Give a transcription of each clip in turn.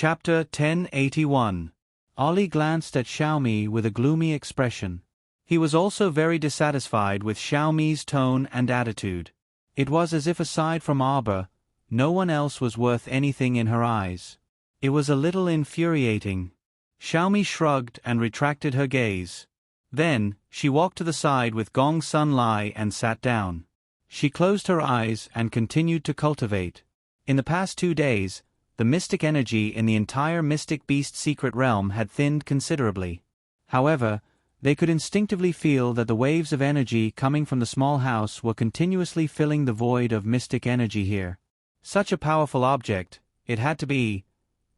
Chapter 1081. Ollie glanced at Xiaomi with a gloomy expression. He was also very dissatisfied with Xiaomi's tone and attitude. It was as if aside from Arbor, no one else was worth anything in her eyes. It was a little infuriating. Xiaomi shrugged and retracted her gaze. Then, she walked to the side with Gong Sun Lai and sat down. She closed her eyes and continued to cultivate. In the past 2 days, the mystic energy in the entire Mystic Beast secret realm had thinned considerably. However, they could instinctively feel that the waves of energy coming from the small house were continuously filling the void of mystic energy here. Such a powerful object, it had to be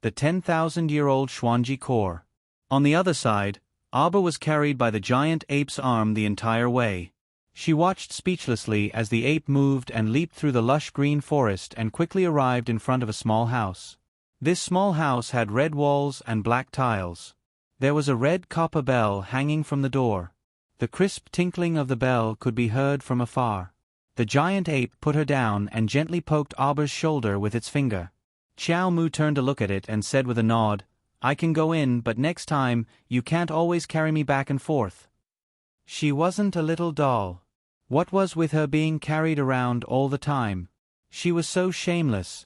the 10,000-year-old Xuanji core. On the other side, Arbor was carried by the giant ape's arm the entire way. She watched speechlessly as the ape moved and leaped through the lush green forest and quickly arrived in front of a small house. This small house had red walls and black tiles. There was a red copper bell hanging from the door. The crisp tinkling of the bell could be heard from afar. The giant ape put her down and gently poked Arbor's shoulder with its finger. Xiao Mu turned to look at it and said with a nod, "I can go in, but next time, you can't always carry me back and forth." She wasn't a little doll. What was with her being carried around all the time? She was so shameless.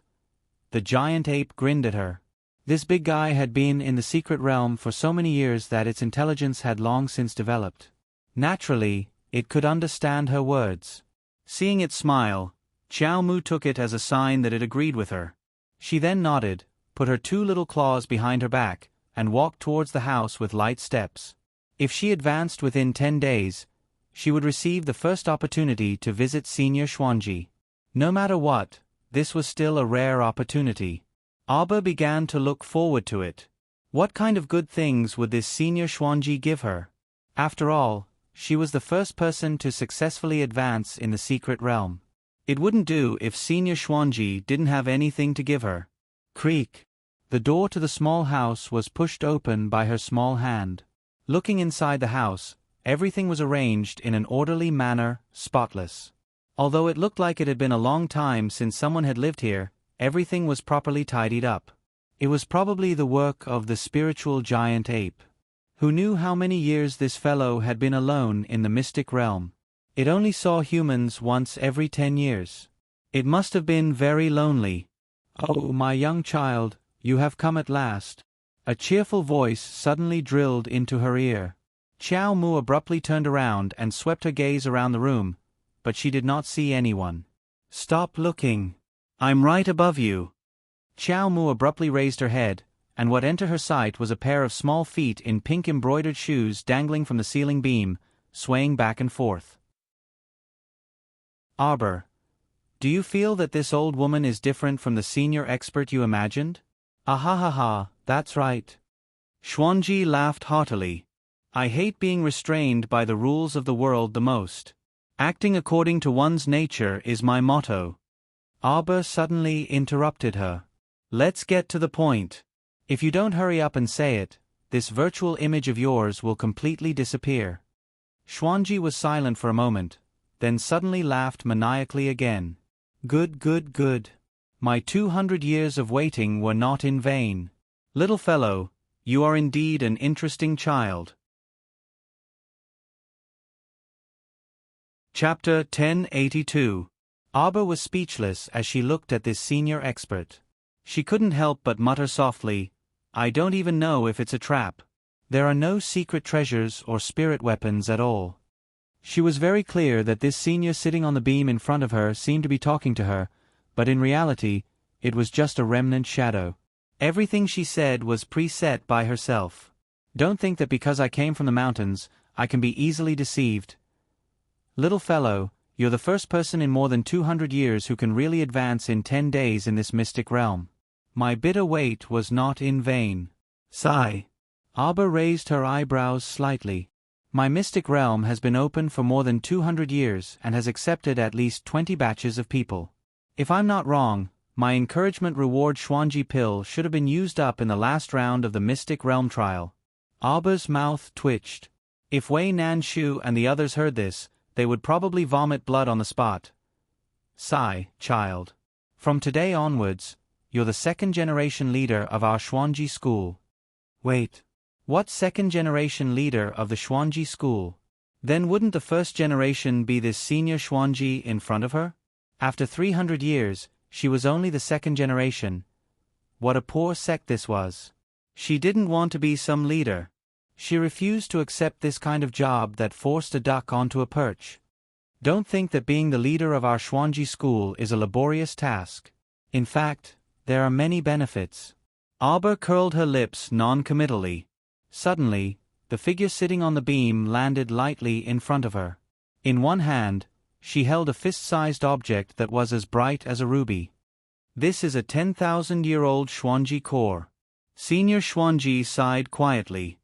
The giant ape grinned at her. This big guy had been in the secret realm for so many years that its intelligence had long since developed. Naturally, it could understand her words. Seeing it smile, Xiao Mu took it as a sign that it agreed with her. She then nodded, put her 2 little claws behind her back, and walked towards the house with light steps. If she advanced within 10 days, she would receive the first opportunity to visit Senior Xuanji. No matter what, this was still a rare opportunity. Arbor began to look forward to it. What kind of good things would this Senior Xuanji give her? After all, she was the first person to successfully advance in the secret realm. It wouldn't do if Senior Xuanji didn't have anything to give her. Creak. The door to the small house was pushed open by her small hand. Looking inside the house, everything was arranged in an orderly manner, spotless. Although it looked like it had been a long time since someone had lived here, everything was properly tidied up. It was probably the work of the spiritual giant ape. Who knew how many years this fellow had been alone in the mystic realm? It only saw humans once every 10 years. It must have been very lonely. "Oh, my young child, you have come at last." A cheerful voice suddenly drilled into her ear. Xiao Mu abruptly turned around and swept her gaze around the room, but she did not see anyone. "Stop looking. I'm right above you." Xiao Mu abruptly raised her head, and what entered her sight was a pair of small feet in pink embroidered shoes dangling from the ceiling beam, swaying back and forth. "Arbor, do you feel that this old woman is different from the senior expert you imagined?" "Ah ha ha ha, that's right." Xuanji laughed heartily. "I hate being restrained by the rules of the world the most. Acting according to one's nature is my motto." Arbor suddenly interrupted her. "Let's get to the point. If you don't hurry up and say it, this virtual image of yours will completely disappear." Xuanji was silent for a moment, then suddenly laughed maniacally again. "Good, good, good. My 200 years of waiting were not in vain. Little fellow, you are indeed an interesting child." Chapter 1082. Arbor was speechless as she looked at this senior expert. She couldn't help but mutter softly, "I don't even know if it's a trap. There are no secret treasures or spirit weapons at all." She was very clear that this senior sitting on the beam in front of her seemed to be talking to her, but in reality, it was just a remnant shadow. Everything she said was preset by herself. "Don't think that because I came from the mountains, I can be easily deceived. Little fellow, you're the first person in more than 200 years who can really advance in 10 days in this mystic realm. My bitter wait was not in vain." Sigh. Arbor raised her eyebrows slightly. "My mystic realm has been open for more than 200 years and has accepted at least 20 batches of people. If I'm not wrong, my encouragement reward Xuanji pill should have been used up in the last round of the mystic realm trial." Arbor's mouth twitched. If Wei Nanshu and the others heard this, they would probably vomit blood on the spot. "Sigh, child. From today onwards, You're the second-generation leader of our Xuanji school. Wait. What second-generation leader of the Xuanji school? Then wouldn't the first generation be this senior Xuanji in front of her? After 300 years, she was only the second generation. What a poor sect this was. She didn't want to be some leader. She refused to accept this kind of job that forced a duck onto a perch. Don't think that being the leader of our Xuanji school is a laborious task. In fact, there are many benefits. Auber curled her lips non-committally. Suddenly, the figure sitting on the beam landed lightly in front of her. In one hand, she held a fist-sized object that was as bright as a ruby. This is a 10,000-year-old Xuanji core. Senior Xuanji sighed quietly.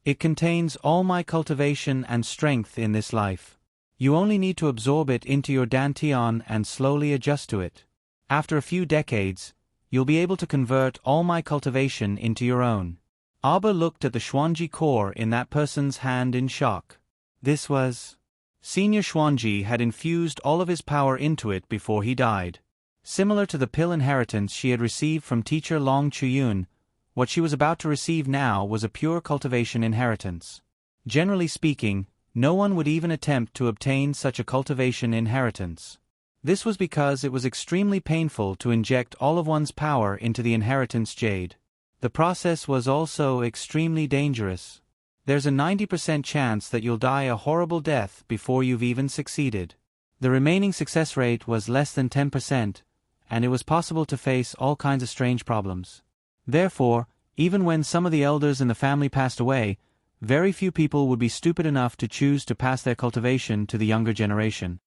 It contains all my cultivation and strength in this life. You only need to absorb it into your dantian and slowly adjust to it. After a few decades, you'll be able to convert all my cultivation into your own. Auber looked at the Xuanji core in that person's hand in shock. This was... Senior Xuanji had infused all of his power into it before he died. Similar to the pill inheritance she had received from teacher Long Chuyun, what she was about to receive now was a pure cultivation inheritance. Generally speaking, no one would even attempt to obtain such a cultivation inheritance. This was because it was extremely painful to inject all of one's power into the inheritance jade. The process was also extremely dangerous. There's a 90% chance that you'll die a horrible death before you've even succeeded. The remaining success rate was less than 10%, and it was possible to face all kinds of strange problems. Therefore, even when some of the elders in the family passed away, very few people would be stupid enough to choose to pass their cultivation to the younger generation.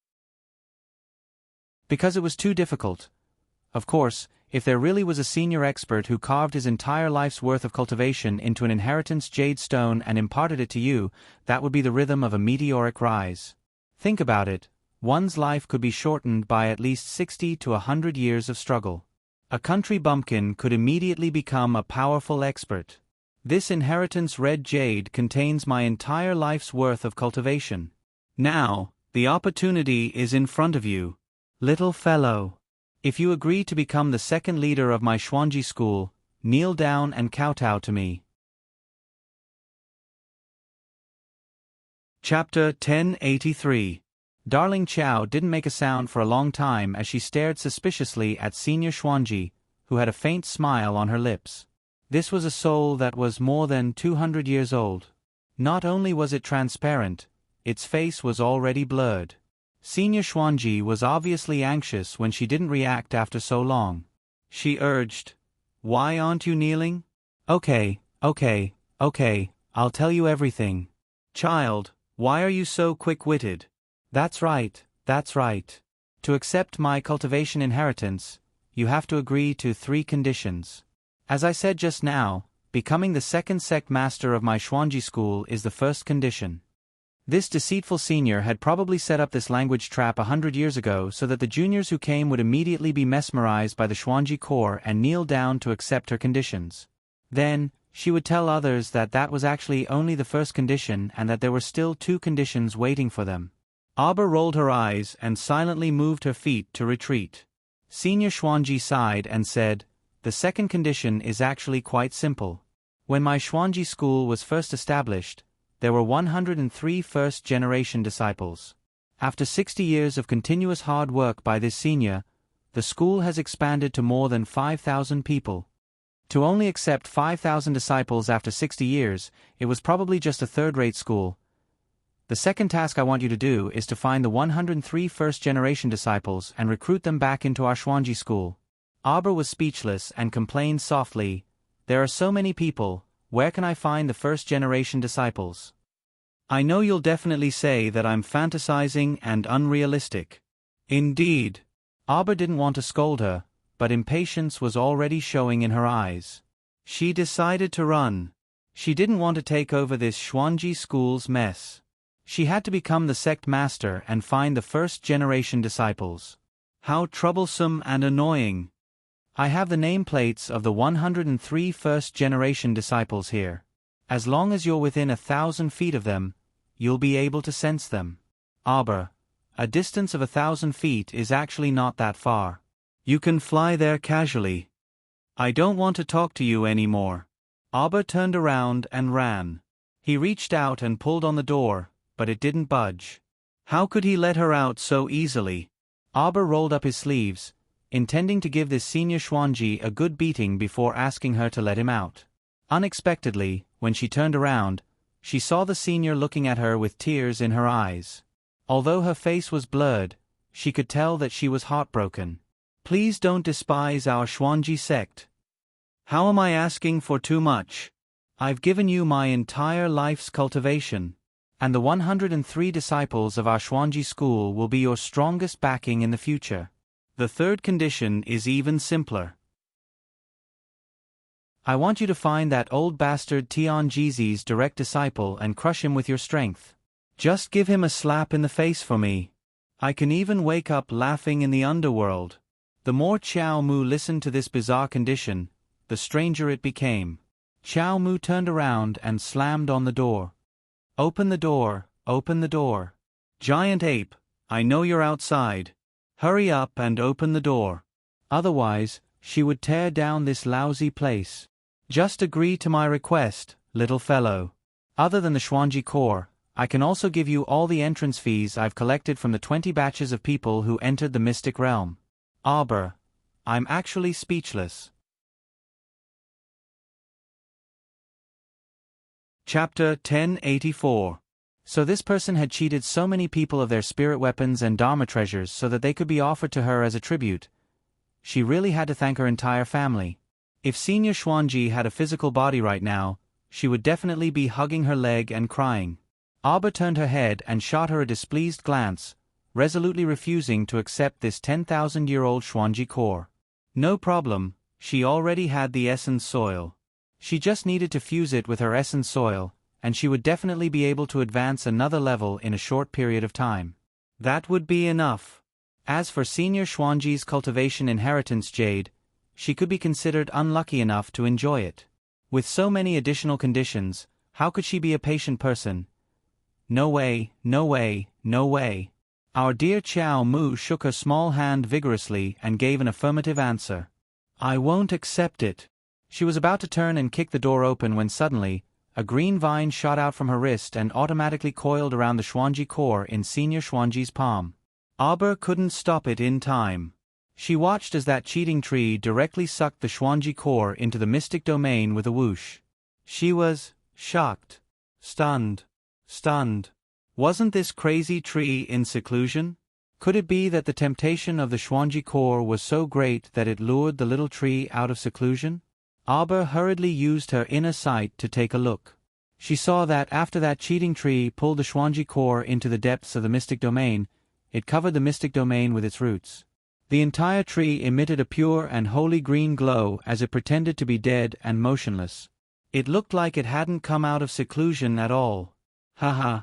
Because it was too difficult. Of course, if there really was a senior expert who carved his entire life's worth of cultivation into an inheritance jade stone and imparted it to you, that would be the rhythm of a meteoric rise. Think about it, one's life could be shortened by at least 60 to 100 years of struggle. A country bumpkin could immediately become a powerful expert. This inheritance red jade contains my entire life's worth of cultivation. Now, the opportunity is in front of you. Little fellow. If you agree to become the second leader of my Xuanji school, kneel down and kowtow to me. Chapter 1083. Darling Chow didn't make a sound for a long time as she stared suspiciously at Senior Xuanji, who had a faint smile on her lips. This was a soul that was more than 200 years old. Not only was it transparent, its face was already blurred. Senior Xuanji was obviously anxious when she didn't react after so long. She urged, "Why aren't you kneeling?" Okay, I'll tell you everything. Child, why are you so quick-witted? That's right. To accept my cultivation inheritance, you have to agree to 3 conditions. As I said just now, becoming the second sect master of my Xuanji school is the first condition. This deceitful senior had probably set up this language trap 100 years ago so that the juniors who came would immediately be mesmerized by the Xuanji core and kneel down to accept her conditions. Then, she would tell others that that was actually only the first condition and that there were still 2 conditions waiting for them. Auber rolled her eyes and silently moved her feet to retreat. Senior Xuanji sighed and said, "The second condition is actually quite simple. When my Xuanji school was first established, there were 103 first-generation disciples. After 60 years of continuous hard work by this senior, the school has expanded to more than 5,000 people. To only accept 5,000 disciples after 60 years, it was probably just a third-rate school. The second task I want you to do is to find the 103 first-generation disciples and recruit them back into our Xuanji school." Auber was speechless and complained softly, "There are so many people, where can I find the first-generation disciples? I know you'll definitely say that I'm fantasizing and unrealistic." Indeed. Auber didn't want to scold her, but impatience was already showing in her eyes. She decided to run. She didn't want to take over this Xuanji school's mess. She had to become the sect master and find the first-generation disciples. How troublesome and annoying. I have the nameplates of the 103 first-generation disciples here. As long as you're within 1,000 feet of them, you'll be able to sense them. Auber, a distance of 1,000 feet is actually not that far. You can fly there casually. I don't want to talk to you anymore. Aber turned around and ran. He reached out and pulled on the door, but it didn't budge. How could he let her out so easily? Aber rolled up his sleeves, intending to give this senior Xuanji a good beating before asking her to let him out. Unexpectedly, when she turned around, she saw the senior looking at her with tears in her eyes. Although her face was blurred, she could tell that she was heartbroken. Please don't despise our Xuanji sect. How am I asking for too much? I've given you my entire life's cultivation, and the 103 disciples of our Xuanji school will be your strongest backing in the future. The third condition is even simpler. I want you to find that old bastard Tianjizi's direct disciple and crush him with your strength. Just give him a slap in the face for me. I can even wake up laughing in the underworld. The more Xiao Mu listened to this bizarre condition, the stranger it became. Xiao Mu turned around and slammed on the door. Open the door, open the door. Giant ape, I know you're outside. Hurry up and open the door. Otherwise, she would tear down this lousy place. Just agree to my request, little fellow. Other than the Xuanji core, I can also give you all the entrance fees I've collected from the 20 batches of people who entered the mystic realm. Aber, I'm actually speechless. Chapter 1084. So this person had cheated so many people of their spirit weapons and dharma treasures so that they could be offered to her as a tribute. She really had to thank her entire family. If Senior Xuanji had a physical body right now, she would definitely be hugging her leg and crying. Aber turned her head and shot her a displeased glance, resolutely refusing to accept this 10,000-year-old Xuanji core. No problem, she already had the essence soil. She just needed to fuse it with her essence soil, and she would definitely be able to advance another level in a short period of time. That would be enough. As for Senior Xuanji's cultivation inheritance jade, she could be considered unlucky enough to enjoy it. With so many additional conditions, how could she be a patient person? No way, no way, no way. Our dear Xiao Mu shook her small hand vigorously and gave an affirmative answer. I won't accept it. She was about to turn and kick the door open when suddenly, a green vine shot out from her wrist and automatically coiled around the Xuanji core in Senior Xuanji's palm. Aber couldn't stop it in time. She watched as that cheating tree directly sucked the Xuanji core into the mystic domain with a whoosh. She was shocked, stunned. Wasn't this crazy tree in seclusion? Could it be that the temptation of the Xuanji core was so great that it lured the little tree out of seclusion? Aber hurriedly used her inner sight to take a look. She saw that after that cheating tree pulled the Xuanji core into the depths of the mystic domain, it covered the mystic domain with its roots. The entire tree emitted a pure and holy green glow as it pretended to be dead and motionless. It looked like it hadn't come out of seclusion at all. Haha.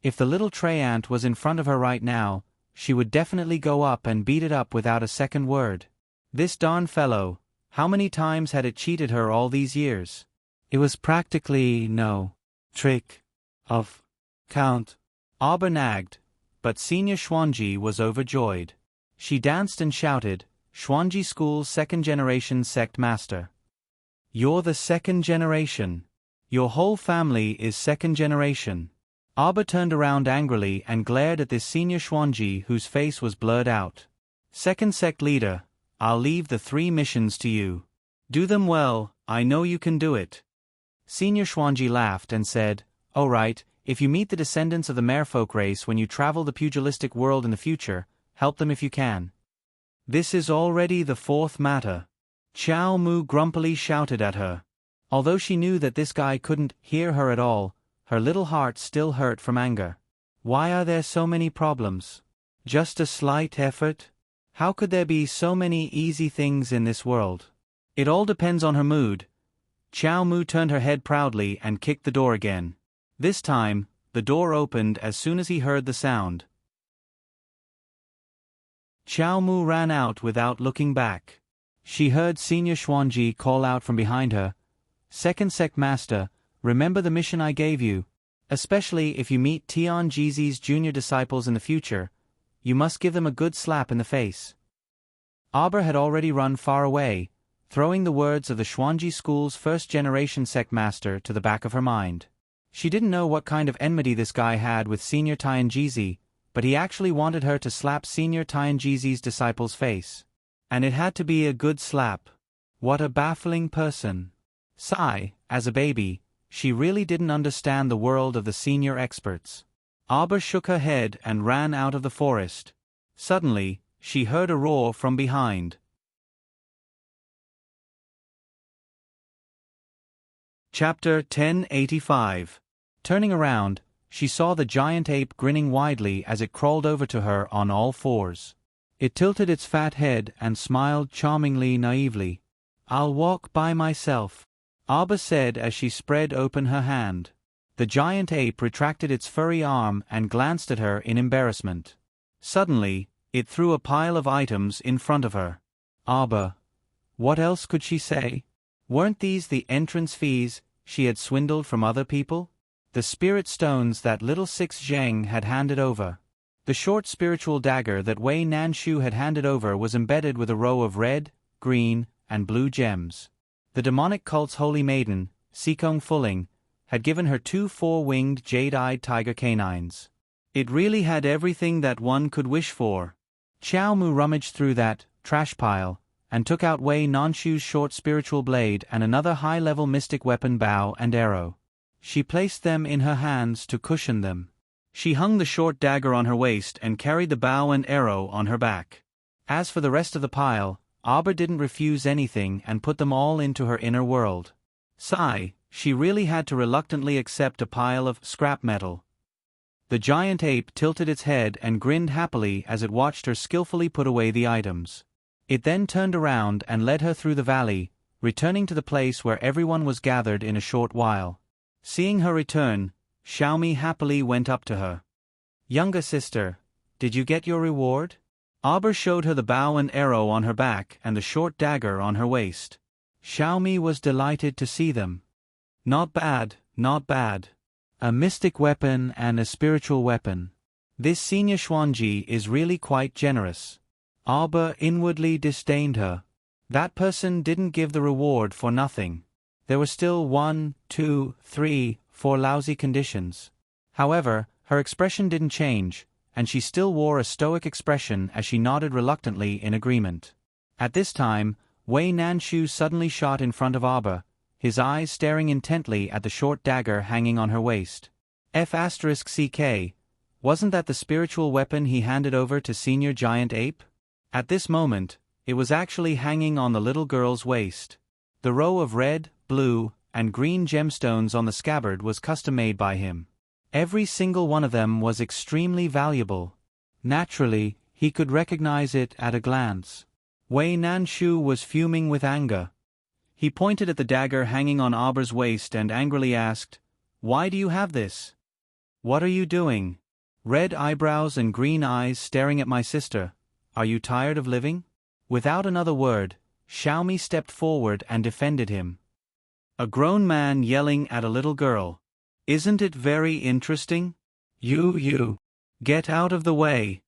If the little tray ant was in front of her right now, she would definitely go up and beat it up without a second word. This darn fellow, how many times had it cheated her all these years? It was practically no trick of count. Aber nagged, but Senior Xuanji was overjoyed. She danced and shouted, Xuanji School's second-generation sect master. You're the second generation. Your whole family is second generation. Aber turned around angrily and glared at this Senior Xuanji whose face was blurred out. Second sect leader, I'll leave the 3 missions to you. Do them well, I know you can do it. Senior Xuanji laughed and said, All right, if you meet the descendants of the merfolk race when you travel the pugilistic world in the future, help them if you can. This is already the 4th matter. Xiao Mu grumpily shouted at her. Although she knew that this guy couldn't hear her at all, her little heart still hurt from anger. Why are there so many problems? Just a slight effort? How could there be so many easy things in this world? It all depends on her mood. Xiao Mu turned her head proudly and kicked the door again. This time, the door opened as soon as he heard the sound. Xiao Mu ran out without looking back. She heard Senior Xuanji call out from behind her, Second Sect Master, remember the mission I gave you. Especially if you meet Tianjizi's junior disciples in the future, you must give them a good slap in the face. Aber had already run far away, throwing the words of the Xuanji School's first-generation sect master to the back of her mind. She didn't know what kind of enmity this guy had with Senior Tianjizi, but he actually wanted her to slap Senior Tianjizi's disciple's face. And it had to be a good slap. What a baffling person. Sigh, as a baby, she really didn't understand the world of the senior experts. Arbor shook her head and ran out of the forest. Suddenly, she heard a roar from behind. Chapter 1085. Turning around, she saw the giant ape grinning widely as it crawled over to her on all fours. It tilted its fat head and smiled charmingly naively. "I'll walk by myself," Arbor said as she spread open her hand. The giant ape retracted its furry arm and glanced at her in embarrassment. Suddenly, it threw a pile of items in front of her. Arbor. What else could she say? Weren't these the entrance fees she had swindled from other people? The spirit stones that little Six Zheng had handed over. The short spiritual dagger that Wei Nanshu had handed over was embedded with a row of red, green, and blue gems. The demonic cult's holy maiden, Sikong Fuling, had given her 2 4-winged jade-eyed tiger canines. It really had everything that one could wish for. Xiao Mu rummaged through that trash pile and took out Wei Nanshu's short spiritual blade and another high-level mystic weapon bow and arrow. She placed them in her hands to cushion them. She hung the short dagger on her waist and carried the bow and arrow on her back. As for the rest of the pile, Arbor didn't refuse anything and put them all into her inner world. Sigh, she really had to reluctantly accept a pile of scrap metal. The giant ape tilted its head and grinned happily as it watched her skillfully put away the items. It then turned around and led her through the valley, returning to the place where everyone was gathered in a short while. Seeing her return, Xiaomi happily went up to her. "Younger sister, did you get your reward?" Arbor showed her the bow and arrow on her back and the short dagger on her waist. Xiaomi was delighted to see them. "Not bad, not bad. A mystic weapon and a spiritual weapon. This Senior Xuanji is really quite generous." Arbor inwardly disdained her. That person didn't give the reward for nothing. There were still 1, 2, 3, 4 lousy conditions. However, her expression didn't change, and she still wore a stoic expression as she nodded reluctantly in agreement. At this time, Wei Nanshu suddenly shot in front of Arbor, his eyes staring intently at the short dagger hanging on her waist. F***CK, wasn't that the spiritual weapon he handed over to Senior Giant Ape? At this moment, it was actually hanging on the little girl's waist. The row of red, blue, and green gemstones on the scabbard was custom-made by him. Every single one of them was extremely valuable. Naturally, he could recognize it at a glance. Wei Nanshu was fuming with anger. He pointed at the dagger hanging on Arbor's waist and angrily asked, "Why do you have this? What are you doing? Red eyebrows and green eyes staring at my sister. Are you tired of living?" Without another word, Xiaomi stepped forward and defended him. A grown man yelling at a little girl. "Isn't it very interesting? You. Get out of the way."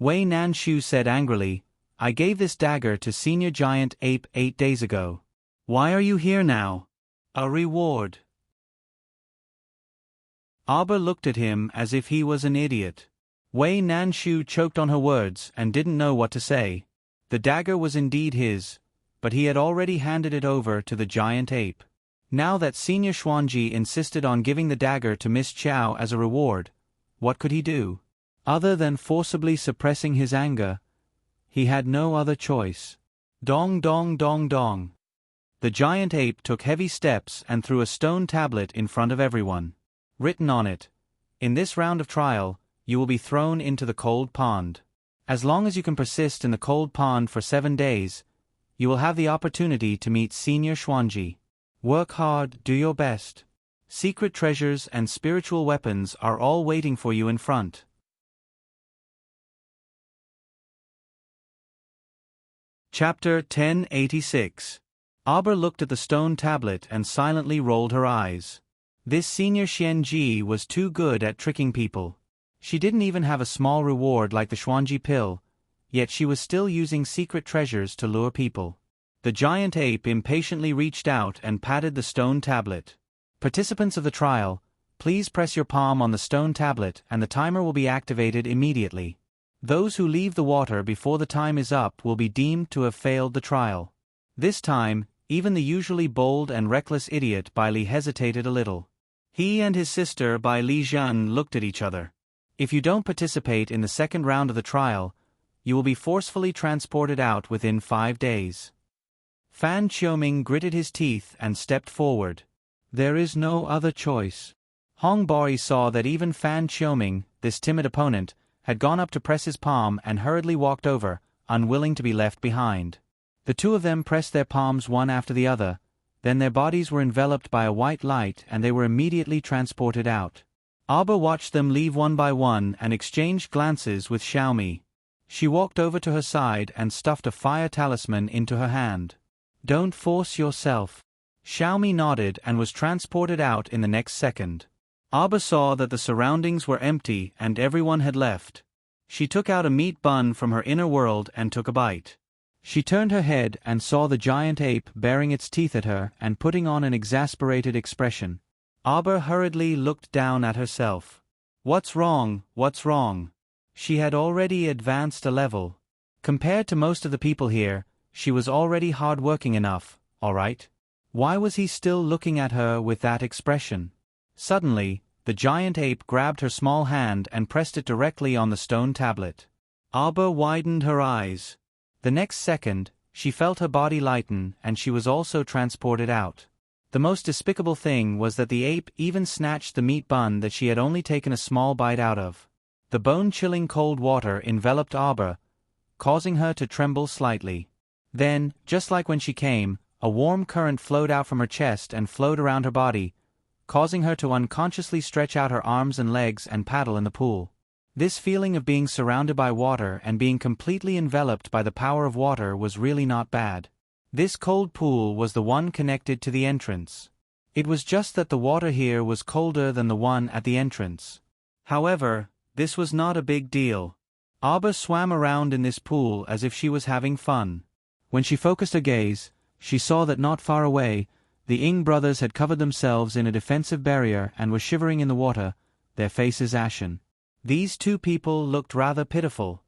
Wei Nanshu said angrily, "I gave this dagger to Senior Giant Ape 8 days ago. Why are you here now? A reward." Arbor looked at him as if he was an idiot. Wei Nanshu choked on her words and didn't know what to say. The dagger was indeed his, but he had already handed it over to the giant ape. Now that Senior Xuanji insisted on giving the dagger to Miss Chow as a reward, what could he do? Other than forcibly suppressing his anger, he had no other choice. Dong dong dong dong. The giant ape took heavy steps and threw a stone tablet in front of everyone. Written on it, "In this round of trial, you will be thrown into the cold pond. As long as you can persist in the cold pond for 7 days, you will have the opportunity to meet Senior Xuanji. Work hard, do your best. Secret treasures and spiritual weapons are all waiting for you in front." Chapter 1086. Arbor looked at the stone tablet and silently rolled her eyes. This Senior Xianji was too good at tricking people. She didn't even have a small reward like the Xuanji pill, yet she was still using secret treasures to lure people. The giant ape impatiently reached out and patted the stone tablet. Participants of the trial, please press your palm on the stone tablet and the timer will be activated immediately. Those who leave the water before the time is up will be deemed to have failed the trial. This time, even the usually bold and reckless idiot Bai Li hesitated a little. He and his sister Bai Li Zhan looked at each other. If you don't participate in the second round of the trial, you will be forcefully transported out within 5 days. Fan Qiuming gritted his teeth and stepped forward. There is no other choice. Hong Bori saw that even Fan Qiuming, this timid opponent, had gone up to press his palm and hurriedly walked over, unwilling to be left behind. The two of them pressed their palms one after the other, then their bodies were enveloped by a white light and they were immediately transported out. Aba watched them leave one by one and exchanged glances with Xiaomi. She walked over to her side and stuffed a fire talisman into her hand. Don't force yourself. Xiaomi nodded and was transported out in the next second. Aba saw that the surroundings were empty and everyone had left. She took out a meat bun from her inner world and took a bite. She turned her head and saw the giant ape baring its teeth at her and putting on an exasperated expression. Aba hurriedly looked down at herself. What's wrong, what's wrong? She had already advanced a level. Compared to most of the people here, she was already hard-working enough, all right? Why was he still looking at her with that expression? Suddenly, the giant ape grabbed her small hand and pressed it directly on the stone tablet. Aba widened her eyes. The next second, she felt her body lighten and she was also transported out. The most despicable thing was that the ape even snatched the meat bun that she had only taken a small bite out of. The bone-chilling cold water enveloped Aba, causing her to tremble slightly. Then, just like when she came, a warm current flowed out from her chest and flowed around her body, causing her to unconsciously stretch out her arms and legs and paddle in the pool. This feeling of being surrounded by water and being completely enveloped by the power of water was really not bad. This cold pool was the one connected to the entrance. It was just that the water here was colder than the one at the entrance. However, this was not a big deal. Aba swam around in this pool as if she was having fun. When she focused her gaze, she saw that not far away, the Ing brothers had covered themselves in a defensive barrier and were shivering in the water, their faces ashen. These two people looked rather pitiful.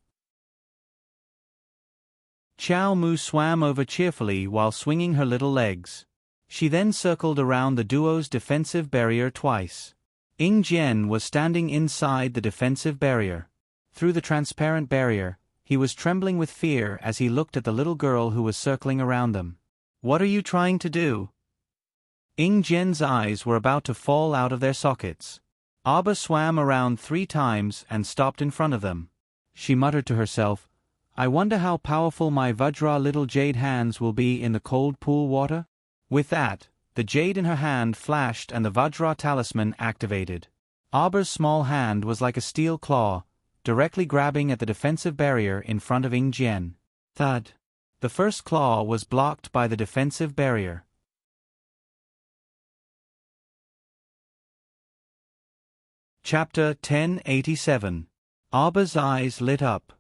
Qiao Mu swam over cheerfully while swinging her little legs. She then circled around the duo's defensive barrier twice. Ing Jian was standing inside the defensive barrier. Through the transparent barrier, he was trembling with fear as he looked at the little girl who was circling around them. What are you trying to do? Ing Jian's eyes were about to fall out of their sockets. Aba swam around 3 times and stopped in front of them. She muttered to herself, I wonder how powerful my Vajra little jade hands will be in the cold pool water? With that, the jade in her hand flashed and the Vajra talisman activated. Aba's small hand was like a steel claw, directly grabbing at the defensive barrier in front of Ing Jian. Thud. The first claw was blocked by the defensive barrier. Chapter 1087. Aba's eyes lit up.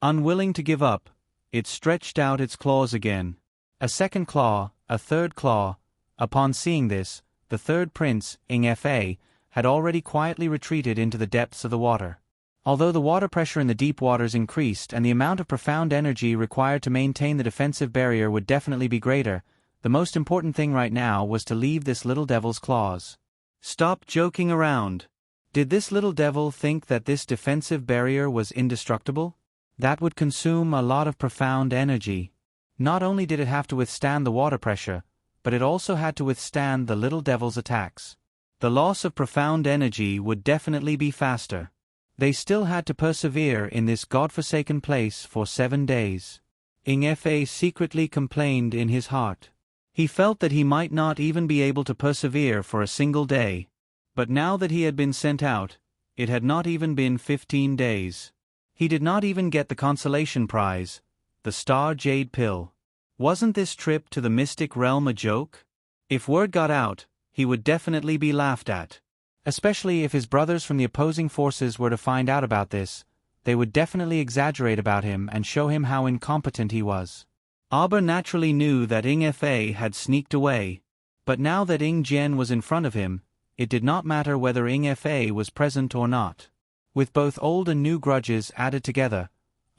Unwilling to give up, it stretched out its claws again. A second claw, a third claw. Upon seeing this, the third prince, Ing Fa, had already quietly retreated into the depths of the water. Although the water pressure in the deep waters increased and the amount of profound energy required to maintain the defensive barrier would definitely be greater, the most important thing right now was to leave this little devil's claws. Stop joking around. Did this little devil think that this defensive barrier was indestructible? That would consume a lot of profound energy. Not only did it have to withstand the water pressure, but it also had to withstand the little devil's attacks. The loss of profound energy would definitely be faster. They still had to persevere in this godforsaken place for 7 days. Ing Fa secretly complained in his heart. He felt that he might not even be able to persevere for a single day. But now that he had been sent out, it had not even been 15 days. He did not even get the consolation prize, the Star Jade Pill. Wasn't this trip to the mystic realm a joke? If word got out, he would definitely be laughed at. Especially if his brothers from the opposing forces were to find out about this, they would definitely exaggerate about him and show him how incompetent he was. Arba naturally knew that Ing Fa had sneaked away. But now that Ing Jian was in front of him, it did not matter whether Ing Fa was present or not. With both old and new grudges added together,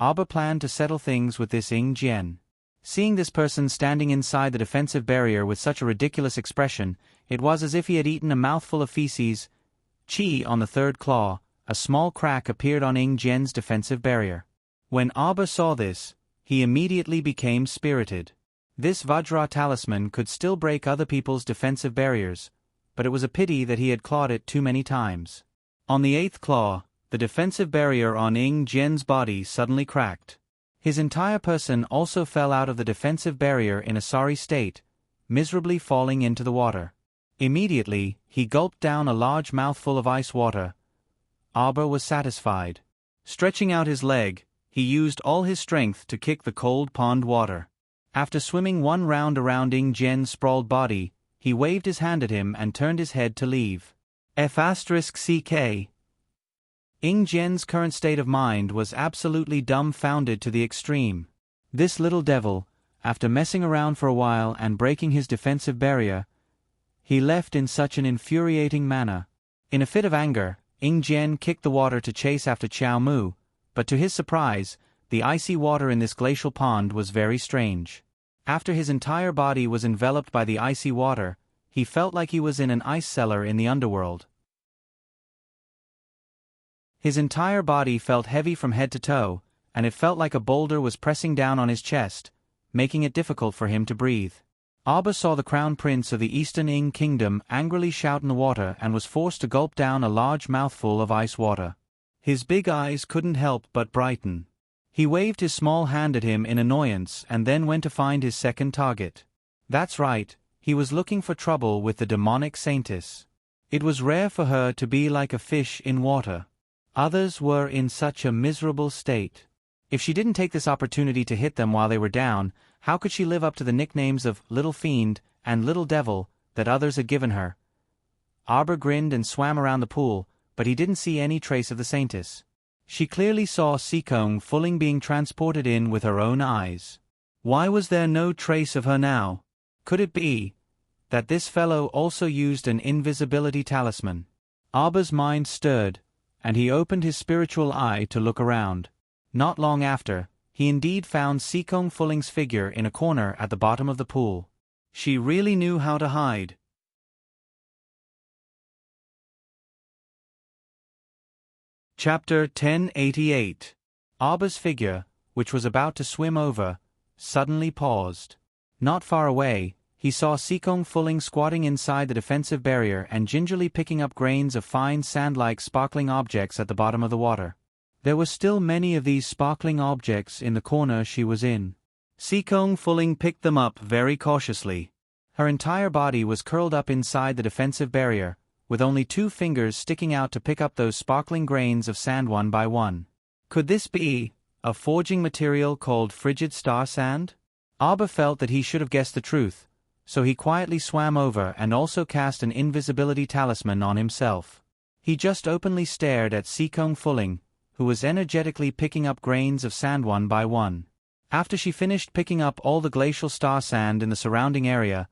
Arba planned to settle things with this Ing Jian. Seeing this person standing inside the defensive barrier with such a ridiculous expression, it was as if he had eaten a mouthful of feces. Chi on the third claw, a small crack appeared on Ing Jian's defensive barrier. When Arba saw this, he immediately became spirited. This Vajra talisman could still break other people's defensive barriers, but it was a pity that he had clawed it too many times. On the eighth claw, the defensive barrier on Ing Jian's body suddenly cracked. His entire person also fell out of the defensive barrier in a sorry state, miserably falling into the water. Immediately, he gulped down a large mouthful of ice water. Arba was satisfied. Stretching out his leg, he used all his strength to kick the cold pond water. After swimming one round around Ing Jian's sprawled body, he waved his hand at him and turned his head to leave. F***ck. Ing Jian's current state of mind was absolutely dumbfounded to the extreme. This little devil, after messing around for a while and breaking his defensive barrier, he left in such an infuriating manner. In a fit of anger, Ing Jian kicked the water to chase after Qiao Mu, but to his surprise, the icy water in this glacial pond was very strange. After his entire body was enveloped by the icy water, he felt like he was in an ice cellar in the underworld. His entire body felt heavy from head to toe, and it felt like a boulder was pressing down on his chest, making it difficult for him to breathe. Arba saw the crown prince of the Eastern Ing Kingdom angrily shout in the water and was forced to gulp down a large mouthful of ice water. His big eyes couldn't help but brighten. He waved his small hand at him in annoyance and then went to find his second target. That's right, he was looking for trouble with the demonic saintess. It was rare for her to be like a fish in water. Others were in such a miserable state. If she didn't take this opportunity to hit them while they were down, how could she live up to the nicknames of Little Fiend and Little Devil that others had given her? Arba grinned and swam around the pool, but he didn't see any trace of the saintess. She clearly saw Sikong Fulling being transported in with her own eyes. Why was there no trace of her now? Could it be that this fellow also used an invisibility talisman? Arba's mind stirred, and he opened his spiritual eye to look around. Not long after, he indeed found Sikong Fulling's figure in a corner at the bottom of the pool. She really knew how to hide. Chapter 1088. Arba's figure, which was about to swim over, suddenly paused. Not far away, he saw Sikong Fulling squatting inside the defensive barrier and gingerly picking up grains of fine sand-like sparkling objects at the bottom of the water. There were still many of these sparkling objects in the corner she was in. Sikong Fulling picked them up very cautiously. Her entire body was curled up inside the defensive barrier, with only 2 fingers sticking out to pick up those sparkling grains of sand one by one. Could this be a forging material called frigid star sand? Arba felt that he should have guessed the truth, so he quietly swam over and also cast an invisibility talisman on himself. He just openly stared at Sikong Fulling, who was energetically picking up grains of sand one by one. After she finished picking up all the glacial star sand in the surrounding area,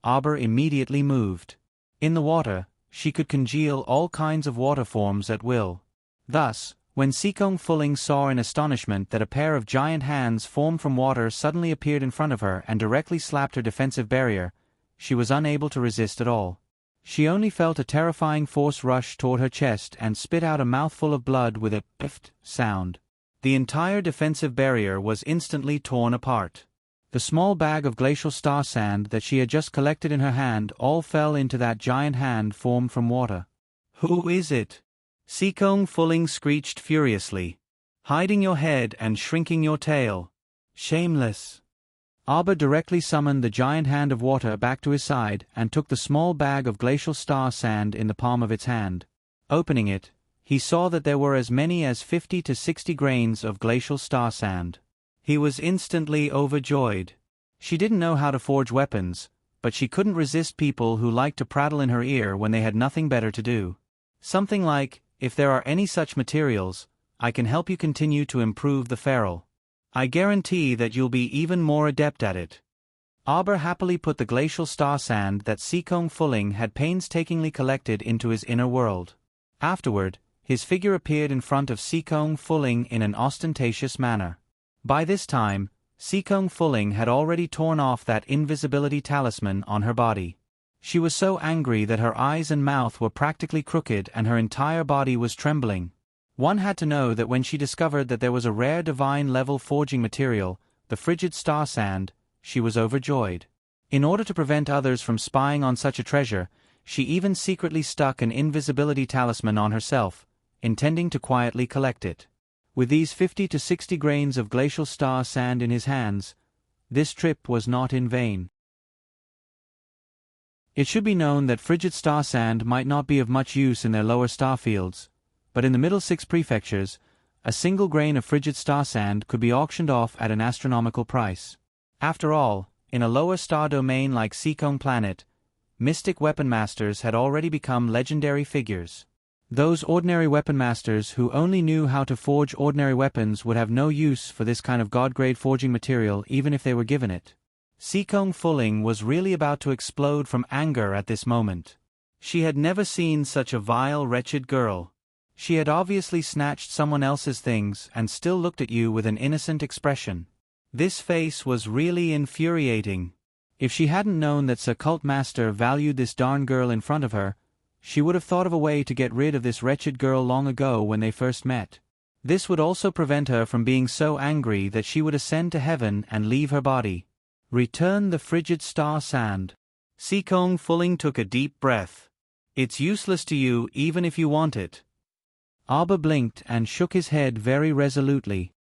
Arba immediately moved. In the water, she could congeal all kinds of water forms at will. Thus, when Sikong Fulling saw in astonishment that a pair of giant hands formed from water suddenly appeared in front of her and directly slapped her defensive barrier, she was unable to resist at all. She only felt a terrifying force rush toward her chest and spit out a mouthful of blood with a piffed sound. The entire defensive barrier was instantly torn apart. The small bag of glacial star sand that she had just collected in her hand all fell into that giant hand formed from water. "Who is it?" Sikong Fulling screeched furiously. "Hiding your head and shrinking your tail. Shameless." Arba directly summoned the giant hand of water back to his side and took the small bag of glacial star sand in the palm of its hand. Opening it, he saw that there were as many as 50 to 60 grains of glacial star sand. He was instantly overjoyed. She didn't know how to forge weapons, but she couldn't resist people who liked to prattle in her ear when they had nothing better to do. Something like, "If there are any such materials, I can help you continue to improve the feral." I guarantee that you'll be even more adept at it. Aber happily put the glacial star sand that Sikong Fuling had painstakingly collected into his inner world. Afterward, his figure appeared in front of Sikong Fuling in an ostentatious manner. By this time, Sikong Fuling had already torn off that invisibility talisman on her body. She was so angry that her eyes and mouth were practically crooked and her entire body was trembling. One had to know that when she discovered that there was a rare divine-level forging material, the frigid star sand, she was overjoyed. In order to prevent others from spying on such a treasure, she even secretly stuck an invisibility talisman on herself, intending to quietly collect it. With these 50 to 60 grains of glacial star sand in his hands, this trip was not in vain. It should be known that frigid star sand might not be of much use in their lower star fields, but in the middle 6 prefectures, a single grain of frigid star sand could be auctioned off at an astronomical price. After all, in a lower star domain like Sikong Planet, mystic weapon masters had already become legendary figures. Those ordinary weapon masters who only knew how to forge ordinary weapons would have no use for this kind of god-grade forging material even if they were given it. Sikong Fuling was really about to explode from anger at this moment. She had never seen such a vile, wretched girl. She had obviously snatched someone else's things and still looked at you with an innocent expression. This face was really infuriating. If she hadn't known that Sir Cult Master valued this darn girl in front of her, she would have thought of a way to get rid of this wretched girl long ago when they first met. This would also prevent her from being so angry that she would ascend to heaven and leave her body. Return the frigid star sand. Sikong Fuling took a deep breath. It's useless to you even if you want it. Aber blinked and shook his head very resolutely.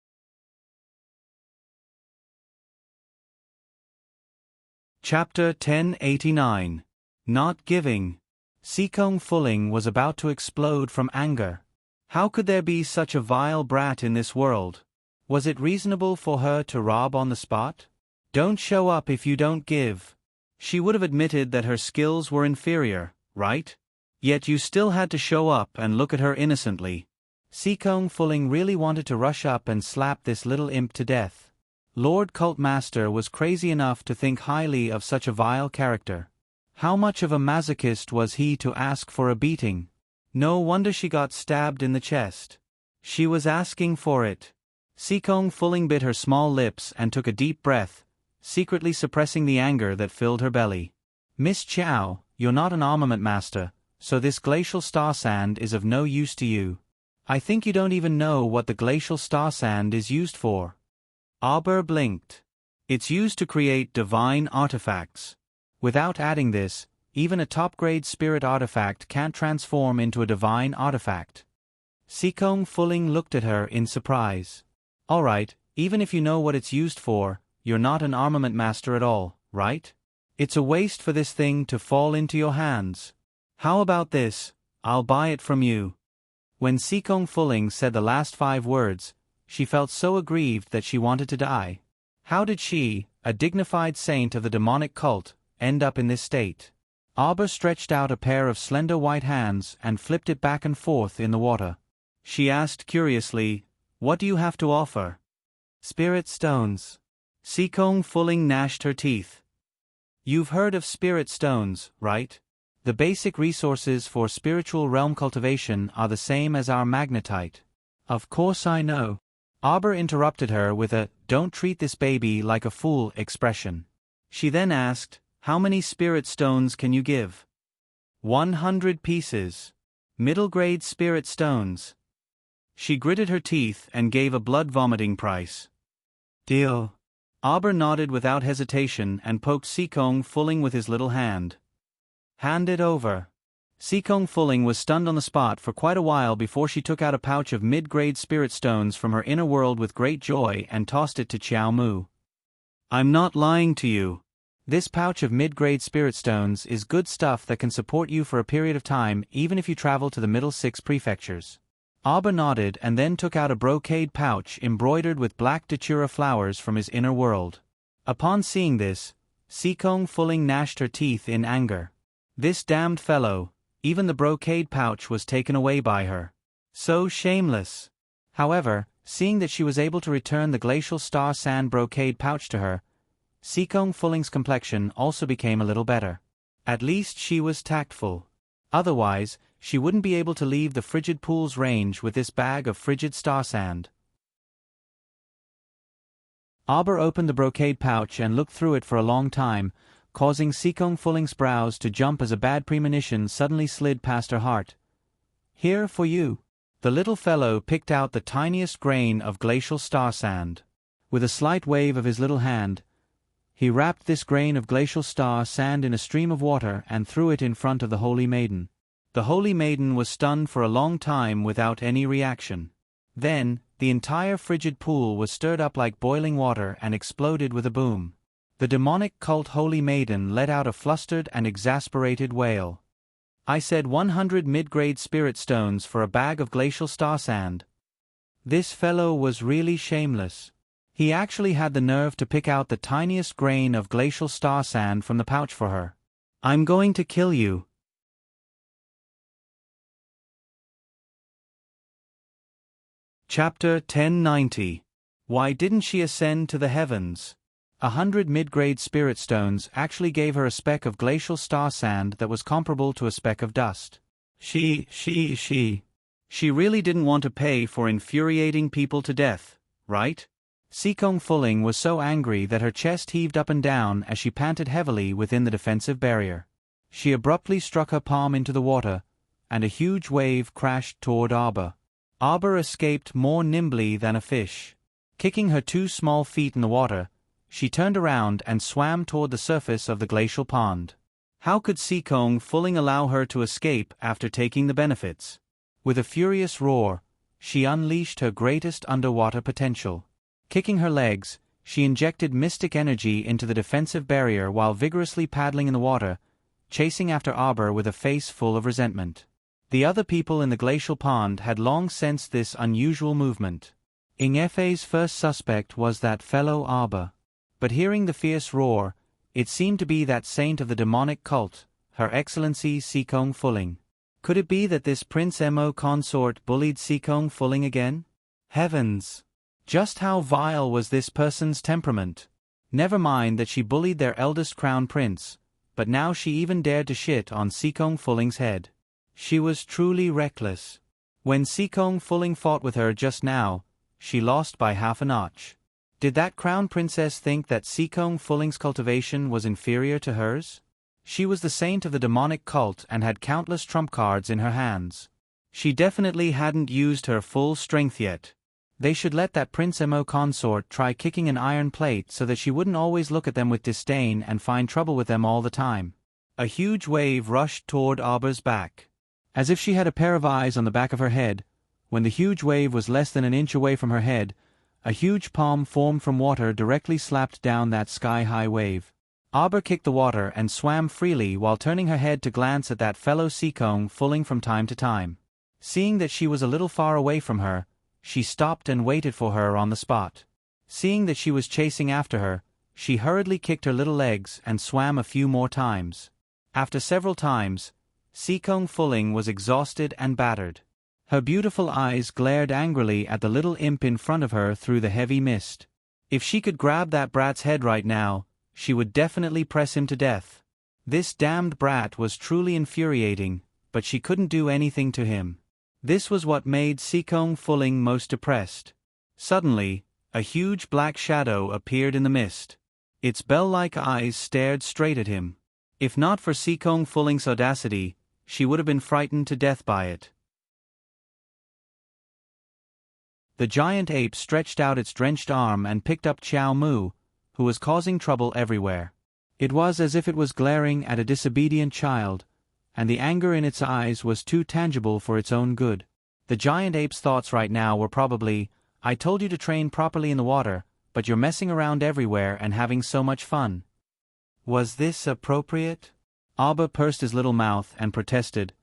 Chapter 1089. Not Giving. Sikong Fuling was about to explode from anger. How could there be such a vile brat in this world? Was it reasonable for her to rob on the spot? Don't show up if you don't give. She would have admitted that her skills were inferior, right? Yet you still had to show up and look at her innocently. Sikong Fuling really wanted to rush up and slap this little imp to death. Lord Cult Master was crazy enough to think highly of such a vile character. How much of a masochist was he to ask for a beating? No wonder she got stabbed in the chest. She was asking for it. Sikong Fuling bit her small lips and took a deep breath, secretly suppressing the anger that filled her belly. Miss Chow, you're not an armament master, so this glacial star sand is of no use to you. I think you don't even know what the glacial star sand is used for. Aber blinked. It's used to create divine artifacts. Without adding this, even a top-grade spirit artifact can't transform into a divine artifact. Sikong Fuling looked at her in surprise. Alright, even if you know what it's used for, you're not an armament master at all, right? It's a waste for this thing to fall into your hands. How about this? I'll buy it from you. When Sikong Fuling said the last 5 words, she felt so aggrieved that she wanted to die. How did she, a dignified saint of the demonic cult, end up in this state? Aber stretched out a pair of slender white hands and flipped it back and forth in the water. She asked curiously, "What do you have to offer?" "Spirit stones." Sikong Fuling gnashed her teeth. You've heard of spirit stones, right? The basic resources for spiritual realm cultivation are the same as our magnetite. Of course I know. Aber interrupted her with a, "Don't treat this baby like a fool" expression. She then asked, "How many spirit stones can you give?" 100 pieces. Middle-grade spirit stones. She gritted her teeth and gave a blood-vomiting price. Deal. Aber nodded without hesitation and poked Sikong Fuling with his little hand. Hand it over. Sikong Fuling was stunned on the spot for quite a while before she took out a pouch of mid-grade spirit stones from her inner world with great joy and tossed it to Chiao Mu. I'm not lying to you. This pouch of mid-grade spirit stones is good stuff that can support you for a period of time even if you travel to the middle 6 prefectures. Aber nodded and then took out a brocade pouch embroidered with black datura flowers from his inner world. Upon seeing this, Sikong Fuling gnashed her teeth in anger. This damned fellow, even the brocade pouch was taken away by her. So shameless. However, Seeing that she was able to return the glacial star sand brocade pouch to her, Seekong Fulling's complexion also became a little better. At least she was tactful. Otherwise, she wouldn't be able to leave the frigid pool's range with this bag of frigid star sand. Arbor opened the brocade pouch and looked through it for a long time, causing Seekong Fulling's brows to jump as a bad premonition suddenly slid past her heart. "Here for you." The little fellow picked out the tiniest grain of glacial star sand. With a slight wave of his little hand, he wrapped this grain of glacial star sand in a stream of water and threw it in front of the Holy Maiden. The Holy Maiden was stunned for a long time without any reaction. Then, the entire frigid pool was stirred up like boiling water and exploded with a boom. The demonic cult Holy Maiden let out a flustered and exasperated wail. "I said 100 mid-grade spirit stones for a bag of glacial star sand." This fellow was really shameless. He actually had the nerve to pick out the tiniest grain of glacial star sand from the pouch for her. "I'm going to kill you." Chapter 1090. Why didn't she ascend to the heavens? 100 mid-grade spirit stones actually gave her a speck of glacial star sand that was comparable to a speck of dust. She really didn't want to pay for infuriating people to death, right? Seekong Fulling was so angry that her chest heaved up and down as she panted heavily within the defensive barrier. She abruptly struck her palm into the water, and a huge wave crashed toward Arbor. Arbor escaped more nimbly than a fish. Kicking her 2 small feet in the water, she turned around and swam toward the surface of the glacial pond. How could Seekong Fulling allow her to escape after taking the benefits? With a furious roar, she unleashed her greatest underwater potential. Kicking her legs, she injected mystic energy into the defensive barrier while vigorously paddling in the water, chasing after Arbor with a face full of resentment. The other people in the glacial pond had long sensed this unusual movement. Ingefei's first suspect was that fellow Arbor. But hearing the fierce roar, it seemed to be that saint of the demonic cult, Her Excellency Seekong Fulling. Could it be that this Prince Mo consort bullied Seekong Fulling again? Heavens! Just how vile was this person's temperament? Never mind that she bullied their eldest crown prince, but now she even dared to shit on Seekong Fulling's head. She was truly reckless. When Seekong Fulling fought with her just now, she lost by half a notch. Did that crown princess think that Seekong Fulling's cultivation was inferior to hers? She was the saint of the demonic cult and had countless trump cards in her hands. She definitely hadn't used her full strength yet. They should let that Prince Mo consort try kicking an iron plate so that she wouldn't always look at them with disdain and find trouble with them all the time. A huge wave rushed toward Arbor's back. As if she had a pair of eyes on the back of her head, when the huge wave was less than an inch away from her head, a huge palm formed from water directly slapped down that sky-high wave. Arbor kicked the water and swam freely while turning her head to glance at that fellow Seekong Fulling from time to time. Seeing that she was a little far away from her, she stopped and waited for her on the spot. Seeing that she was chasing after her, she hurriedly kicked her little legs and swam a few more times. After several times, Seekong Fulling was exhausted and battered. Her beautiful eyes glared angrily at the little imp in front of her through the heavy mist. If she could grab that brat's head right now, she would definitely press him to death. This damned brat was truly infuriating, but she couldn't do anything to him. This was what made Seekong Fulling most depressed. Suddenly, a huge black shadow appeared in the mist. Its bell-like eyes stared straight at him. If not for Seekong Fulling's audacity, she would have been frightened to death by it. The giant ape stretched out its drenched arm and picked up Xiao Mu, who was causing trouble everywhere. It was as if it was glaring at a disobedient child, and the anger in its eyes was too tangible for its own good. The giant ape's thoughts right now were probably, "I told you to train properly in the water, but you're messing around everywhere and having so much fun." Was this appropriate? Arbor pursed his little mouth and protested,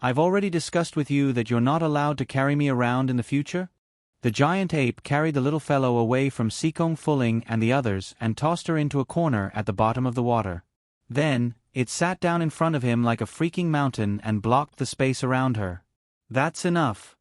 "I've already discussed with you that you're not allowed to carry me around in the future?" The giant ape carried the little fellow away from Seekong Fulling and the others and tossed her into a corner at the bottom of the water. Then, it sat down in front of him like a freaking mountain and blocked the space around her. "That's enough."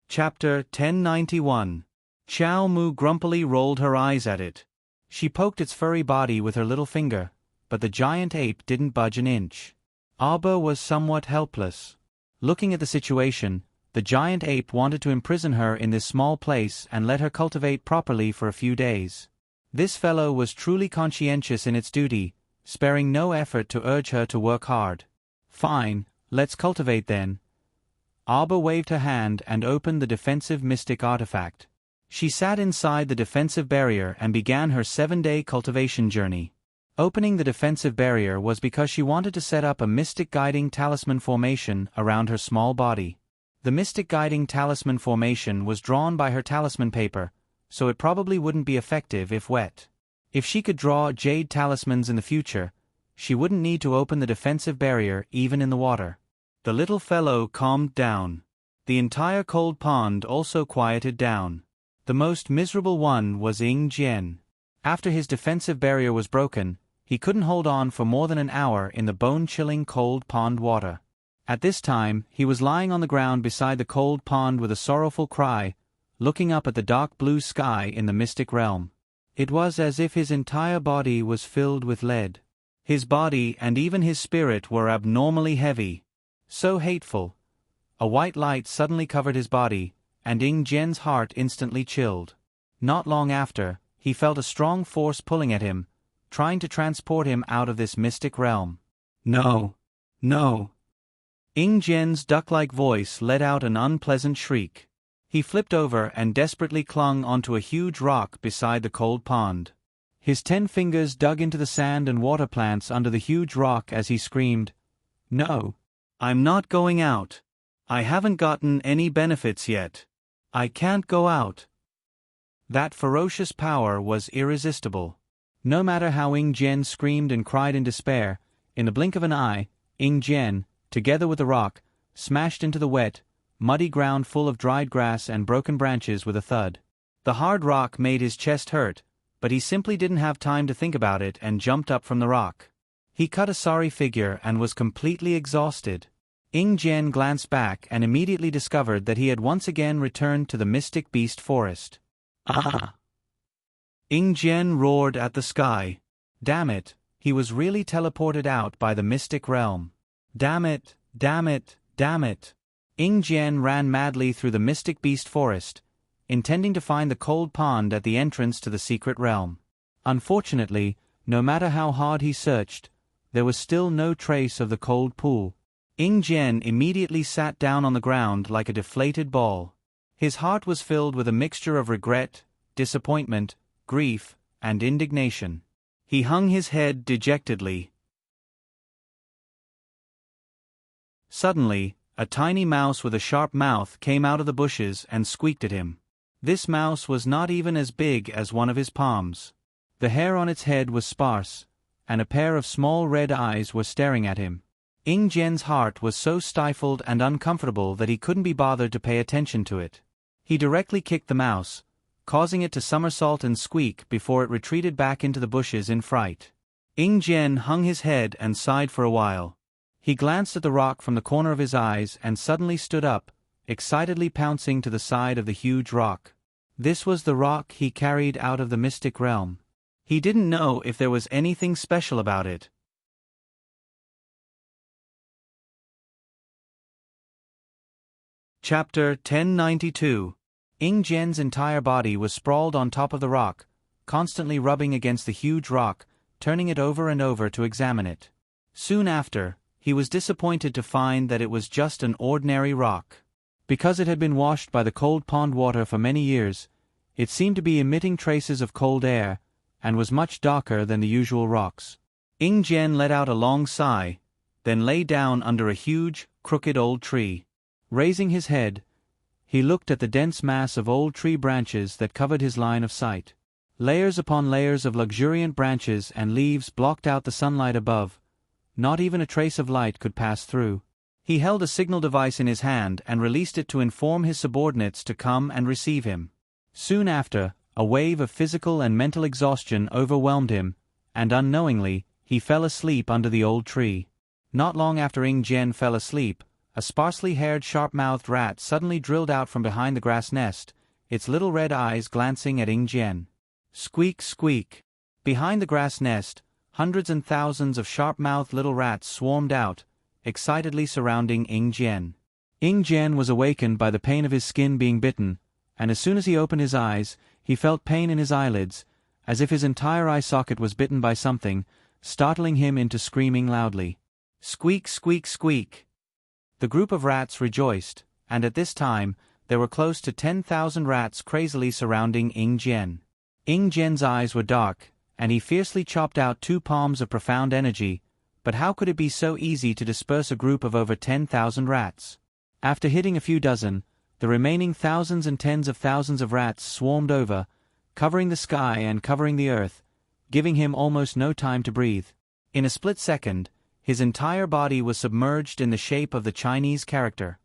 Chapter 1091. Xiao Mu grumpily rolled her eyes at it. She poked its furry body with her little finger, but the giant ape didn't budge an inch. Abba was somewhat helpless. Looking at the situation, the giant ape wanted to imprison her in this small place and let her cultivate properly for a few days. This fellow was truly conscientious in its duty, sparing no effort to urge her to work hard. Fine, let's cultivate then. Abba waved her hand and opened the defensive mystic artifact. She sat inside the defensive barrier and began her 7-day cultivation journey. Opening the defensive barrier was because she wanted to set up a mystic guiding talisman formation around her small body. The mystic guiding talisman formation was drawn by her talisman paper, so it probably wouldn't be effective if wet. If she could draw jade talismans in the future, she wouldn't need to open the defensive barrier even in the water. The little fellow calmed down. The entire cold pond also quieted down. The most miserable one was Ying Jian. After his defensive barrier was broken, he couldn't hold on for more than an hour in the bone-chilling cold pond water. At this time, he was lying on the ground beside the cold pond with a sorrowful cry, looking up at the dark blue sky in the mystic realm. It was as if his entire body was filled with lead. His body and even his spirit were abnormally heavy. So hateful. A white light suddenly covered his body, and Ying Jian's heart instantly chilled. Not long after, he felt a strong force pulling at him, trying to transport him out of this mystic realm. No. No. Ying Jian's duck-like voice let out an unpleasant shriek. He flipped over and desperately clung onto a huge rock beside the cold pond. His 10 fingers dug into the sand and water plants under the huge rock as he screamed, "No. I'm not going out. I haven't gotten any benefits yet. I can't go out." That ferocious power was irresistible. No matter how Ying Jian screamed and cried in despair, in the blink of an eye, Ying Jian, together with the rock, smashed into the wet, muddy ground full of dried grass and broken branches with a thud. The hard rock made his chest hurt, but he simply didn't have time to think about it and jumped up from the rock. He cut a sorry figure and was completely exhausted. Ying Jian glanced back and immediately discovered that he had once again returned to the mystic beast forest. Ah! Ying Jian roared at the sky. Damn it, he was really teleported out by the mystic realm. Damn it, damn it, damn it. Ying Jian ran madly through the mystic beast forest, intending to find the cold pond at the entrance to the secret realm. Unfortunately, no matter how hard he searched, there was still no trace of the cold pool. Ying Jian immediately sat down on the ground like a deflated ball. His heart was filled with a mixture of regret, disappointment, grief, and indignation. He hung his head dejectedly. Suddenly, a tiny mouse with a sharp mouth came out of the bushes and squeaked at him. This mouse was not even as big as one of his palms. The hair on its head was sparse, and a pair of small red eyes were staring at him. Ying Jian's heart was so stifled and uncomfortable that he couldn't be bothered to pay attention to it. He directly kicked the mouse, causing it to somersault and squeak before it retreated back into the bushes in fright. Ying Jian hung his head and sighed for a while. He glanced at the rock from the corner of his eyes and suddenly stood up, excitedly pouncing to the side of the huge rock. This was the rock he carried out of the mystic realm. He didn't know if there was anything special about it. Chapter 1092. Ying Jian's entire body was sprawled on top of the rock, constantly rubbing against the huge rock, turning it over and over to examine it. Soon after, he was disappointed to find that it was just an ordinary rock. Because it had been washed by the cold pond water for many years, it seemed to be emitting traces of cold air, and was much darker than the usual rocks. Ying Jian let out a long sigh, then lay down under a huge, crooked old tree. Raising his head, he looked at the dense mass of old tree branches that covered his line of sight. Layers upon layers of luxuriant branches and leaves blocked out the sunlight above. Not even a trace of light could pass through. He held a signal device in his hand and released it to inform his subordinates to come and receive him. Soon after, a wave of physical and mental exhaustion overwhelmed him, and unknowingly, he fell asleep under the old tree. Not long after Ying Jian fell asleep, a sparsely haired sharp-mouthed rat suddenly drilled out from behind the grass nest, its little red eyes glancing at Ing Jian. Squeak, squeak. Behind the grass nest, hundreds and thousands of sharp-mouthed little rats swarmed out, excitedly surrounding Ing Jian. Ing Jian was awakened by the pain of his skin being bitten, and as soon as he opened his eyes, he felt pain in his eyelids, as if his entire eye socket was bitten by something, startling him into screaming loudly. Squeak, squeak, squeak. The group of rats rejoiced, and at this time, there were close to 10,000 rats crazily surrounding Ing Jian. Ing Jian's eyes were dark, and he fiercely chopped out 2 palms of profound energy, but how could it be so easy to disperse a group of over 10,000 rats? After hitting a few dozen, the remaining thousands and tens of thousands of rats swarmed over, covering the sky and covering the earth, giving him almost no time to breathe. In a split second, his entire body was submerged in the shape of the Chinese character.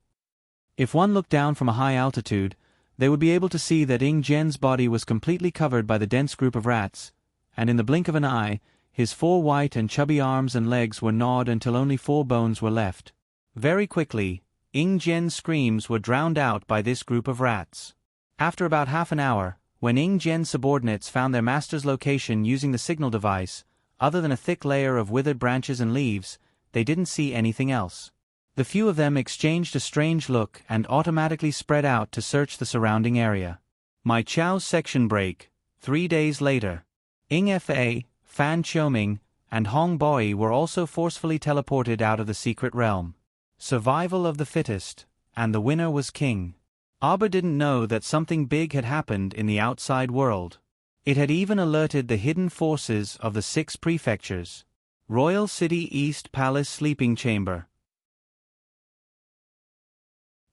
If one looked down from a high altitude, they would be able to see that Ing Jian's body was completely covered by the dense group of rats, and in the blink of an eye, his 4 white and chubby arms and legs were gnawed until only 4 bones were left. Very quickly, Ing Jian's screams were drowned out by this group of rats. After about half an hour, when Ing Jian's subordinates found their master's location using the signal device, other than a thick layer of withered branches and leaves, they didn't see anything else. The few of them exchanged a strange look and automatically spread out to search the surrounding area. My Chow's section break. 3 days later. Ing Fa, Fan Qiuming, and Hong Boi were also forcefully teleported out of the secret realm. Survival of the fittest, and the winner was king. Aber didn't know that something big had happened in the outside world. It had even alerted the hidden forces of the 6 prefectures. Royal City East Palace Sleeping Chamber.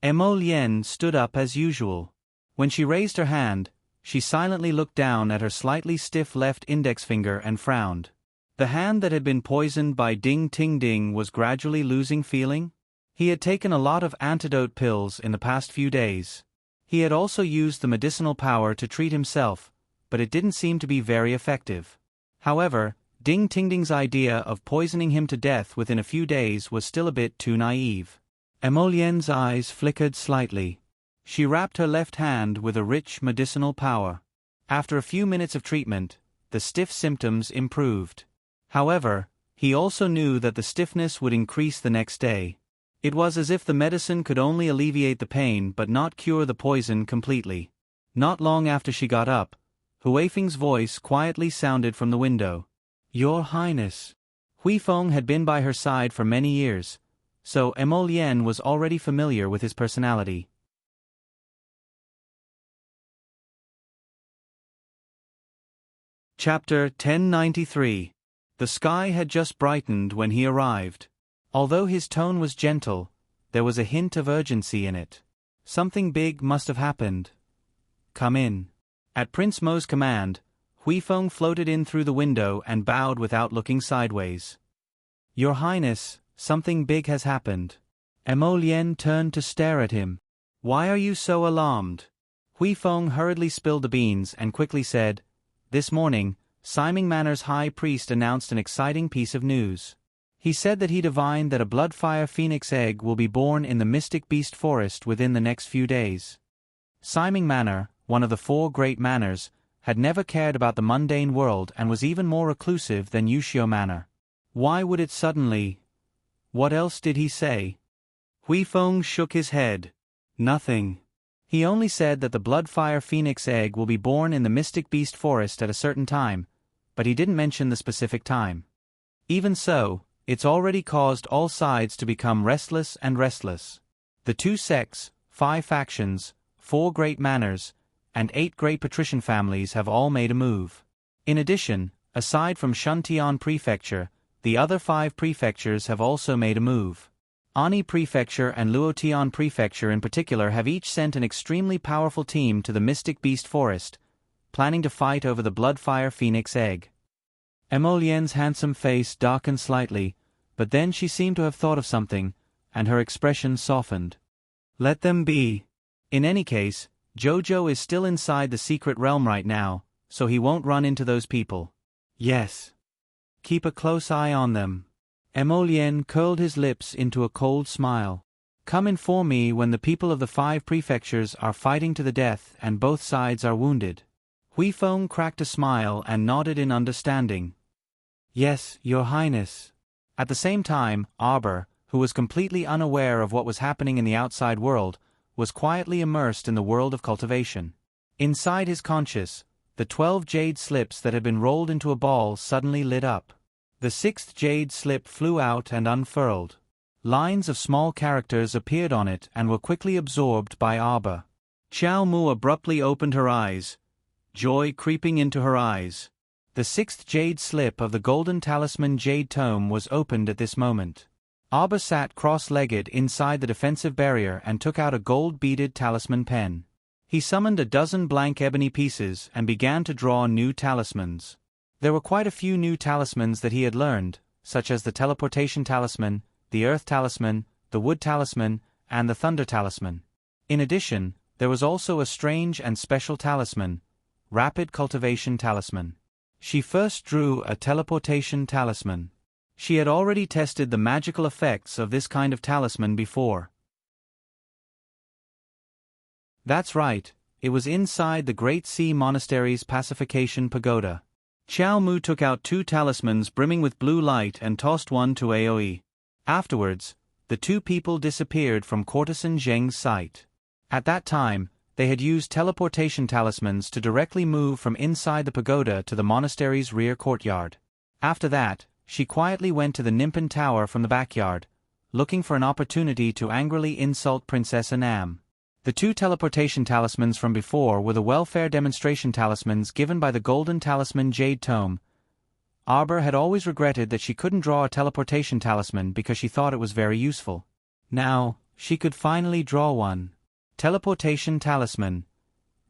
Emolienne stood up as usual. When she raised her hand, she silently looked down at her slightly stiff left index finger and frowned. The hand that had been poisoned by Ding Ting Ding was gradually losing feeling. He had taken a lot of antidote pills in the past few days. He had also used the medicinal power to treat himself, but it didn't seem to be very effective. However, Ding Ting Ding's idea of poisoning him to death within a few days was still a bit too naive. Emolienne's eyes flickered slightly. She wrapped her left hand with a rich medicinal power. After a few minutes of treatment, the stiff symptoms improved. However, he also knew that the stiffness would increase the next day. It was as if the medicine could only alleviate the pain but not cure the poison completely. Not long after she got up, Huifeng's voice quietly sounded from the window. Your Highness. Huifeng had been by her side for many years, so Emolienne was already familiar with his personality. Chapter 1093. The sky had just brightened when he arrived. Although his tone was gentle, there was a hint of urgency in it. Something big must have happened. Come in. At Prince Mo's command, Huifeng floated in through the window and bowed without looking sideways. Your Highness, something big has happened. Emolienne turned to stare at him. Why are you so alarmed? Huifeng hurriedly spilled the beans and quickly said, This morning, Simon Manor's high priest announced an exciting piece of news. He said that he divined that a bloodfire phoenix egg will be born in the Mystic Beast Forest within the next few days. Simon Manor, one of the 4 great manors, had never cared about the mundane world and was even more reclusive than Yushio Manor. Why would it suddenly? What else did he say? Huifeng shook his head. Nothing. He only said that the bloodfire phoenix egg will be born in the Mystic Beast Forest at a certain time, but he didn't mention the specific time. Even so, it's already caused all sides to become restless and restless. The 2 sects, 5 factions, 4 great manors, and 8 great patrician families have all made a move. In addition, aside from Shuntian Prefecture, the other 5 prefectures have also made a move. Ani Prefecture and Luotian Prefecture in particular have each sent an extremely powerful team to the Mystic Beast Forest, planning to fight over the bloodfire phoenix egg. Emolienne's handsome face darkened slightly, but then she seemed to have thought of something, and her expression softened. Let them be. In any case, Jojo is still inside the secret realm right now, so he won't run into those people. Yes. Keep a close eye on them. Emolienne curled his lips into a cold smile. Come inform me when the people of the 5 prefectures are fighting to the death and both sides are wounded. Huifeng cracked a smile and nodded in understanding. Yes, Your Highness. At the same time, Arbor, who was completely unaware of what was happening in the outside world, was quietly immersed in the world of cultivation. Inside his conscious, the 12 jade slips that had been rolled into a ball suddenly lit up. The 6th jade slip flew out and unfurled. Lines of small characters appeared on it and were quickly absorbed by Arbor. Xiao Mu abruptly opened her eyes, joy creeping into her eyes. The 6th jade slip of the golden talisman jade tome was opened at this moment. Arbor sat cross-legged inside the defensive barrier and took out a gold-beaded talisman pen. He summoned a dozen blank ebony pieces and began to draw new talismans. There were quite a few new talismans that he had learned, such as the teleportation talisman, the earth talisman, the wood talisman, and the thunder talisman. In addition, there was also a strange and special talisman, rapid cultivation talisman. She first drew a teleportation talisman. She had already tested the magical effects of this kind of talisman before. That's right, it was inside the Great Sea Monastery's pacification pagoda. Xiao Mu took out 2 talismans brimming with blue light and tossed one to Aoi. Afterwards, the 2 people disappeared from Courtesan Zheng's sight. At that time, they had used teleportation talismans to directly move from inside the pagoda to the monastery's rear courtyard. After that, she quietly went to the Nimpan Tower from the backyard, looking for an opportunity to angrily insult Princess Anam. The 2 teleportation talismans from before were the welfare demonstration talismans given by the golden talisman jade tome. Arbor had always regretted that she couldn't draw a teleportation talisman because she thought it was very useful. Now, she could finally draw one. Teleportation talisman.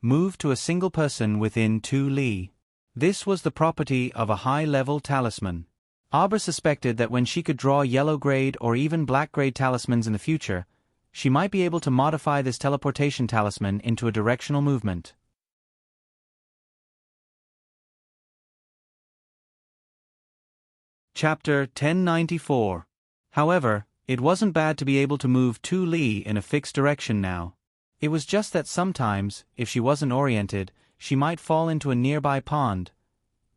Move to a single person within 2 li. This was the property of a high-level talisman. Arbor suspected that when she could draw yellow-grade or even black-grade talismans in the future, she might be able to modify this teleportation talisman into a directional movement. Chapter 1094. However, it wasn't bad to be able to move 2 li in a fixed direction now. It was just that sometimes, if she wasn't oriented, she might fall into a nearby pond.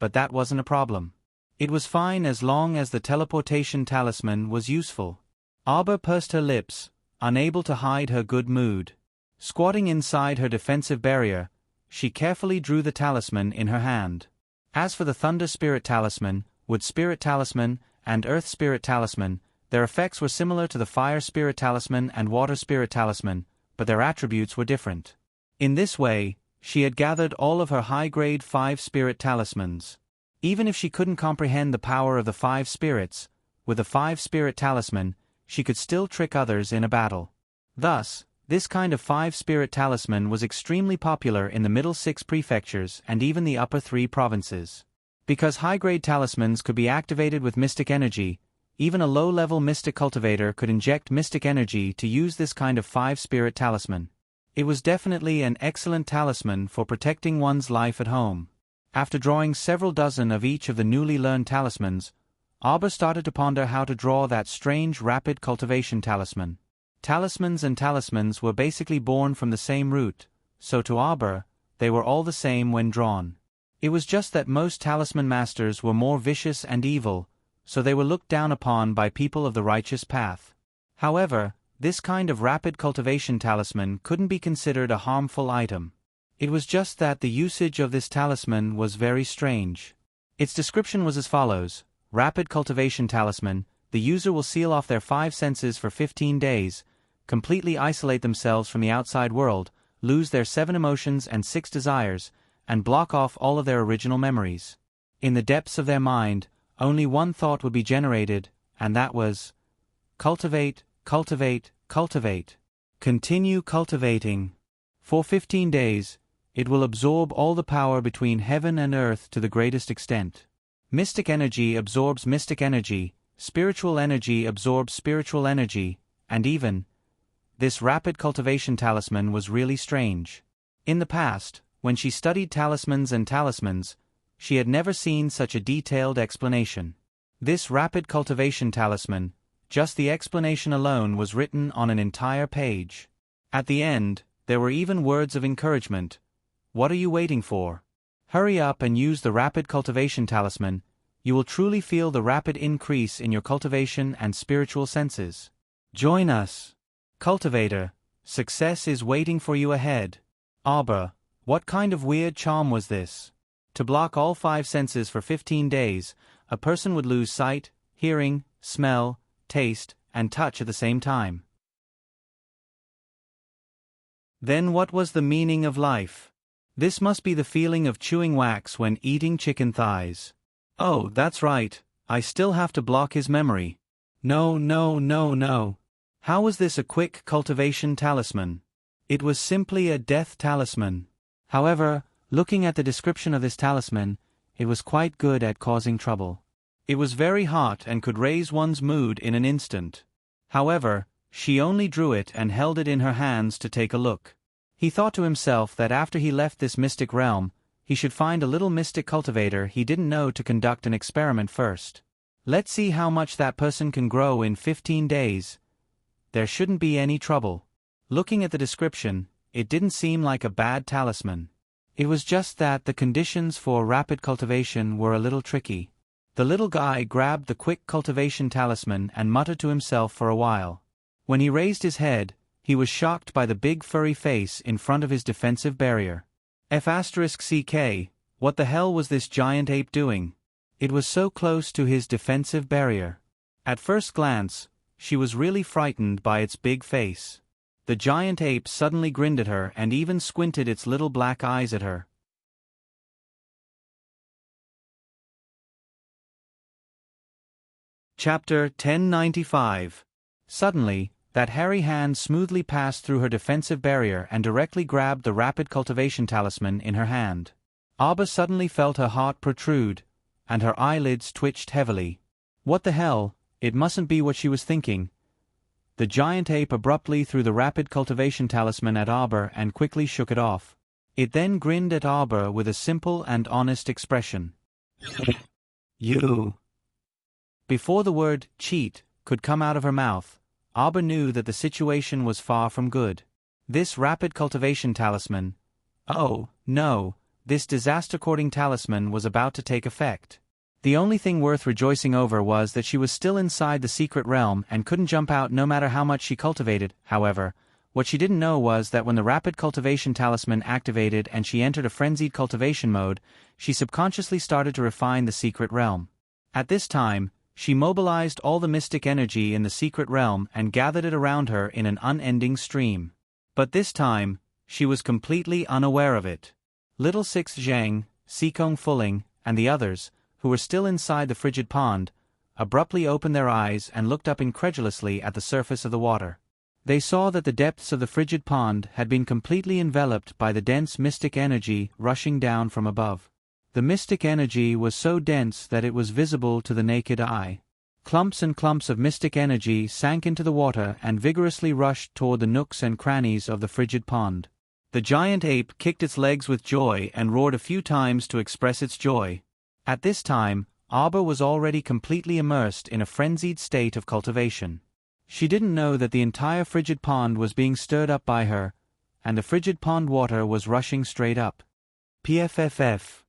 But that wasn't a problem. It was fine as long as the teleportation talisman was useful. Arbor pursed her lips, unable to hide her good mood. Squatting inside her defensive barrier, she carefully drew the talisman in her hand. As for the Thunder Spirit Talisman, Wood Spirit Talisman, and Earth Spirit Talisman, their effects were similar to the Fire Spirit Talisman and Water Spirit Talisman, but their attributes were different. In this way, she had gathered all of her high-grade 5 spirit talismans. Even if she couldn't comprehend the power of the 5 spirits, with the 5 spirit talisman, she could still trick others in a battle. Thus, this kind of 5 spirit talisman was extremely popular in the middle 6 prefectures and even the upper 3 provinces. Because high-grade talismans could be activated with mystic energy, even a low-level mystic cultivator could inject mystic energy to use this kind of 5 spirit talisman. It was definitely an excellent talisman for protecting one's life at home. After drawing several dozen of each of the newly learned talismans, Arbor started to ponder how to draw that strange rapid cultivation talisman. Talismans and talismans were basically born from the same root, so to Arbor, they were all the same when drawn. It was just that most talisman masters were more vicious and evil, so they were looked down upon by people of the righteous path. However, this kind of rapid cultivation talisman couldn't be considered a harmful item. It was just that the usage of this talisman was very strange. Its description was as follows: Rapid cultivation talisman, the user will seal off their 5 senses for 15 days, completely isolate themselves from the outside world, lose their 7 emotions and 6 desires, and block off all of their original memories. In the depths of their mind, only one thought would be generated, and that was, cultivate, cultivate, cultivate. Continue cultivating. For 15 days, it will absorb all the power between heaven and earth to the greatest extent. Mystic energy absorbs mystic energy, spiritual energy absorbs spiritual energy, and even, this rapid cultivation talisman was really strange. In the past, when she studied talismans and talismans, she had never seen such a detailed explanation. This rapid cultivation talisman, Just the explanation alone was written on an entire page. At the end, there were even words of encouragement. What are you waiting for? Hurry up and use the Rapid Cultivation Talisman. You will truly feel the rapid increase in your cultivation and spiritual senses. Join us. Cultivator, success is waiting for you ahead. Arbor, what kind of weird charm was this? To block all 5 senses for 15 days, a person would lose sight, hearing, smell, taste, and touch at the same time. Then what was the meaning of life? This must be the feeling of chewing wax when eating chicken thighs. Oh, that's right, I still have to block his memory. No, no, no, no. How was this a quick cultivation talisman? It was simply a death talisman. However, looking at the description of this talisman, it was quite good at causing trouble. It was very hot and could raise one's mood in an instant. However, she only drew it and held it in her hands to take a look. He thought to himself that after he left this mystic realm, he should find a little mystic cultivator he didn't know to conduct an experiment first. Let's see how much that person can grow in 15 days. There shouldn't be any trouble. Looking at the description, it didn't seem like a bad talisman. It was just that the conditions for rapid cultivation were a little tricky. The little guy grabbed the quick cultivation talisman and muttered to himself for a while. When he raised his head, he was shocked by the big furry face in front of his defensive barrier. F***ck, what the hell was this giant ape doing? It was so close to his defensive barrier. At first glance, she was really frightened by its big face. The giant ape suddenly grinned at her and even squinted its little black eyes at her. Chapter 1095. Suddenly, that hairy hand smoothly passed through her defensive barrier and directly grabbed the rapid cultivation talisman in her hand. Arbor suddenly felt her heart protrude, and her eyelids twitched heavily. What the hell, it mustn't be what she was thinking. The giant ape abruptly threw the rapid cultivation talisman at Arbor and quickly shook it off. It then grinned at Arbor with a simple and honest expression. You. Before the word cheat could come out of her mouth, Arbor knew that the situation was far from good. This rapid cultivation talisman, oh, no, this disaster-courting talisman was about to take effect. The only thing worth rejoicing over was that she was still inside the secret realm and couldn't jump out no matter how much she cultivated. However, what she didn't know was that when the rapid cultivation talisman activated and she entered a frenzied cultivation mode, she subconsciously started to refine the secret realm. At this time, she mobilized all the mystic energy in the secret realm and gathered it around her in an unending stream. But this time, she was completely unaware of it. Little Six Zhang, Sikong Fuling, and the others, who were still inside the frigid pond, abruptly opened their eyes and looked up incredulously at the surface of the water. They saw that the depths of the frigid pond had been completely enveloped by the dense mystic energy rushing down from above. The mystic energy was so dense that it was visible to the naked eye. Clumps and clumps of mystic energy sank into the water and vigorously rushed toward the nooks and crannies of the frigid pond. The giant ape kicked its legs with joy and roared a few times to express its joy. At this time, Arbor was already completely immersed in a frenzied state of cultivation. She didn't know that the entire frigid pond was being stirred up by her, and the frigid pond water was rushing straight up. PFFF.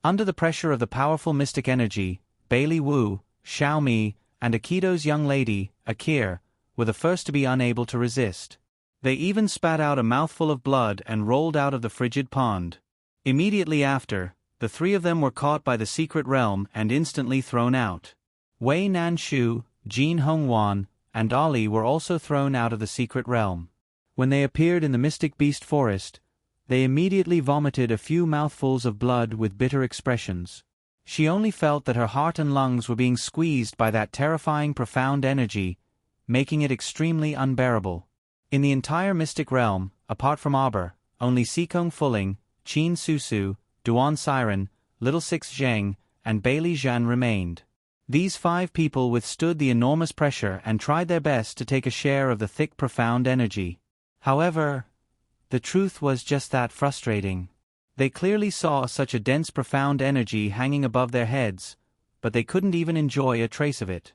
Under the pressure of the powerful mystic energy, Bailey Wu, Xiaomi, and Aikido's young lady, Akir, were the first to be unable to resist. They even spat out a mouthful of blood and rolled out of the frigid pond. Immediately after, the 3 of them were caught by the secret realm and instantly thrown out. Wei Nanshu, Jin Hongwan, and Ali were also thrown out of the secret realm. When they appeared in the mystic beast forest, they immediately vomited a few mouthfuls of blood with bitter expressions. She only felt that her heart and lungs were being squeezed by that terrifying profound energy, making it extremely unbearable. In the entire mystic realm, apart from Arbor, only Sikong Fuling, Qin Susu, Duan Siren, Little Six Zheng, and Bailey Zhan remained. These 5 people withstood the enormous pressure and tried their best to take a share of the thick profound energy. However, the truth was just that frustrating. They clearly saw such a dense profound energy hanging above their heads, but they couldn't even enjoy a trace of it.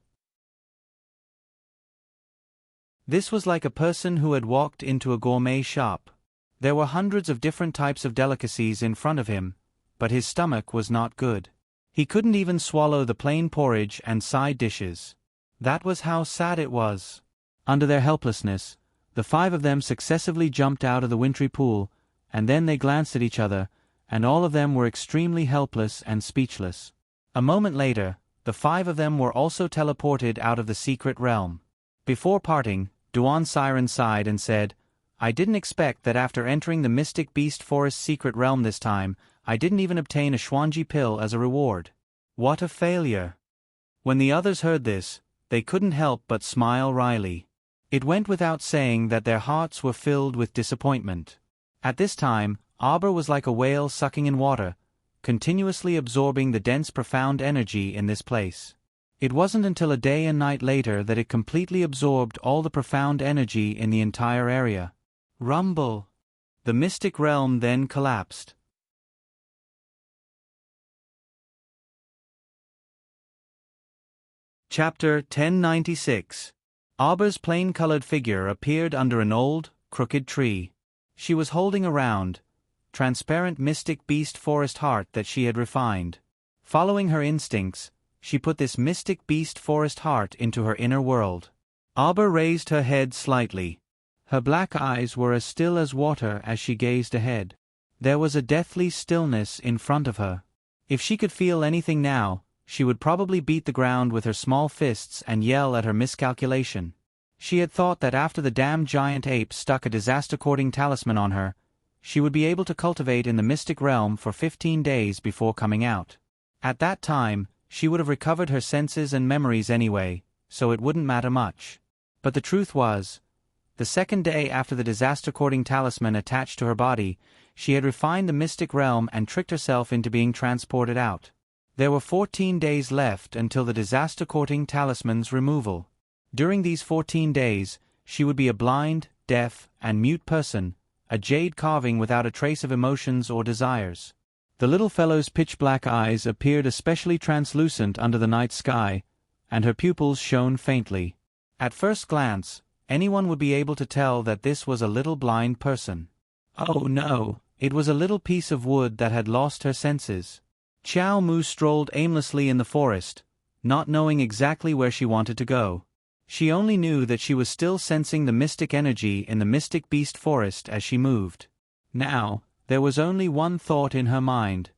This was like a person who had walked into a gourmet shop. There were hundreds of different types of delicacies in front of him, but his stomach was not good. He couldn't even swallow the plain porridge and side dishes. That was how sad it was. Under their helplessness, the 5 of them successively jumped out of the wintry pool, and then they glanced at each other, and all of them were extremely helpless and speechless. A moment later, the 5 of them were also teleported out of the secret realm. Before parting, Duan Siren sighed and said, "I didn't expect that after entering the Mystic Beast Forest secret realm this time, I didn't even obtain a Xuanji pill as a reward. What a failure." When the others heard this, they couldn't help but smile wryly. It went without saying that their hearts were filled with disappointment. At this time, Arbor was like a whale sucking in water, continuously absorbing the dense profound energy in this place. It wasn't until a day and night later that it completely absorbed all the profound energy in the entire area. Rumble! The mystic realm then collapsed. Chapter 1096. Arbor's plain-colored figure appeared under an old, crooked tree. She was holding a round, transparent mystic beast forest heart that she had refined. Following her instincts, she put this mystic beast forest heart into her inner world. Arbor raised her head slightly. Her black eyes were as still as water as she gazed ahead. There was a deathly stillness in front of her. If she could feel anything now, she would probably beat the ground with her small fists and yell at her miscalculation. She had thought that after the damned giant ape stuck a disaster-courting talisman on her, she would be able to cultivate in the mystic realm for 15 days before coming out. At that time, she would have recovered her senses and memories anyway, so it wouldn't matter much. But the truth was, the second day after the disaster-courting talisman attached to her body, she had refined the mystic realm and tricked herself into being transported out. There were 14 days left until the disaster-courting talisman's removal. During these 14 days, she would be a blind, deaf, and mute person, a jade carving without a trace of emotions or desires. The little fellow's pitch-black eyes appeared especially translucent under the night sky, and her pupils shone faintly. At first glance, anyone would be able to tell that this was a little blind person. Oh no, it was a little piece of wood that had lost her senses. Xiao Mu strolled aimlessly in the forest, not knowing exactly where she wanted to go. She only knew that she was still sensing the mystic energy in the mystic beast forest as she moved. Now, there was only one thought in her mind.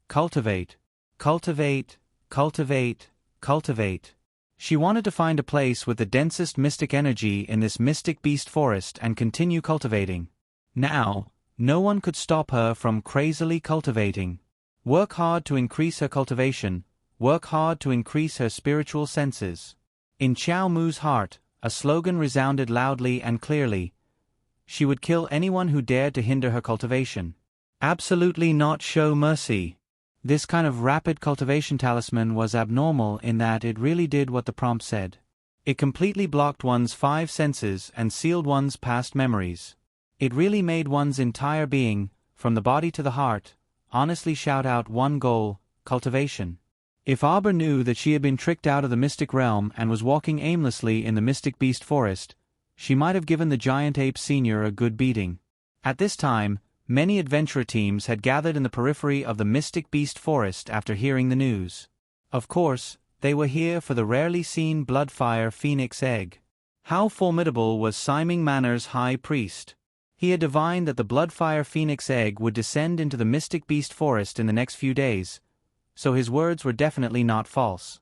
Cultivate. Cultivate. Cultivate. Cultivate. She wanted to find a place with the densest mystic energy in this mystic beast forest and continue cultivating. Now, no one could stop her from crazily cultivating. Work hard to increase her cultivation, work hard to increase her spiritual senses. In Xiao Mu's heart, a slogan resounded loudly and clearly. She would kill anyone who dared to hinder her cultivation. Absolutely not show mercy. This kind of rapid cultivation talisman was abnormal in that it really did what the prompt said. It completely blocked one's 5 senses and sealed one's past memories. It really made one's entire being, from the body to the heart, honestly shout out one goal: cultivation. If Arbor knew that she had been tricked out of the mystic realm and was walking aimlessly in the mystic beast forest, she might have given the giant ape senior a good beating. At this time, many adventurer teams had gathered in the periphery of the mystic beast forest after hearing the news. Of course, they were here for the rarely seen Bloodfire Phoenix Egg. How formidable was Siming Manor's high priest! He had divined that the Bloodfire Phoenix Egg would descend into the mystic beast forest in the next few days, so his words were definitely not false.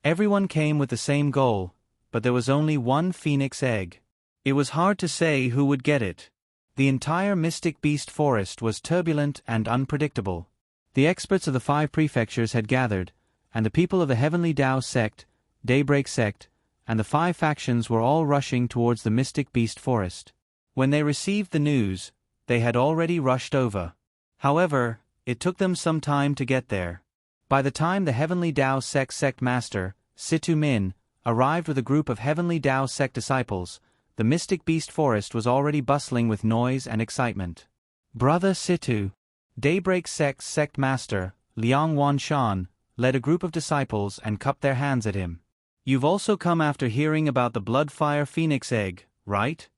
Everyone came with the same goal, but there was only one Phoenix Egg. It was hard to say who would get it. The entire mystic beast forest was turbulent and unpredictable. The experts of the 5 prefectures had gathered, and the people of the Heavenly Tao sect, Daybreak sect, and the 5 factions were all rushing towards the mystic beast forest. When they received the news, they had already rushed over. However, it took them some time to get there. By the time the Heavenly Tao sect master, Situ Min, arrived with a group of Heavenly Tao sect disciples, the mystic beast forest was already bustling with noise and excitement. Brother Situ, Daybreak sect master, Liang Wanshan, led a group of disciples and cupped their hands at him. You've also come after hearing about the Bloodfire Phoenix egg, right?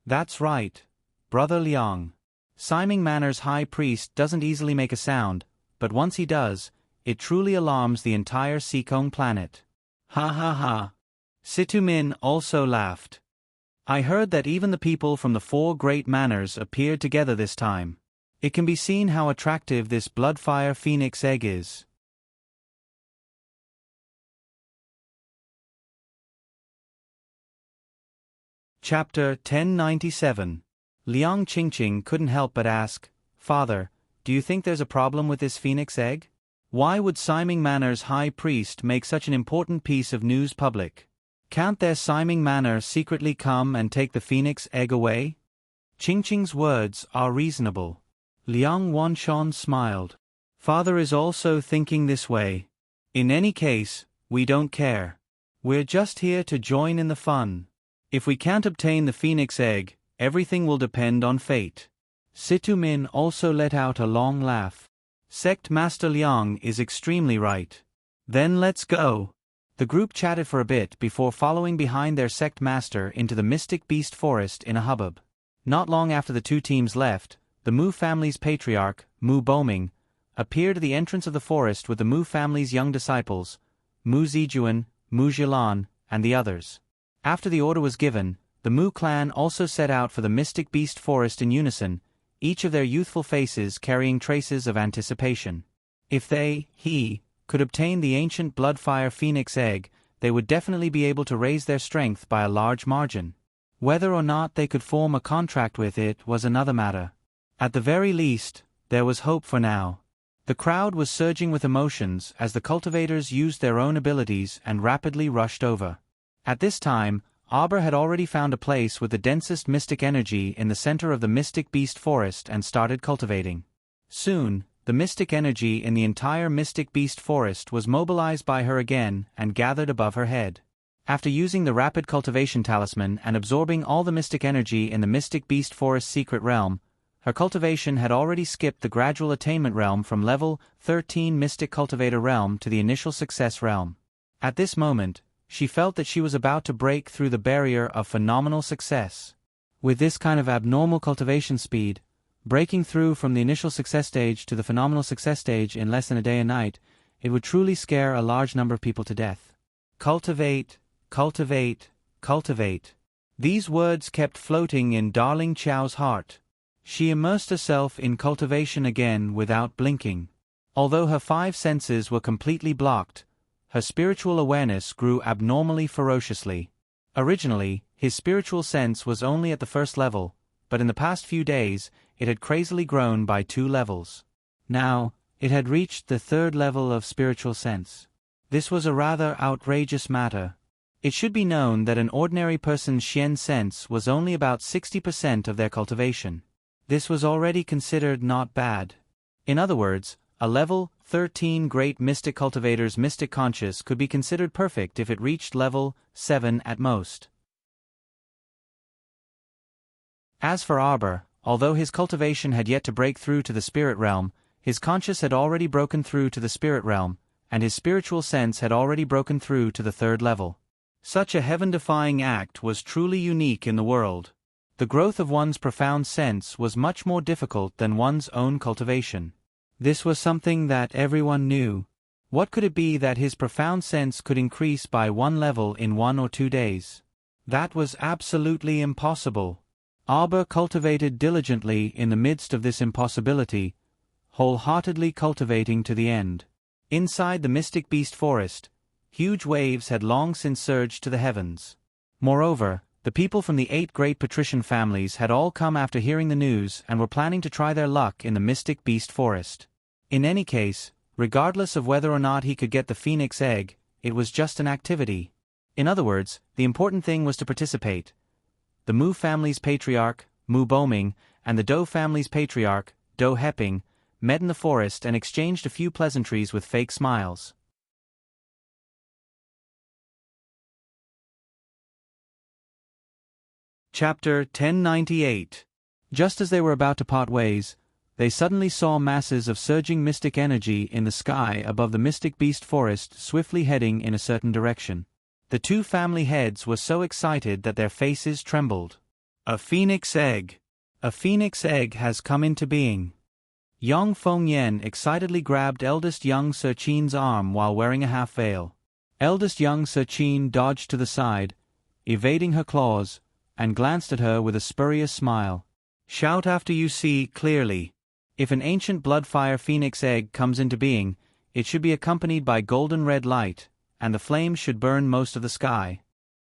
That's right, Brother Liang. Simon Manor's high priest doesn't easily make a sound, but once he does, it truly alarms the entire Seekong planet. Ha ha ha. Situ Min also laughed. I heard that even the people from the 4 great manors appeared together this time. It can be seen how attractive this Bloodfire Phoenix egg is. Chapter 1097. Liang Qingqing couldn't help but ask, Father, do you think there's a problem with this phoenix egg? Why would Simon Manor's high priest make such an important piece of news public? Can't their Simon Manor secretly come and take the phoenix egg away? Qingqing's words are reasonable. Liang Wanshan smiled. Father is also thinking this way. In any case, we don't care. We're just here to join in the fun. If we can't obtain the phoenix egg, everything will depend on fate. Situ Min also let out a long laugh. Sect Master Liang is extremely right. Then let's go. The group chatted for a bit before following behind their sect master into the Mystic Beast Forest in a hubbub. Not long after the 2 teams left, the Mu family's patriarch, Mu Boming, appeared at the entrance of the forest with the Mu family's young disciples, Mu Zijuan, Mu Jilan, and the others. After the order was given, the Mu clan also set out for the Mystic Beast Forest in unison, each of their youthful faces carrying traces of anticipation. If he, could obtain the ancient Bloodfire Phoenix egg, they would definitely be able to raise their strength by a large margin. Whether or not they could form a contract with it was another matter. At the very least, there was hope for now. The crowd was surging with emotions as the cultivators used their own abilities and rapidly rushed over. At this time, Arbor had already found a place with the densest mystic energy in the center of the Mystic Beast Forest and started cultivating. Soon, the mystic energy in the entire Mystic Beast Forest was mobilized by her again and gathered above her head. After using the Rapid Cultivation Talisman and absorbing all the mystic energy in the Mystic Beast Forest secret realm, her cultivation had already skipped the gradual attainment realm from level 13 Mystic Cultivator realm to the initial success realm. At this moment, she felt that she was about to break through the barrier of phenomenal success. With this kind of abnormal cultivation speed, breaking through from the initial success stage to the phenomenal success stage in less than a day and night, it would truly scare a large number of people to death. Cultivate, cultivate, cultivate. These words kept floating in Darling Chow's heart. She immersed herself in cultivation again without blinking. Although her 5 senses were completely blocked, her spiritual awareness grew abnormally ferociously. Originally, his spiritual sense was only at the 1st level, but in the past few days, it had crazily grown by 2 levels. Now, it had reached the 3rd level of spiritual sense. This was a rather outrageous matter. It should be known that an ordinary person's Xian sense was only about 60% of their cultivation. This was already considered not bad. In other words, a level 13 Great Mystic Cultivator's Mystic Conscious could be considered perfect if it reached level 7 at most. As for Arbor, although his cultivation had yet to break through to the spirit realm, his conscious had already broken through to the spirit realm, and his spiritual sense had already broken through to the 3rd level. Such a heaven-defying act was truly unique in the world. The growth of one's profound sense was much more difficult than one's own cultivation. This was something that everyone knew. What could it be that his profound sense could increase by 1 level in 1 or 2 days? That was absolutely impossible. Arbor cultivated diligently in the midst of this impossibility, wholeheartedly cultivating to the end. Inside the Mystic Beast Forest, huge waves had long since surged to the heavens. Moreover, the people from the 8 great patrician families had all come after hearing the news and were planning to try their luck in the Mystic Beast Forest. In any case, regardless of whether or not he could get the phoenix egg, it was just an activity. In other words, the important thing was to participate. The Mu family's patriarch, Mu Boming, and the Do family's patriarch, Do Heping, met in the forest and exchanged a few pleasantries with fake smiles. Chapter 1098. Just as they were about to part ways, they suddenly saw masses of surging mystic energy in the sky above the Mystic Beast Forest swiftly heading in a certain direction. The two family heads were so excited that their faces trembled. A phoenix egg! A phoenix egg has come into being. Yang Fengyan excitedly grabbed eldest young Sechin's arm while wearing a half-veil. Eldest young Sechin dodged to the side, evading her claws, and glanced at her with a spurious smile. Shout after you see clearly. If an ancient blood-fire phoenix egg comes into being, it should be accompanied by golden red light, and the flames should burn most of the sky.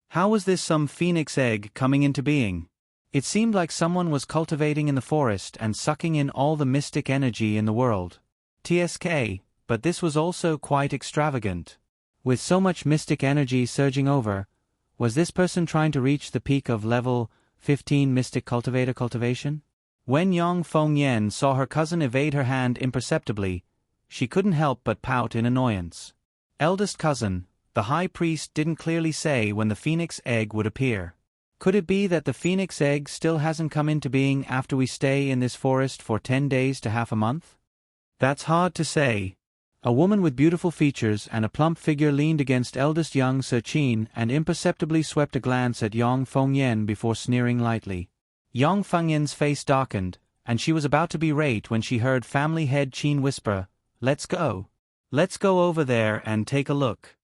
How was this some phoenix egg coming into being? It seemed like someone was cultivating in the forest and sucking in all the mystic energy in the world. TSK, but this was also quite extravagant. With so much mystic energy surging over, was this person trying to reach the peak of level 15 mystic cultivator cultivation? When Yang Fengyan saw her cousin evade her hand imperceptibly, she couldn't help but pout in annoyance. Eldest cousin, the high priest didn't clearly say when the phoenix egg would appear. Could it be that the phoenix egg still hasn't come into being after we stay in this forest for 10 days to half a month? That's hard to say. A woman with beautiful features and a plump figure leaned against eldest young Sechin and imperceptibly swept a glance at Yang Fengyan before sneering lightly. Yang Fengyan's face darkened, and she was about to berate when she heard family head Qin whisper, "Let's go. Let's go over there and take a look."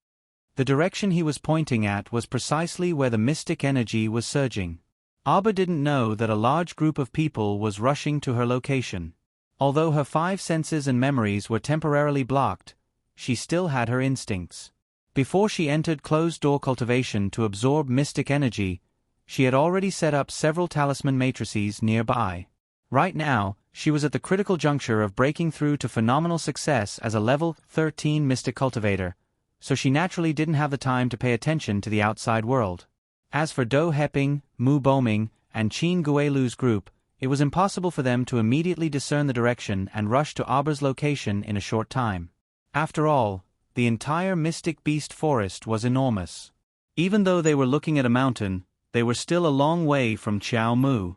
The direction he was pointing at was precisely where the mystic energy was surging. Abba didn't know that a large group of people was rushing to her location. Although her 5 senses and memories were temporarily blocked, she still had her instincts. Before she entered closed-door cultivation to absorb mystic energy, she had already set up several talisman matrices nearby. Right now, she was at the critical juncture of breaking through to phenomenal success as a level 13 mystic cultivator, so she naturally didn't have the time to pay attention to the outside world. As for Do Heping, Mu Boming, and Qin Guilu's group, it was impossible for them to immediately discern the direction and rush to Aber's location in a short time. After all, the entire Mystic Beast forest was enormous. Even though they were looking at a mountain, they were still a long way from Chiao Mu.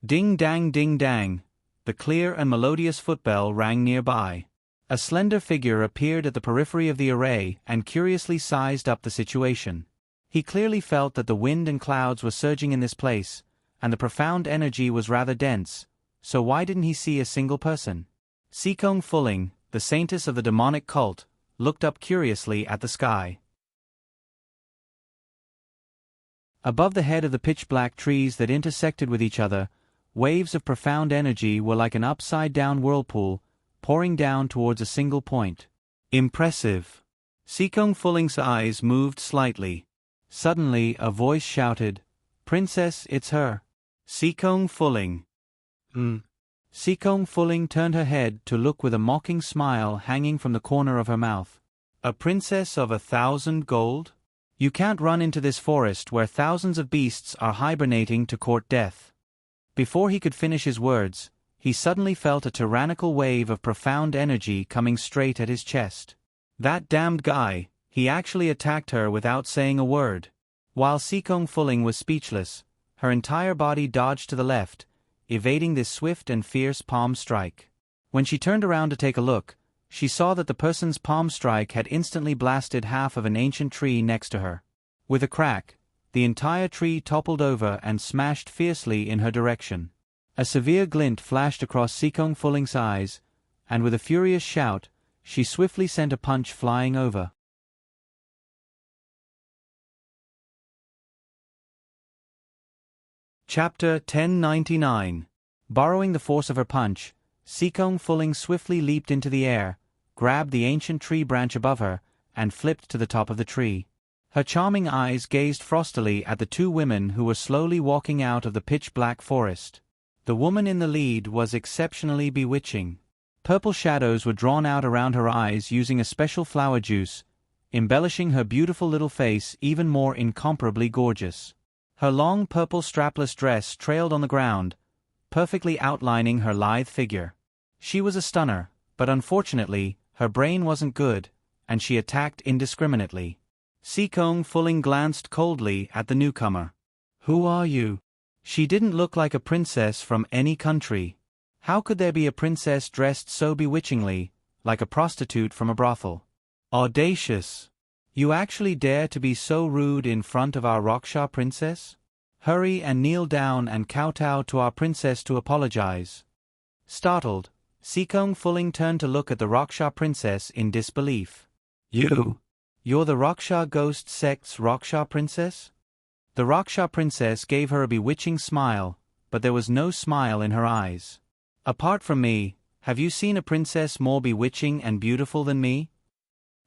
Ding dang, the clear and melodious footbell rang nearby. A slender figure appeared at the periphery of the array and curiously sized up the situation. He clearly felt that the wind and clouds were surging in this place, and the profound energy was rather dense, so why didn't he see a single person? Sikong Fuling, the saintess of the demonic cult, looked up curiously at the sky. Above the head of the pitch-black trees that intersected with each other, waves of profound energy were like an upside-down whirlpool, pouring down towards a single point. Impressive. Sikong Fuling's eyes moved slightly. Suddenly a voice shouted, "Princess, it's her." Sikong Fuling. Sikong Fuling turned her head to look with a mocking smile hanging from the corner of her mouth. "A princess of 1,000 gold? You can't run into this forest where thousands of beasts are hibernating to court death." Before he could finish his words, he suddenly felt a tyrannical wave of profound energy coming straight at his chest. That damned guy, he actually attacked her without saying a word. While Sikong Fuling was speechless, her entire body dodged to the left, evading this swift and fierce palm strike. When she turned around to take a look, she saw that the person's palm strike had instantly blasted half of an ancient tree next to her. With a crack, the entire tree toppled over and smashed fiercely in her direction. A severe glint flashed across Sikong Fuling's eyes, and with a furious shout, she swiftly sent a punch flying over. Chapter 1099. Borrowing the force of her punch, Sikong Fuling swiftly leaped into the air, grabbed the ancient tree branch above her, and flipped to the top of the tree. Her charming eyes gazed frostily at the two women who were slowly walking out of the pitch-black forest. The woman in the lead was exceptionally bewitching. Purple shadows were drawn out around her eyes using a special flower juice, embellishing her beautiful little face even more incomparably gorgeous. Her long purple strapless dress trailed on the ground, perfectly outlining her lithe figure. She was a stunner, but unfortunately, her brain wasn't good, and she attacked indiscriminately. Sikong Fuling glanced coldly at the newcomer. "Who are you?" She didn't look like a princess from any country. How could there be a princess dressed so bewitchingly, like a prostitute from a brothel? Audacious! You actually dare to be so rude in front of our Raksha princess? Hurry and kneel down and kowtow to our princess to apologize. Startled, Sikong Fuling turned to look at the Raksha princess in disbelief. You're the Raksha ghost sect's Raksha princess? The Raksha princess gave her a bewitching smile, but there was no smile in her eyes. Apart from me, have you seen a princess more bewitching and beautiful than me?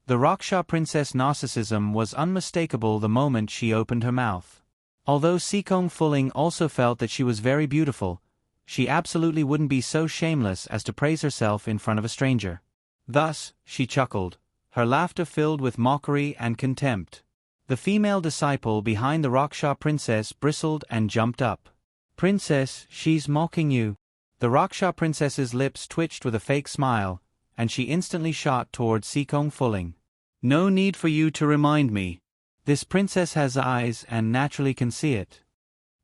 The Raksha princess' narcissism was unmistakable the moment she opened her mouth. Although Sikong Fuling also felt that she was very beautiful, she absolutely wouldn't be so shameless as to praise herself in front of a stranger. Thus, she chuckled, her laughter filled with mockery and contempt. The female disciple behind the Raksha princess bristled and jumped up. Princess, she's mocking you. The Raksha princess's lips twitched with a fake smile, and she instantly shot towards Sikong Fuling. No need for you to remind me. This princess has eyes and naturally can see it.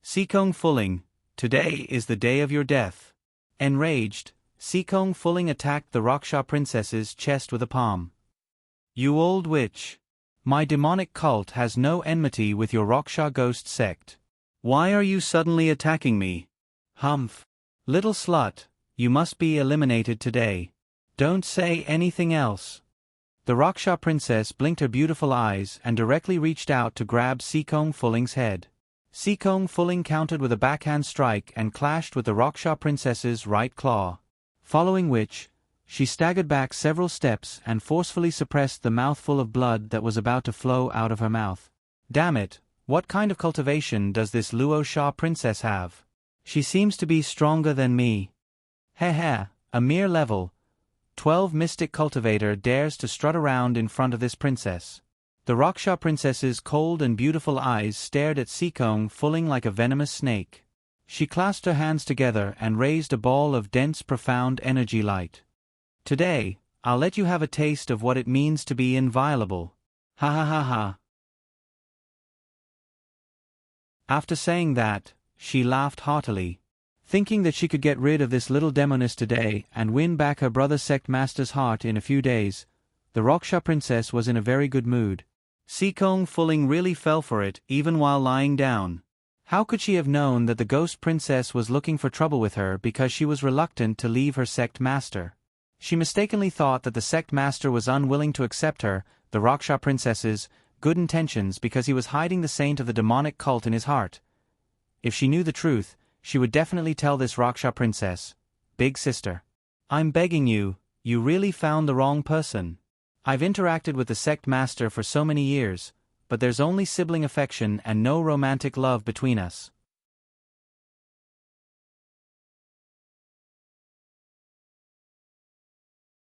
Sikong Fuling, today is the day of your death. Enraged, Sikong Fuling attacked the Raksha princess's chest with a palm. You old witch! My demonic cult has no enmity with your Raksha ghost sect. Why are you suddenly attacking me? Humph! Little slut, you must be eliminated today. Don't say anything else. The Raksha princess blinked her beautiful eyes and directly reached out to grab Sikong Fuling's head. Sikong Fuling countered with a backhand strike and clashed with the Raksha princess's right claw. Following which, she staggered back several steps and forcefully suppressed the mouthful of blood that was about to flow out of her mouth. Damn it, what kind of cultivation does this Luo Sha princess have? She seems to be stronger than me. Heh, a mere level 12 mystic cultivator dares to strut around in front of this princess. The Raksha princess's cold and beautiful eyes stared at Sikong Fuling like a venomous snake. She clasped her hands together and raised a ball of dense profound energy light. Today, I'll let you have a taste of what it means to be inviolable. Ha ha ha ha. After saying that, she laughed heartily. Thinking that she could get rid of this little demoness today and win back her brother sect master's heart in a few days, the Raksha princess was in a very good mood. Sikong Fuling really fell for it even while lying down. How could she have known that the ghost princess was looking for trouble with her because she was reluctant to leave her sect master? She mistakenly thought that the sect master was unwilling to accept her, the Raksha princess's, good intentions because he was hiding the saint of the demonic cult in his heart. If she knew the truth, she would definitely tell this Raksha princess, Big sister. I'm begging you, you really found the wrong person. I've interacted with the sect master for so many years, but there's only sibling affection and no romantic love between us.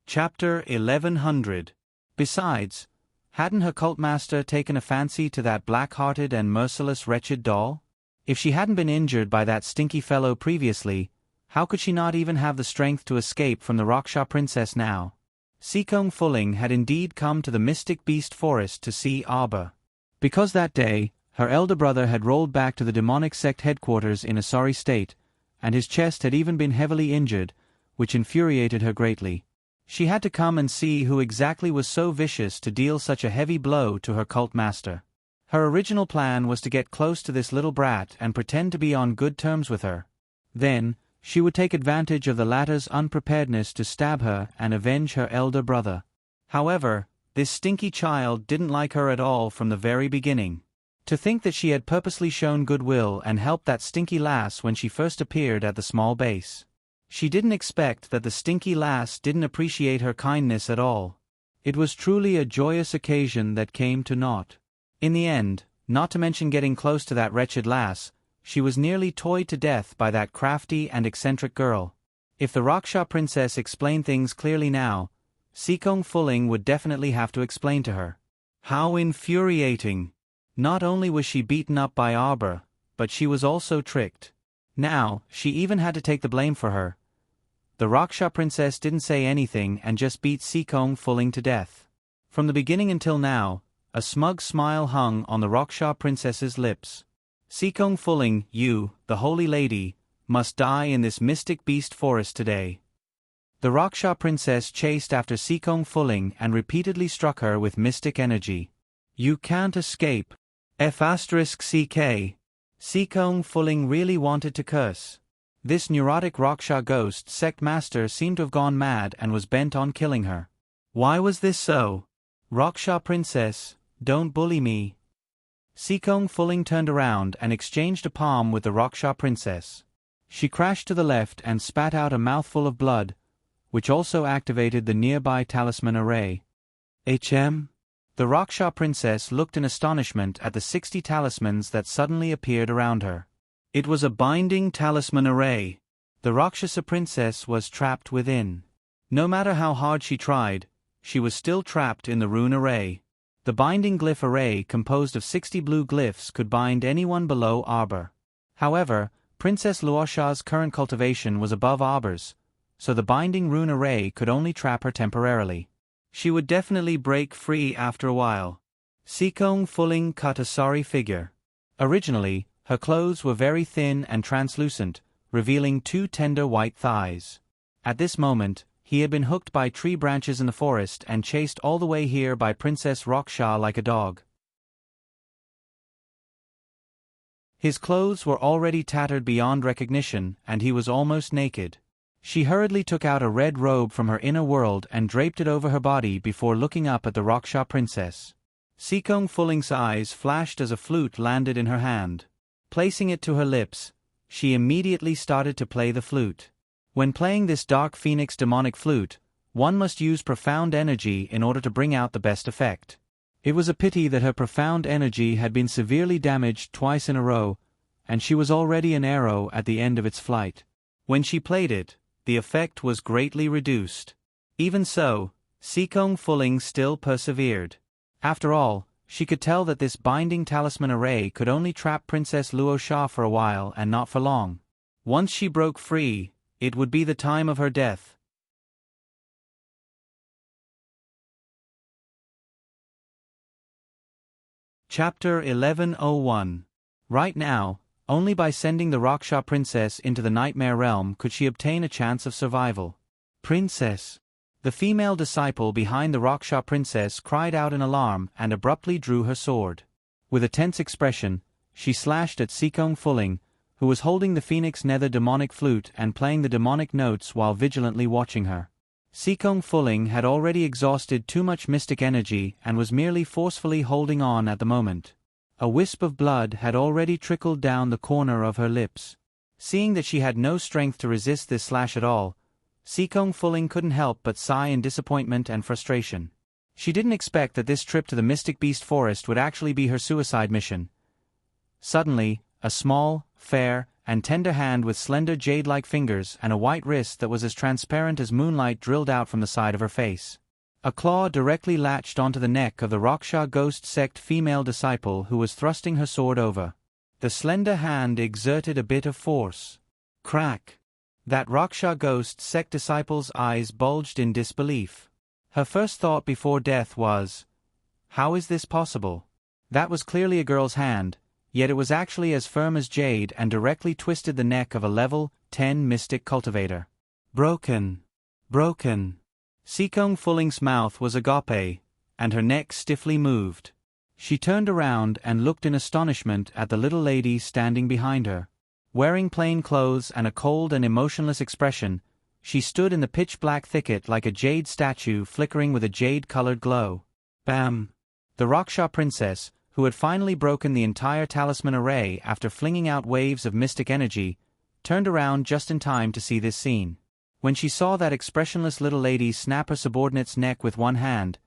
Chapter 1100. Besides, hadn't her cult master taken a fancy to that black-hearted and merciless wretched doll? If she hadn't been injured by that stinky fellow previously, how could she not even have the strength to escape from the Raksha princess now? Sikong Fuling had indeed come to the mystic beast forest to see Arbor. Because that day, her elder brother had rolled back to the demonic sect headquarters in a sorry state, and his chest had even been heavily injured, which infuriated her greatly. She had to come and see who exactly was so vicious to deal such a heavy blow to her cult master. Her original plan was to get close to this little brat and pretend to be on good terms with her. Then, she would take advantage of the latter's unpreparedness to stab her and avenge her elder brother. However, this stinky child didn't like her at all from the very beginning. To think that she had purposely shown goodwill and helped that stinky lass when she first appeared at the small base. She didn't expect that the stinky lass didn't appreciate her kindness at all. It was truly a joyous occasion that came to naught. In the end, not to mention getting close to that wretched lass, she was nearly toyed to death by that crafty and eccentric girl. If the Raksha princess explained things clearly now, Sikong Fuling would definitely have to explain to her. How infuriating! Not only was she beaten up by Arbor, but she was also tricked. Now, she even had to take the blame for her. The Raksha princess didn't say anything and just beat Sikong Fuling to death. From the beginning until now, a smug smile hung on the Raksha princess's lips. Sikong Fuling, you, the holy lady, must die in this mystic beast forest today. The Raksha princess chased after Sikong Fuling and repeatedly struck her with mystic energy. You can't escape. F***ck. Sikong Fuling really wanted to curse. This neurotic Raksha ghost sect master seemed to have gone mad and was bent on killing her. Why was this so? Raksha princess, don't bully me. Sikong Fuling turned around and exchanged a palm with the Raksha princess. She crashed to the left and spat out a mouthful of blood, which also activated the nearby talisman array. HM? The Raksha princess looked in astonishment at the 60 talismans that suddenly appeared around her. It was a binding talisman array. The Rakshasa princess was trapped within. No matter how hard she tried, she was still trapped in the rune array. The binding glyph array composed of 60 blue glyphs could bind anyone below Arbor. However, Princess Luosha's current cultivation was above Arbor's, so the binding rune array could only trap her temporarily. She would definitely break free after a while. Sikong Fuling cut a sorry figure. Originally, her clothes were very thin and translucent, revealing 2 tender white thighs. At this moment, he had been hooked by tree branches in the forest and chased all the way here by Princess Raksha like a dog. His clothes were already tattered beyond recognition, and he was almost naked. She hurriedly took out a red robe from her inner world and draped it over her body before looking up at the Raksha princess. Sikong Fuling's eyes flashed as a flute landed in her hand. Placing it to her lips, she immediately started to play the flute. When playing this dark phoenix demonic flute, one must use profound energy in order to bring out the best effect. It was a pity that her profound energy had been severely damaged twice in a row, and she was already an arrow at the end of its flight. When she played it, the effect was greatly reduced. Even so, Sikong Fuling still persevered. After all, she could tell that this binding talisman array could only trap Princess Luosha for a while and not for long. Once she broke free, it would be the time of her death. Chapter 1101. Right now, only by sending the Raksha princess into the nightmare realm could she obtain a chance of survival. Princess! The female disciple behind the Raksha princess cried out in alarm and abruptly drew her sword. With a tense expression, she slashed at Sikong Fuling, who was holding the Phoenix Nether demonic flute and playing the demonic notes while vigilantly watching her. Sikong Fuling had already exhausted too much mystic energy and was merely forcefully holding on at the moment. A wisp of blood had already trickled down the corner of her lips. Seeing that she had no strength to resist this slash at all, Sikong Fuling couldn't help but sigh in disappointment and frustration. She didn't expect that this trip to the Mystic Beast Forest would actually be her suicide mission. Suddenly, a small, fair, and tender hand with slender jade-like fingers and a white wrist that was as transparent as moonlight drilled out from the side of her face. A claw directly latched onto the neck of the Raksha ghost sect female disciple who was thrusting her sword over. The slender hand exerted a bit of force. Crack! That Raksha ghost sect disciple's eyes bulged in disbelief. Her first thought before death was, how is this possible? That was clearly a girl's hand, yet it was actually as firm as jade and directly twisted the neck of a level 10 mystic cultivator. Broken. Broken. Sikong Fuling's mouth was agape, and her neck stiffly moved. She turned around and looked in astonishment at the little lady standing behind her. Wearing plain clothes and a cold and emotionless expression, she stood in the pitch-black thicket like a jade statue flickering with a jade-colored glow. Bam! The Raksha princess, who had finally broken the entire talisman array after flinging out waves of mystic energy, turned around just in time to see this scene. When she saw that expressionless little lady snap her subordinate's neck with one hand,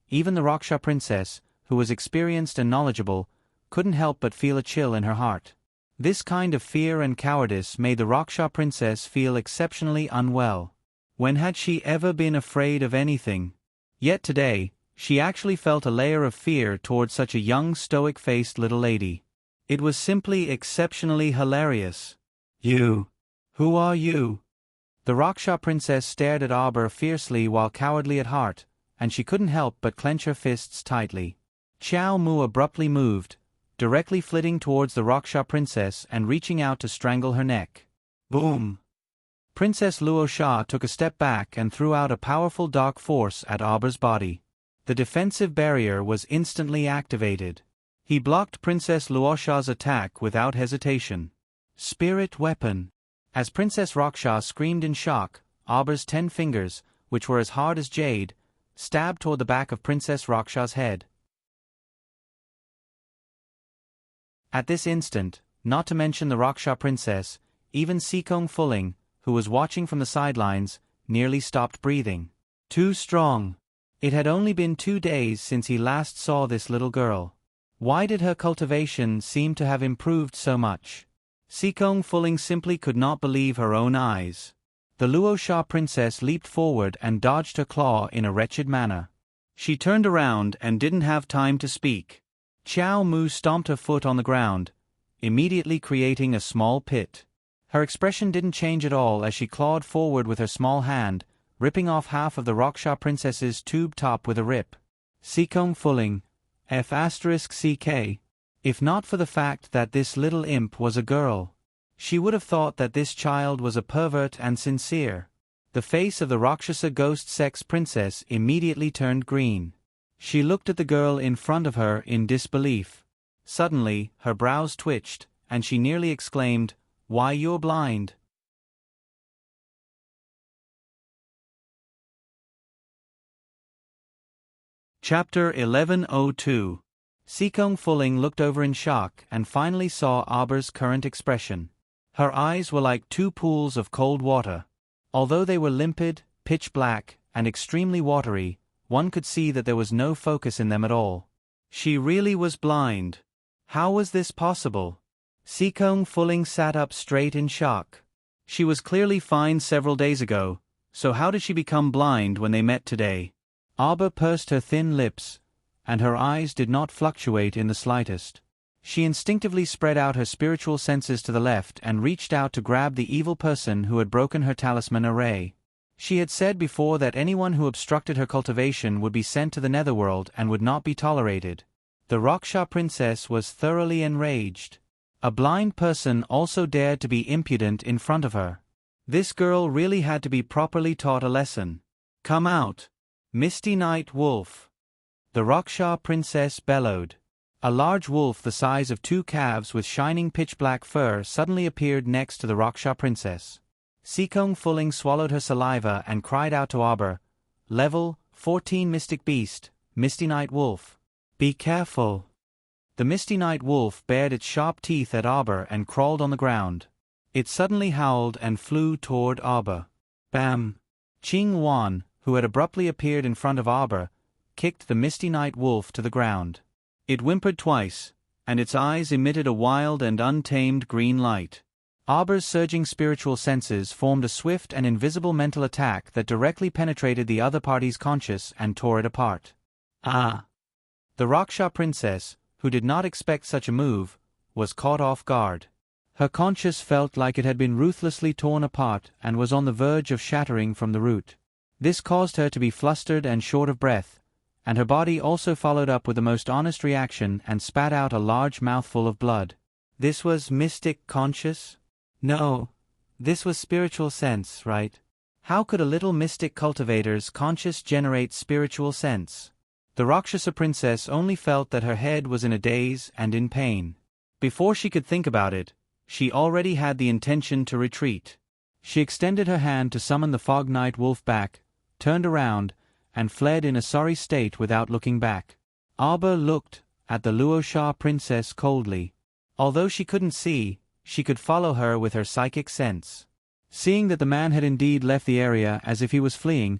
even the Raksha princess, who was experienced and knowledgeable, couldn't help but feel a chill in her heart. This kind of fear and cowardice made the Raksha princess feel exceptionally unwell. When had she ever been afraid of anything? Yet today, she actually felt a layer of fear towards such a young stoic-faced little lady. It was simply exceptionally hilarious. You! Who are you? The Raksha princess stared at Arbor fiercely while cowardly at heart, and she couldn't help but clench her fists tightly. Xiao Mu abruptly moved, directly flitting towards the Raksha princess and reaching out to strangle her neck. Boom! Princess Luosha took a step back and threw out a powerful dark force at Arbor's body. The defensive barrier was instantly activated. He blocked Princess Luosha's attack without hesitation. Spirit weapon. As Princess Raksha screamed in shock, Aber's 10 fingers, which were as hard as jade, stabbed toward the back of Princess Raksha's head. At this instant, not to mention the Raksha princess, even Sikong Fuling, who was watching from the sidelines, nearly stopped breathing. Too strong. It had only been 2 days since he last saw this little girl. Why did her cultivation seem to have improved so much? Sikong Fuling simply could not believe her own eyes. The Luosha princess leaped forward and dodged her claw in a wretched manner. She turned around and didn't have time to speak. Xiao Mu stomped her foot on the ground, immediately creating a small pit. Her expression didn't change at all as she clawed forward with her small hand, ripping off half of the Raksha princess's tube top with a rip. Sikong Fuling, F***CK. If not for the fact that this little imp was a girl, she would have thought that this child was a pervert and sincere. The face of the Rakshasa ghost sex princess immediately turned green. She looked at the girl in front of her in disbelief. Suddenly, her brows twitched, and she nearly exclaimed, "Why, you're blind." Chapter 1102. Sikong Fuling looked over in shock and finally saw Aber's current expression. Her eyes were like 2 pools of cold water. Although they were limpid, pitch black, and extremely watery, one could see that there was no focus in them at all. She really was blind. How was this possible? Sikong Fuling sat up straight in shock. She was clearly fine several days ago, so how did she become blind when they met today? Aber pursed her thin lips, and her eyes did not fluctuate in the slightest. She instinctively spread out her spiritual senses to the left and reached out to grab the evil person who had broken her talisman array. She had said before that anyone who obstructed her cultivation would be sent to the netherworld and would not be tolerated. The Raksha princess was thoroughly enraged. A blind person also dared to be impudent in front of her. This girl really had to be properly taught a lesson. "Come out, Misty Night Wolf!" The Raksha princess bellowed. A large wolf the size of 2 calves with shining pitch-black fur suddenly appeared next to the Raksha princess. Sikong Fuling swallowed her saliva and cried out to Aber, "Level 14 Mystic Beast, Misty Night Wolf. Be careful." The Misty Night Wolf bared its sharp teeth at Aber and crawled on the ground. It suddenly howled and flew toward Aber. Bam! Ching Wan, who had abruptly appeared in front of Aber, kicked the Misty Night Wolf to the ground. It whimpered twice, and its eyes emitted a wild and untamed green light. Aber's surging spiritual senses formed a swift and invisible mental attack that directly penetrated the other party's conscious and tore it apart. Ah! The Raksha princess, who did not expect such a move, was caught off guard. Her conscious felt like it had been ruthlessly torn apart and was on the verge of shattering from the root. This caused her to be flustered and short of breath, and her body also followed up with the most honest reaction and spat out a large mouthful of blood. This was mystic conscious? No. This was spiritual sense, right? How could a little mystic cultivator's conscious generate spiritual sense? The Rakshasa princess only felt that her head was in a daze and in pain. Before she could think about it, she already had the intention to retreat. She extended her hand to summon the Fog Night Wolf back, turned around, and fled in a sorry state without looking back. Aber looked at the Luosha princess coldly. Although she couldn't see, she could follow her with her psychic sense. Seeing that the man had indeed left the area as if he was fleeing,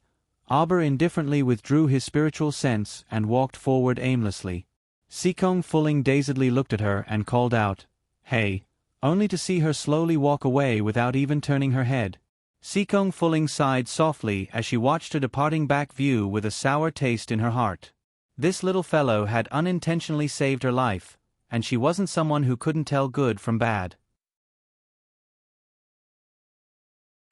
Aber indifferently withdrew his spiritual sense and walked forward aimlessly. Sikong Fuling dazedly looked at her and called out, "Hey," only to see her slowly walk away without even turning her head. Sikong Fuling sighed softly as she watched her departing back view with a sour taste in her heart. This little fellow had unintentionally saved her life, and she wasn't someone who couldn't tell good from bad.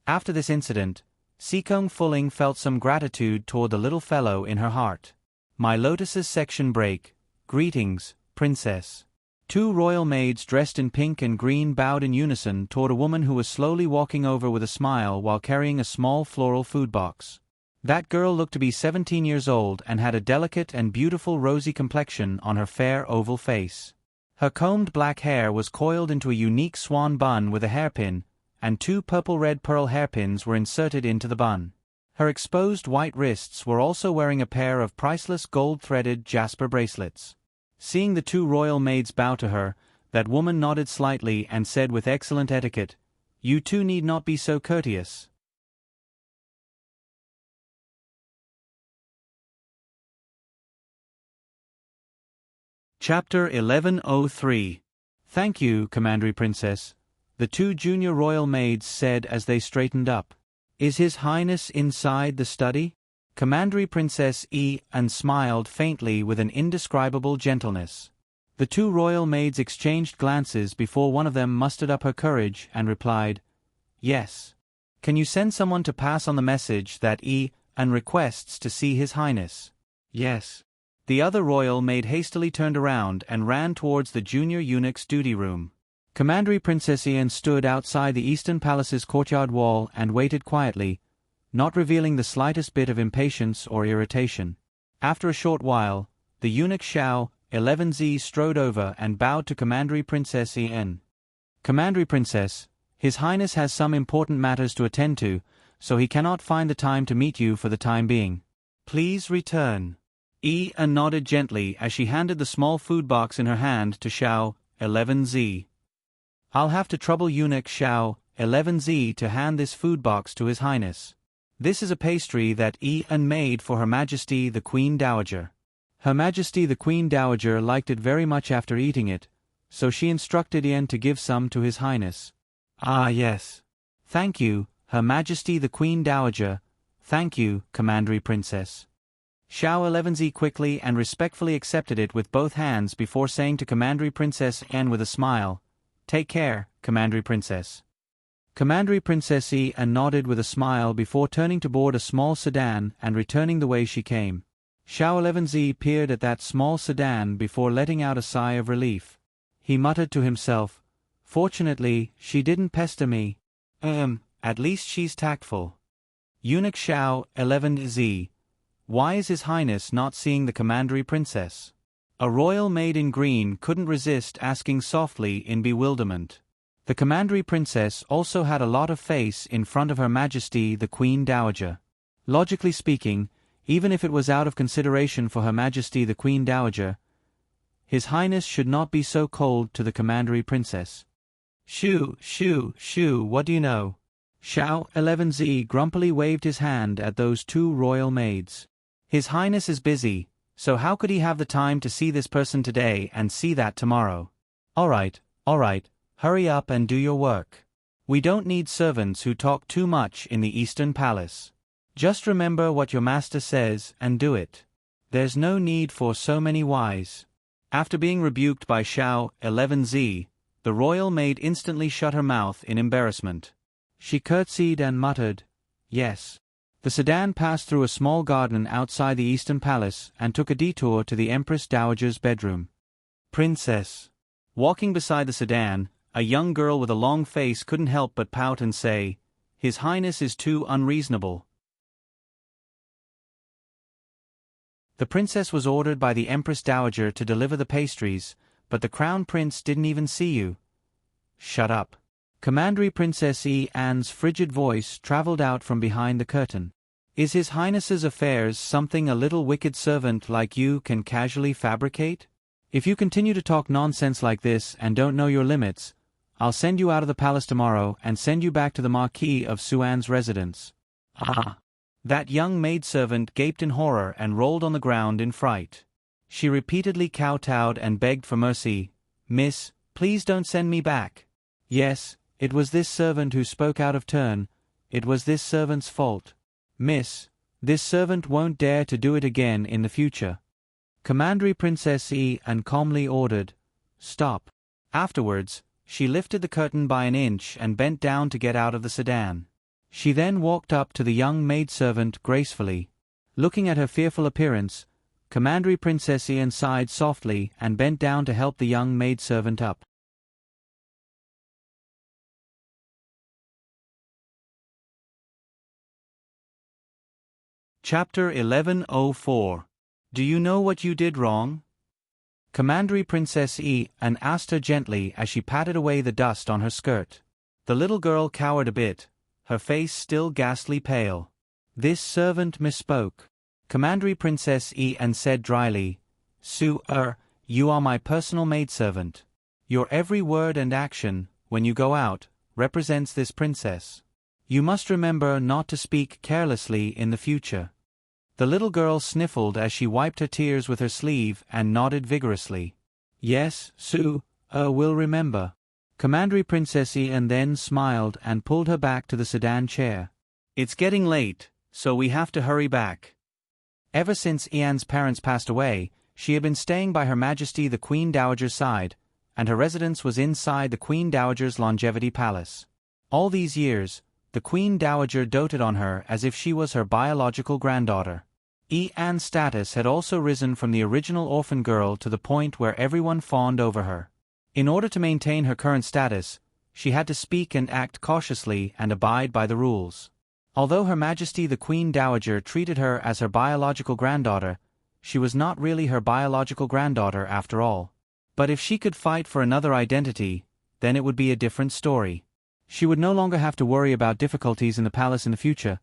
After this incident, Sikong Fuling felt some gratitude toward the little fellow in her heart. My Lotus's section break. Greetings, Princess. 2 royal maids dressed in pink and green bowed in unison toward a woman who was slowly walking over with a smile while carrying a small floral food box. That girl looked to be 17 years old and had a delicate and beautiful rosy complexion on her fair oval face. Her combed black hair was coiled into a unique swan bun with a hairpin, and 2 purple-red pearl hairpins were inserted into the bun. Her exposed white wrists were also wearing a pair of priceless gold-threaded jasper bracelets. Seeing the 2 royal maids bow to her, that woman nodded slightly and said with excellent etiquette, "You two need not be so courteous." Chapter 1103. "Thank you, Commandery Princess," the 2 junior royal maids said as they straightened up. "Is His Highness inside the study?" Commandery Princess and smiled faintly with an indescribable gentleness. The 2 royal maids exchanged glances before one of them mustered up her courage and replied, "Yes. Can you send someone to pass on the message that and requests to see His Highness?" "Yes." The other royal maid hastily turned around and ran towards the junior eunuch's duty room. Commandery Princess Ian stood outside the Eastern Palace's courtyard wall and waited quietly, not revealing the slightest bit of impatience or irritation. After a short while, the eunuch Xiao 11Z strode over and bowed to Commandery Princess Ian. "Commandery Princess, His Highness has some important matters to attend to, so he cannot find the time to meet you for the time being. Please return." Ian nodded gently as she handed the small food box in her hand to Xiao 11Z. "I'll have to trouble eunuch Xiao 11Z to hand this food box to His Highness. This is a pastry that Ian made for Her Majesty the Queen Dowager. Her Majesty the Queen Dowager liked it very much after eating it, so she instructed Ian to give some to His Highness." "Ah, yes. Thank you, Her Majesty the Queen Dowager. Thank you, Commandery Princess." Xiao 11Z quickly and respectfully accepted it with both hands before saying to Commandery Princess Ian with a smile, "Take care, Commandery Princess." Commandery Princess Ian nodded with a smile before turning to board a small sedan and returning the way she came. Xiao 11Z peered at that small sedan before letting out a sigh of relief. He muttered to himself, "Fortunately, she didn't pester me. At least she's tactful." Eunuch Xiao 11Z. "Why is His Highness not seeing the Commandery Princess?" A royal maid in green couldn't resist asking softly in bewilderment. The Commandery Princess also had a lot of face in front of Her Majesty the Queen Dowager. Logically speaking, even if it was out of consideration for Her Majesty the Queen Dowager, His Highness should not be so cold to the Commandery Princess. "Shoo, shoo, shoo, what do you know?" Xiao 11Z grumpily waved his hand at those 2 royal maids. "His Highness is busy, so how could he have the time to see this person today and see that tomorrow? All right, hurry up and do your work. We don't need servants who talk too much in the Eastern Palace. Just remember what your master says and do it. There's no need for so many whys." After being rebuked by Xiao 11Z, the royal maid instantly shut her mouth in embarrassment. She curtsied and muttered, "Yes." The sedan passed through a small garden outside the Eastern Palace and took a detour to the Empress Dowager's bedroom. "Princess." Walking beside the sedan, a young girl with a long face couldn't help but pout and say, "His Highness is too unreasonable." The princess was ordered by the Empress Dowager to deliver the pastries, but the Crown Prince didn't even see you. "Shut up." Commandery Princess Ian's frigid voice traveled out from behind the curtain. "Is His Highness's affairs something a little wicked servant like you can casually fabricate? If you continue to talk nonsense like this and don't know your limits, I'll send you out of the palace tomorrow and send you back to the Marquis of Suan's residence." "Ah!" That young maidservant gaped in horror and rolled on the ground in fright. She repeatedly kowtowed and begged for mercy. "Miss, please don't send me back." Yes, it was this servant who spoke out of turn. It was this servant's fault. "Miss, this servant won't dare to do it again in the future." Commandery Princess Ian calmly ordered, "Stop." Afterwards, she lifted the curtain by an inch and bent down to get out of the sedan. She then walked up to the young maidservant gracefully. Looking at her fearful appearance, Commandery Princess Ian sighed softly and bent down to help the young maidservant up. Chapter 1104. Do you know what you did wrong? Commandery Princess Anne asked her gently as she patted away the dust on her skirt. The little girl cowered a bit, her face still ghastly pale. This servant misspoke. Commandery Princess Anne said dryly, you are my personal maidservant. Your every word and action, when you go out, represents this princess. You must remember not to speak carelessly in the future. The little girl sniffled as she wiped her tears with her sleeve and nodded vigorously. Yes, will remember. Commandery Princess Anne then smiled and pulled her back to the sedan chair. It's getting late, so we have to hurry back. Ever since Anne's parents passed away, she had been staying by Her Majesty the Queen Dowager's side, and her residence was inside the Queen Dowager's Longevity Palace. All these years, the Queen Dowager doted on her as if she was her biological granddaughter. Anne's status had also risen from the original orphan girl to the point where everyone fawned over her. In order to maintain her current status, she had to speak and act cautiously and abide by the rules. Although Her Majesty the Queen Dowager treated her as her biological granddaughter, she was not really her biological granddaughter after all. But if she could fight for another identity, then it would be a different story. She would no longer have to worry about difficulties in the palace in the future.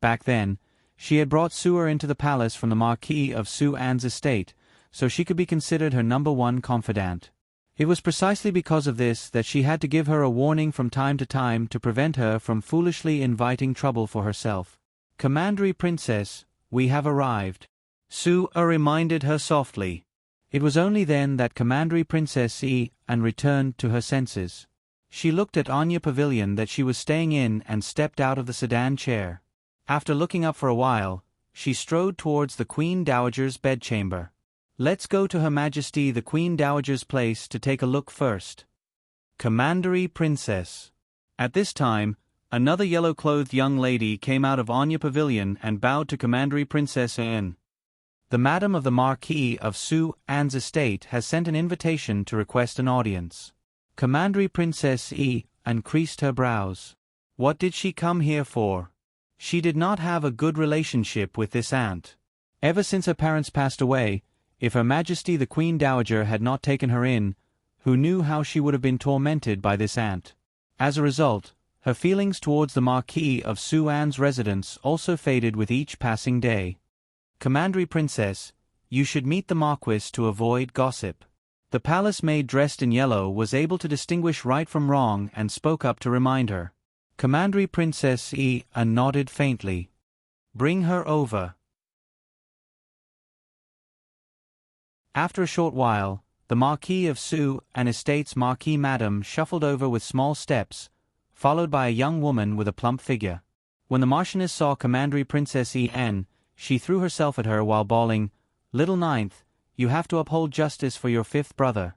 Back then, she had brought Suer into the palace from the Marquis of Anne's estate, so she could be considered her #1 confidant. It was precisely because of this that she had to give her a warning from time to time to prevent her from foolishly inviting trouble for herself. Commandery Princess, we have arrived. Suer reminded her softly. It was only then that Commandery Princess Anne returned to her senses. She looked at Anya Pavilion that she was staying in and stepped out of the sedan chair. After looking up for a while, she strode towards the Queen Dowager's bedchamber. Let's go to Her Majesty the Queen Dowager's place to take a look first. Commandery Princess. At this time, another yellow-clothed young lady came out of Anya Pavilion and bowed to Commandery Princess Anne. The Madam of the Marquis of Anne's estate has sent an invitation to request an audience. Commandery Princess Anne creased her brows. What did she come here for? She did not have a good relationship with this aunt. Ever since her parents passed away, if Her Majesty the Queen Dowager had not taken her in, who knew how she would have been tormented by this aunt. As a result, her feelings towards the Marquis of Anne's residence also faded with each passing day. Commandery Princess, you should meet the Marquis to avoid gossip. The palace maid dressed in yellow was able to distinguish right from wrong and spoke up to remind her. Commandery Princess Anne nodded faintly. Bring her over. After a short while, the Marquis of Anne's estate's Marquis Madam shuffled over with small steps, followed by a young woman with a plump figure. When the Marchioness saw Commandery Princess Anne, she threw herself at her while bawling, "Little Ninth, you have to uphold justice for your fifth brother."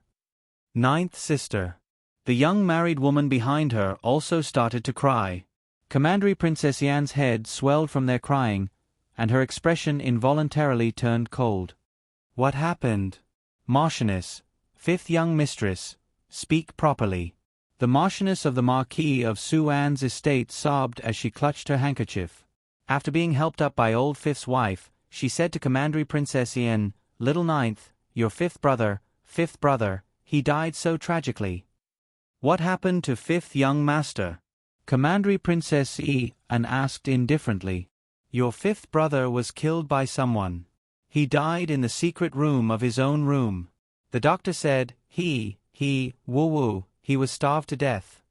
Ninth sister. The young married woman behind her also started to cry. Commandery Princess Anne's head swelled from their crying, and her expression involuntarily turned cold. What happened? Marchioness, fifth young mistress, speak properly. The Marchioness of the Marquis of Anne's estate sobbed as she clutched her handkerchief. After being helped up by old Fifth's wife, she said to Commandery Princess Anne, "Little Ninth, your fifth brother, he died so tragically." What happened to fifth young master? Commandery Princess Anne asked indifferently. Your fifth brother was killed by someone. He died in the secret room of his own room. The doctor said, he was starved to death.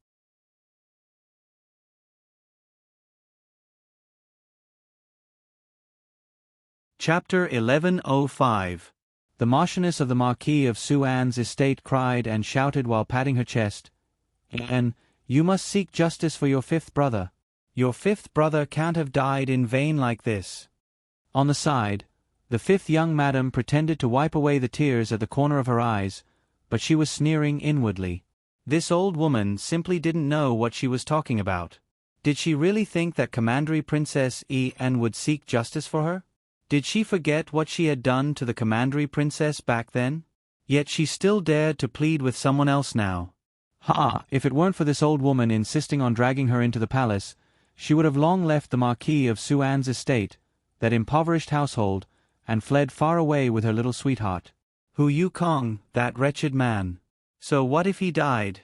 Chapter 1105. The Marchioness of the Marquis of Anne's estate cried and shouted while patting her chest, "Anne, you must seek justice for your fifth brother. Your fifth brother can't have died in vain like this." On the side, the fifth young madam pretended to wipe away the tears at the corner of her eyes, but she was sneering inwardly. This old woman simply didn't know what she was talking about. Did she really think that Commandery Princess Anne would seek justice for her? Did she forget what she had done to the Commandery Princess back then? Yet she still dared to plead with someone else now. If it weren't for this old woman insisting on dragging her into the palace, she would have long left the Marquis of Anne's estate, that impoverished household, and fled far away with her little sweetheart. Hu Yukong, that wretched man. So what if he died?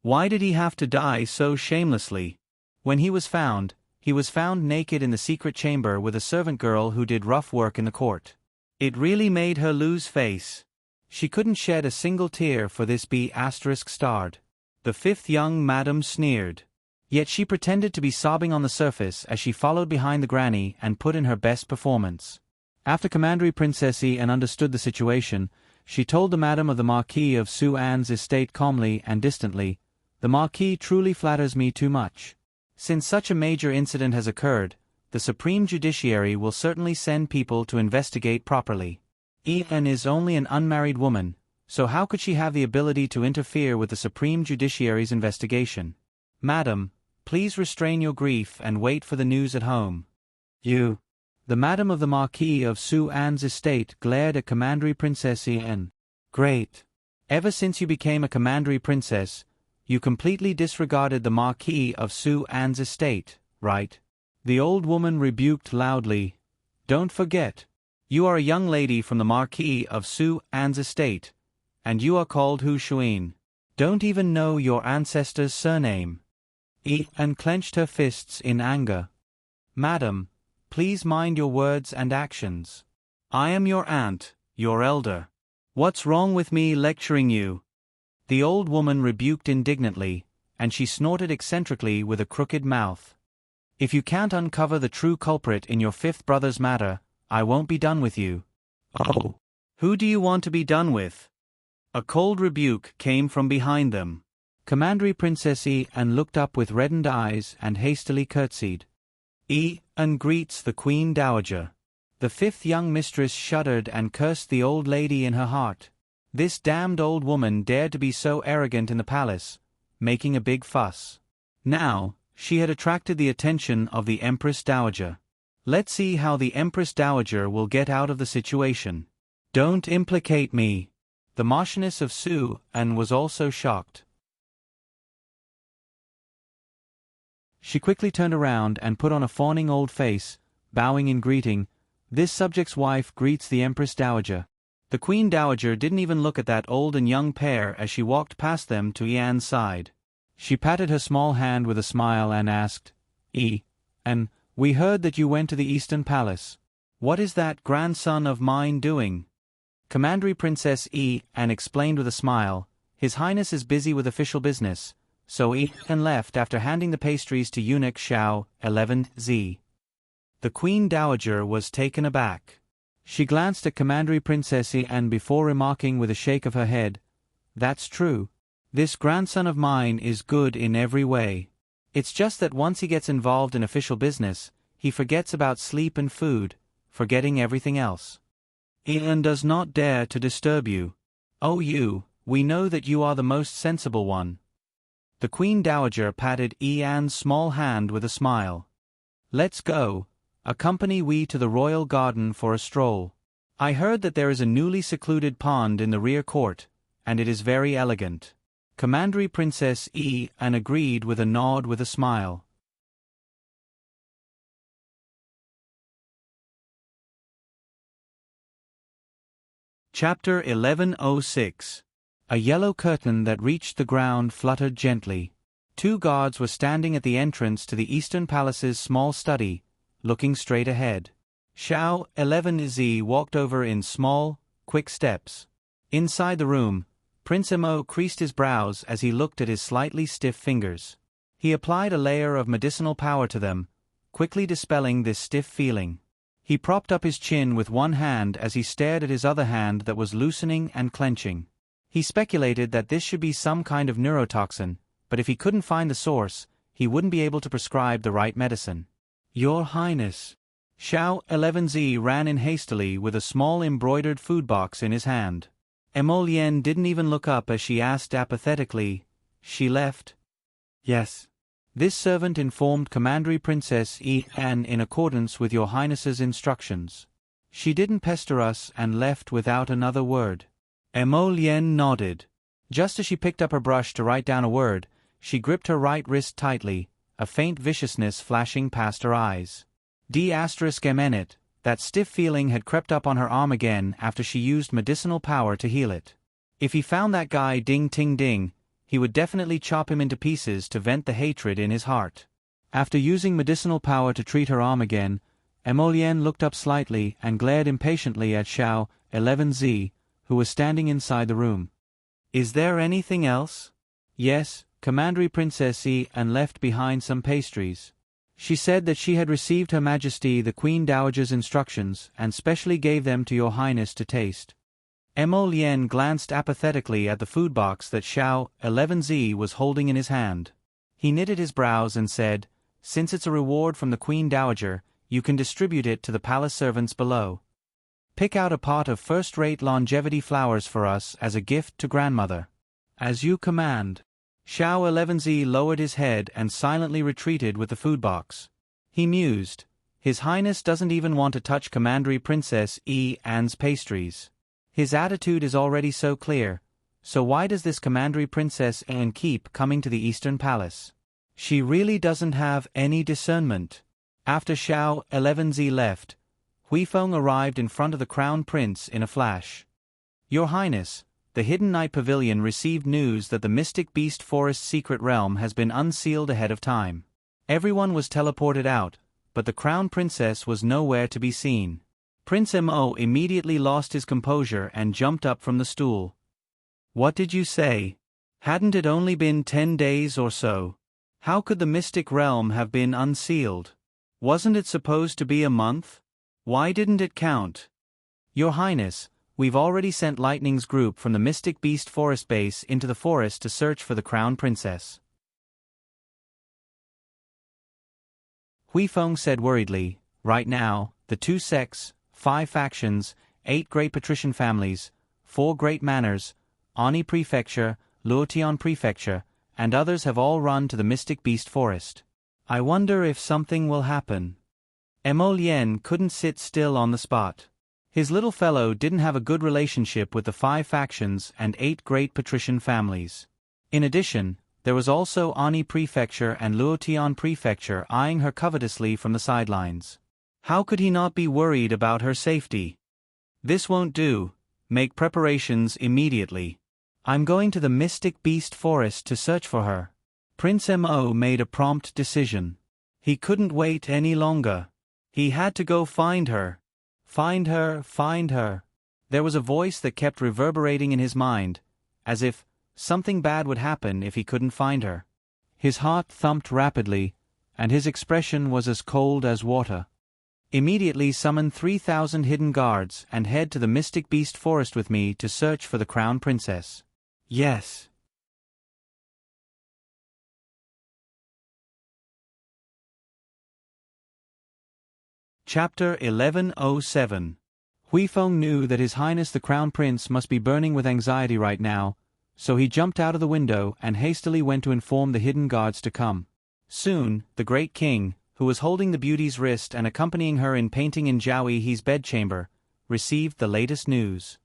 Why did he have to die so shamelessly? When he was found naked in the secret chamber with a servant girl who did rough work in the court. It really made her lose face. She couldn't shed a single tear for this B*****. The fifth young madam sneered. Yet she pretended to be sobbing on the surface as she followed behind the granny and put in her best performance. After Commandery Princessy and understood the situation, she told the madam of the Marquis of Su-An's estate calmly and distantly, "The Marquis truly flatters me too much. Since such a major incident has occurred, the Supreme Judiciary will certainly send people to investigate properly. Ian is only an unmarried woman, so how could she have the ability to interfere with the Supreme Judiciary's investigation? Madam, please restrain your grief and wait for the news at home." You. The madam of the Marquis of Su-An's estate glared at Commandery Princessy and, "Great. Ever since you became a Commandery Princess, you completely disregarded the Marquis of Su-An's estate, right?" The old woman rebuked loudly, "Don't forget, you are a young lady from the Marquis of Su-An's estate, and you are called Hu Shuin. Don't even know your ancestor's surname." Ian clenched her fists in anger. "Madam, please mind your words and actions. I am your aunt, your elder. What's wrong with me lecturing you?" The old woman rebuked indignantly, and she snorted eccentrically with a crooked mouth. "If you can't uncover the true culprit in your fifth brother's matter, I won't be done with you." "Oh, who do you want to be done with?" A cold rebuke came from behind them. Commandery Princessy and looked up with reddened eyes and hastily curtsied. "Ian greets the Queen Dowager." The fifth young mistress shuddered and cursed the old lady in her heart. This damned old woman dared to be so arrogant in the palace, making a big fuss. Now, she had attracted the attention of the Empress Dowager. Let's see how the Empress Dowager will get out of the situation. "Don't implicate me." The Marchioness of Su-An was also shocked. She quickly turned around and put on a fawning old face, bowing in greeting. "This subject's wife greets the Empress Dowager." The Queen Dowager didn't even look at that old and young pair as she walked past them to Ian's side. She patted her small hand with a smile and asked, "Ian, we heard that you went to the Eastern Palace. What is that grandson of mine doing?" Commandery Princess Ian explained with a smile, "His Highness is busy with official business, so Ian left after handing the pastries to Eunuch Xiao 11Z. The Queen Dowager was taken aback. She glanced at Commandery Princessy and before remarking with a shake of her head, "That's true. This grandson of mine is good in every way. It's just that once he gets involved in official business, he forgets about sleep and food, forgetting everything else. Ian does not dare to disturb you. Oh we know that you are the most sensible one." The Queen Dowager patted Ian's small hand with a smile. "Let's go. Accompany we to the royal garden for a stroll. I heard that there is a newly secluded pond in the rear court, and it is very elegant." Commandery Princess Ian agreed with a nod with a smile. Chapter 1106. A yellow curtain that reached the ground fluttered gently. 2 guards were standing at the entrance to the Eastern Palace's small study, looking straight ahead. Xiao 11Z walked over in small, quick steps. Inside the room, Prince Mo creased his brows as he looked at his slightly stiff fingers. He applied a layer of medicinal power to them, quickly dispelling this stiff feeling. He propped up his chin with one hand as he stared at his other hand that was loosening and clenching. He speculated that this should be some kind of neurotoxin, but if he couldn't find the source, he wouldn't be able to prescribe the right medicine. "Your Highness." Xiao 11Z ran in hastily with a small embroidered food box in his hand. Emolienne didn't even look up as she asked apathetically, "She left?" "Yes." This servant informed Commandery Princess Ian in accordance with your Highness's instructions. "She didn't pester us and left without another word." Emolienne nodded. Just as she picked up her brush to write down a word, she gripped her right wrist tightly, a faint viciousness flashing past her eyes. "D****, That stiff feeling had crept up on her arm again after she used medicinal power to heal it. If he found that guy Ding Ting Ding, he would definitely chop him into pieces to vent the hatred in his heart. After using medicinal power to treat her arm again, Emolienne looked up slightly and glared impatiently at Xiao 11Z, who was standing inside the room. "Is there anything else?" "Yes, Commandery Princessy, and left behind some pastries. She said that she had received Her Majesty the Queen Dowager's instructions and specially gave them to your Highness to taste." Emolienne glanced apathetically at the food box that Xiao 11Z was holding in his hand. He knitted his brows and said, "Since it's a reward from the Queen Dowager, you can distribute it to the palace servants below. Pick out a pot of first-rate longevity flowers for us as a gift to grandmother." "As you command." Xiao 11Z lowered his head and silently retreated with the food box. He mused, His Highness doesn't even want to touch Commandery Princess Anne's pastries. His attitude is already so clear, so why does this Commandery Princess Anne keep coming to the Eastern Palace? She really doesn't have any discernment. After Xiao 11Z left, Huifeng arrived in front of the Crown Prince in a flash. "Your Highness, the Hidden Night Pavilion received news that the Mystic Beast Forest secret realm has been unsealed ahead of time. Everyone was teleported out, but the Crown Princess was nowhere to be seen." Prince Mo immediately lost his composure and jumped up from the stool. "What did you say? Hadn't it only been 10 days or so? How could the Mystic Realm have been unsealed? Wasn't it supposed to be a month? Why didn't it count?" "Your Highness, we've already sent Lightning's group from the Mystic Beast Forest base into the forest to search for the Crown Princess." Huifeng said worriedly, "Right now, the 2 sects, 5 factions, 8 great patrician families, 4 great manors, Ani Prefecture, Luotian Prefecture, and others have all run to the Mystic Beast Forest. I wonder if something will happen." Emolienne couldn't sit still on the spot. His little fellow didn't have a good relationship with the 5 factions and 8 great patrician families. In addition, there was also Ani Prefecture and Luotian Prefecture eyeing her covetously from the sidelines. How could he not be worried about her safety? "This won't do. Make preparations immediately. I'm going to the Mystic Beast Forest to search for her." Prince Mo made a prompt decision. He couldn't wait any longer. He had to go find her. Find her, find her. There was a voice that kept reverberating in his mind, as if something bad would happen if he couldn't find her. His heart thumped rapidly, and his expression was as cold as water. "Immediately summon 3,000 hidden guards and head to the Mystic Beast Forest with me to search for the Crown Princess." "Yes." Chapter 1107. Huifeng knew that His Highness the Crown Prince must be burning with anxiety right now, so he jumped out of the window and hastily went to inform the hidden guards to come. Soon, the great king, who was holding the beauty's wrist and accompanying her in painting in Zhao Yi's bedchamber, received the latest news.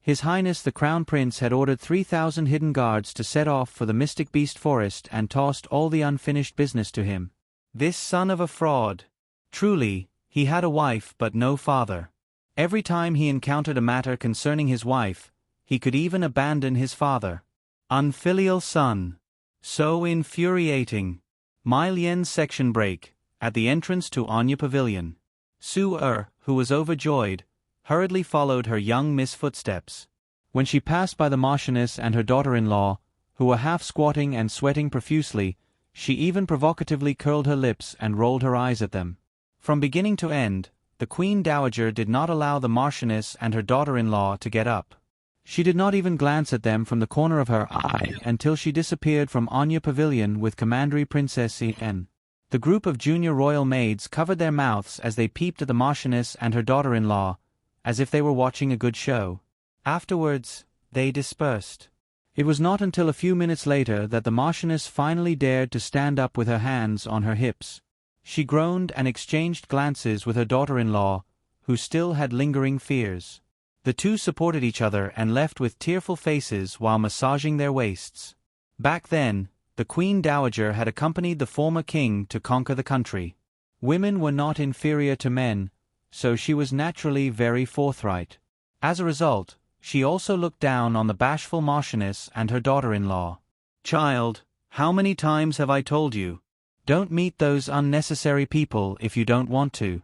His Highness the Crown Prince had ordered 3,000 hidden guards to set off for the Mystic Beast Forest and tossed all the unfinished business to him. This son of a fraud. Truly, he had a wife but no father. Every time he encountered a matter concerning his wife, he could even abandon his father. Unfilial son. So infuriating. Mai Lian's section break, at the entrance to Anya Pavilion. Su who was overjoyed, hurriedly followed her young miss footsteps. When she passed by the Marchioness and her daughter-in-law, who were half squatting and sweating profusely, she even provocatively curled her lips and rolled her eyes at them. From beginning to end, the Queen Dowager did not allow the Marchioness and her daughter-in-law to get up. She did not even glance at them from the corner of her eye until she disappeared from Anya Pavilion with Commandery Princess N. The group of junior royal maids covered their mouths as they peeped at the Marchioness and her daughter-in-law, as if they were watching a good show. Afterwards, they dispersed. It was not until a few minutes later that the Marchioness finally dared to stand up with her hands on her hips. She groaned and exchanged glances with her daughter-in-law, who still had lingering fears. The two supported each other and left with tearful faces while massaging their waists. Back then, the Queen Dowager had accompanied the former king to conquer the country. Women were not inferior to men, so she was naturally very forthright. As a result, she also looked down on the bashful Marchioness and her daughter-in-law. "Child, how many times have I told you? Don't meet those unnecessary people if you don't want to."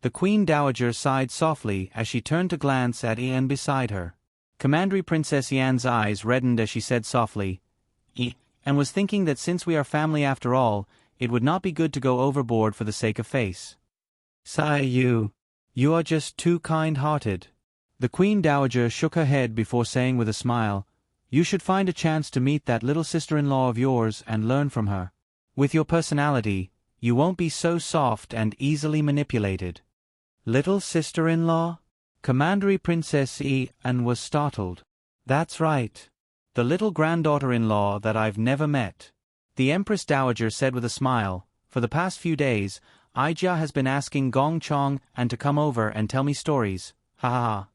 The Queen Dowager sighed softly as she turned to glance at Ian beside her. Commandery Princess Ian's eyes reddened as she said softly, and was thinking that since we are family after all, it would not be good to go overboard for the sake of face. "Sigh, you are just too kind-hearted." The Queen Dowager shook her head before saying with a smile, "You should find a chance to meet that little sister-in-law of yours and learn from her. With your personality, you won't be so soft and easily manipulated." "Little sister-in-law?" Commandery Princess Ian was startled. "That's right. The little granddaughter-in-law that I've never met." The Empress Dowager said with a smile, "For the past few days, Ijia has been asking Gong Chong and to come over and tell me stories. Ha ha ha."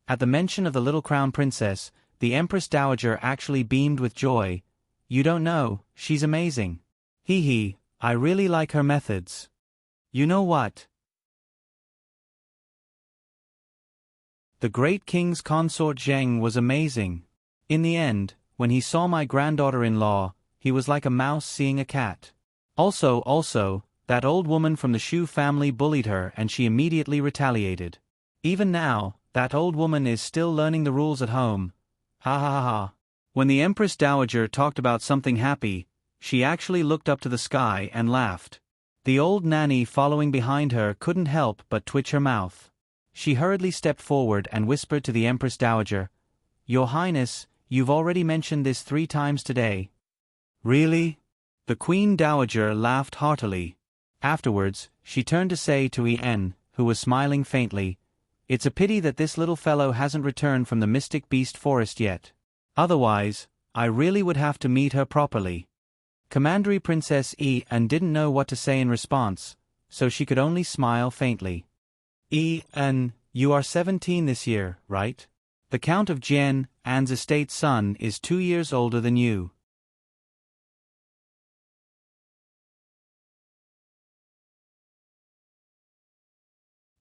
At the mention of the little Crown Princess, the Empress Dowager actually beamed with joy. "You don't know, she's amazing. Hee, I really like her methods. You know what? The great king's consort Zheng was amazing. In the end, when he saw my granddaughter-in-law, he was like a mouse seeing a cat. Also, that old woman from the Shu family bullied her and she immediately retaliated. Even now, that old woman is still learning the rules at home. Ha ha ha ha." When the Empress Dowager talked about something happy, she actually looked up to the sky and laughed. The old nanny following behind her couldn't help but twitch her mouth. She hurriedly stepped forward and whispered to the Empress Dowager, "Your Highness, you've already mentioned this 3 times today." "Really?" The Queen Dowager laughed heartily. Afterwards, she turned to say to Ian, who was smiling faintly, "It's a pity that this little fellow hasn't returned from the Mystic Beast Forest yet. Otherwise, I really would have to meet her properly." Commandery Princess Ian didn't know what to say in response, so she could only smile faintly. "Ian, you are 17 this year, right? The Count of Jian, Anne's estate son, is 2 years older than you."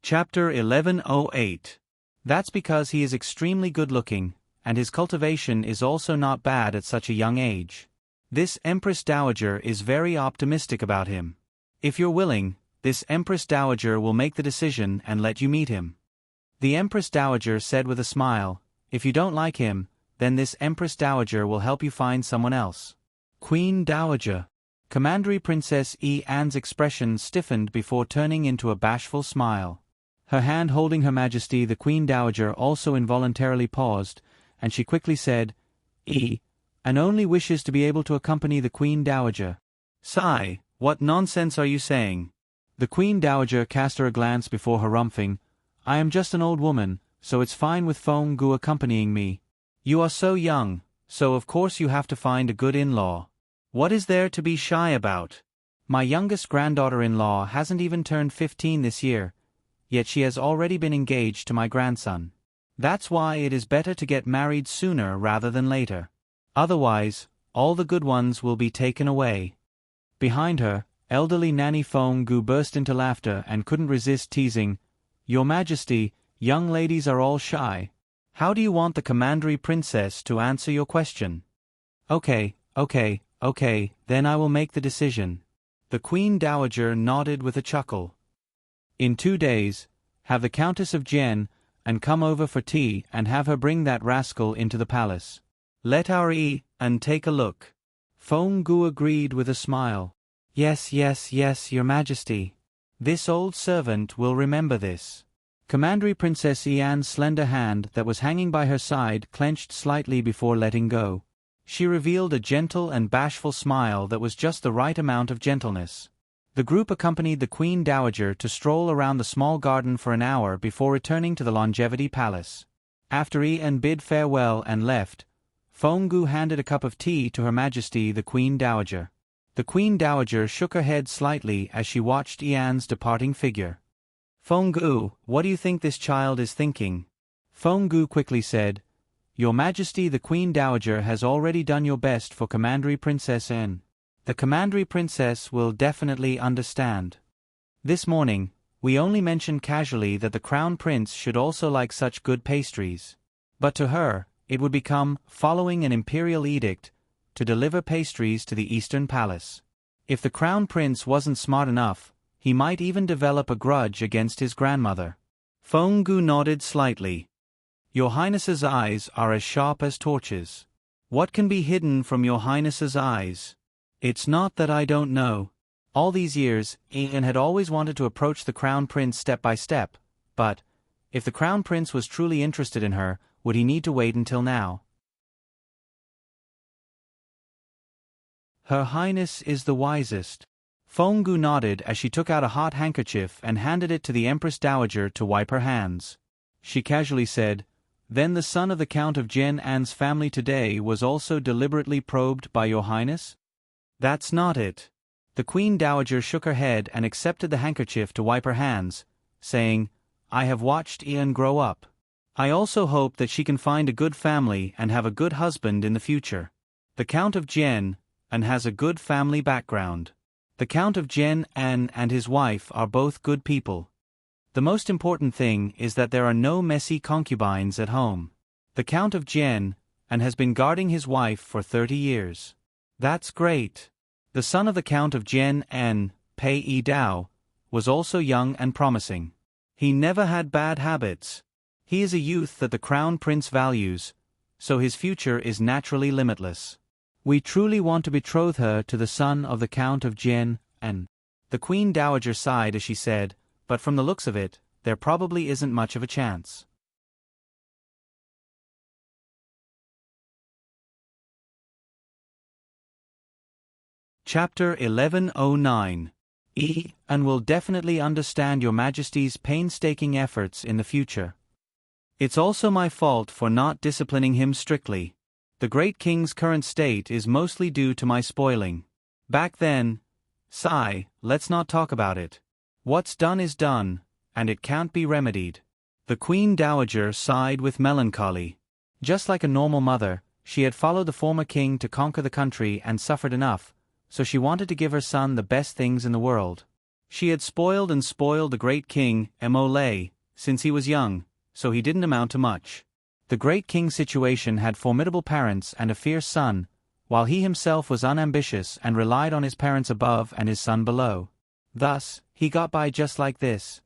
Chapter 1108. That's because he is extremely good-looking, and his cultivation is also not bad at such a young age. This Empress Dowager is very optimistic about him. If you're willing, this Empress Dowager will make the decision and let you meet him. The Empress Dowager said with a smile, "If you don't like him, then this Empress Dowager will help you find someone else." Queen Dowager. Commandery Princess Ian's expression stiffened before turning into a bashful smile. Her hand holding Her Majesty the Queen Dowager also involuntarily paused, and she quickly said, "Anne only wishes to be able to accompany the Queen Dowager." "Sigh, what nonsense are you saying?" The Queen Dowager cast her a glance before harumphing, "I am just an old woman, so it's fine with Feng Gu accompanying me. You are so young, so of course you have to find a good in-law. What is there to be shy about? My youngest granddaughter-in-law hasn't even turned 15 this year, yet she has already been engaged to my grandson. That's why it is better to get married sooner rather than later. Otherwise, all the good ones will be taken away." Behind her, elderly Nanny Feng Gu burst into laughter and couldn't resist teasing, "Your Majesty, young ladies are all shy. How do you want the Commandery Princess to answer your question?" Okay, then I will make the decision." The Queen Dowager nodded with a chuckle. "In 2 days, have the Countess of Jian and come over for tea and have her bring that rascal into the palace. Let our and take a look." Feng Gu agreed with a smile. Yes, Your Majesty. This old servant will remember this." Commandery Princess Ian's slender hand that was hanging by her side clenched slightly before letting go. She revealed a gentle and bashful smile that was just the right amount of gentleness. The group accompanied the Queen Dowager to stroll around the small garden for an hour before returning to the Longevity Palace. After Ian bid farewell and left, Feng Gu handed a cup of tea to Her Majesty the Queen Dowager. The Queen Dowager shook her head slightly as she watched Ian's departing figure. "Feng Gu, what do you think this child is thinking?" Feng Gu quickly said, "Your Majesty the Queen Dowager has already done your best for Commandery Princess N. The Commandery Princess will definitely understand." This morning, We only mentioned casually that the crown prince should also like such good pastries. But to her, it would become, following an imperial edict, to deliver pastries to the Eastern Palace. If the crown prince wasn't smart enough, he might even develop a grudge against his grandmother. Feng-gu nodded slightly. Your Highness's eyes are as sharp as torches. What can be hidden from your Highness's eyes? It's not that I don't know. All these years, Ian had always wanted to approach the crown prince step by step, but, if the crown prince was truly interested in her, would he need to wait until now? Her Highness is the wisest. Feng-gu nodded as she took out a hot handkerchief and handed it to the Empress Dowager to wipe her hands. She casually said, "Then the son of the Count of Jian-An's family today was also deliberately probed by your Highness?" "That's not it." The Queen Dowager shook her head and accepted the handkerchief to wipe her hands, saying, "I have watched Ian grow up. I also hope that she can find a good family and have a good husband in the future. The Count of Jian-An has a good family background. The Count of Jian-An and his wife are both good people. The most important thing is that there are no messy concubines at home. The Count of Jian-An has been guarding his wife for 30 years. That's great." The son of the Count of Jian-An, Pei Dao, was also young and promising. He never had bad habits. He is a youth that the crown prince values, so his future is naturally limitless. We truly want to betroth her to the son of the Count of Jian-An. The Queen Dowager sighed as she said, "But from the looks of it, there probably isn't much of a chance." Chapter 1109. Ian will definitely understand your Majesty's painstaking efforts in the future. It's also my fault for not disciplining him strictly. The great king's current state is mostly due to my spoiling. Back then, let's not talk about it. What's done is done, and it can't be remedied. The Queen Dowager sighed with melancholy. Just like a normal mother, she had followed the former king to conquer the country and suffered enough, so she wanted to give her son the best things in the world. She had spoiled the great king, Mo since he was young, so he didn't amount to much. The great king's situation had formidable parents and a fierce son, while he himself was unambitious and relied on his parents above and his son below. Thus, he got by just like this.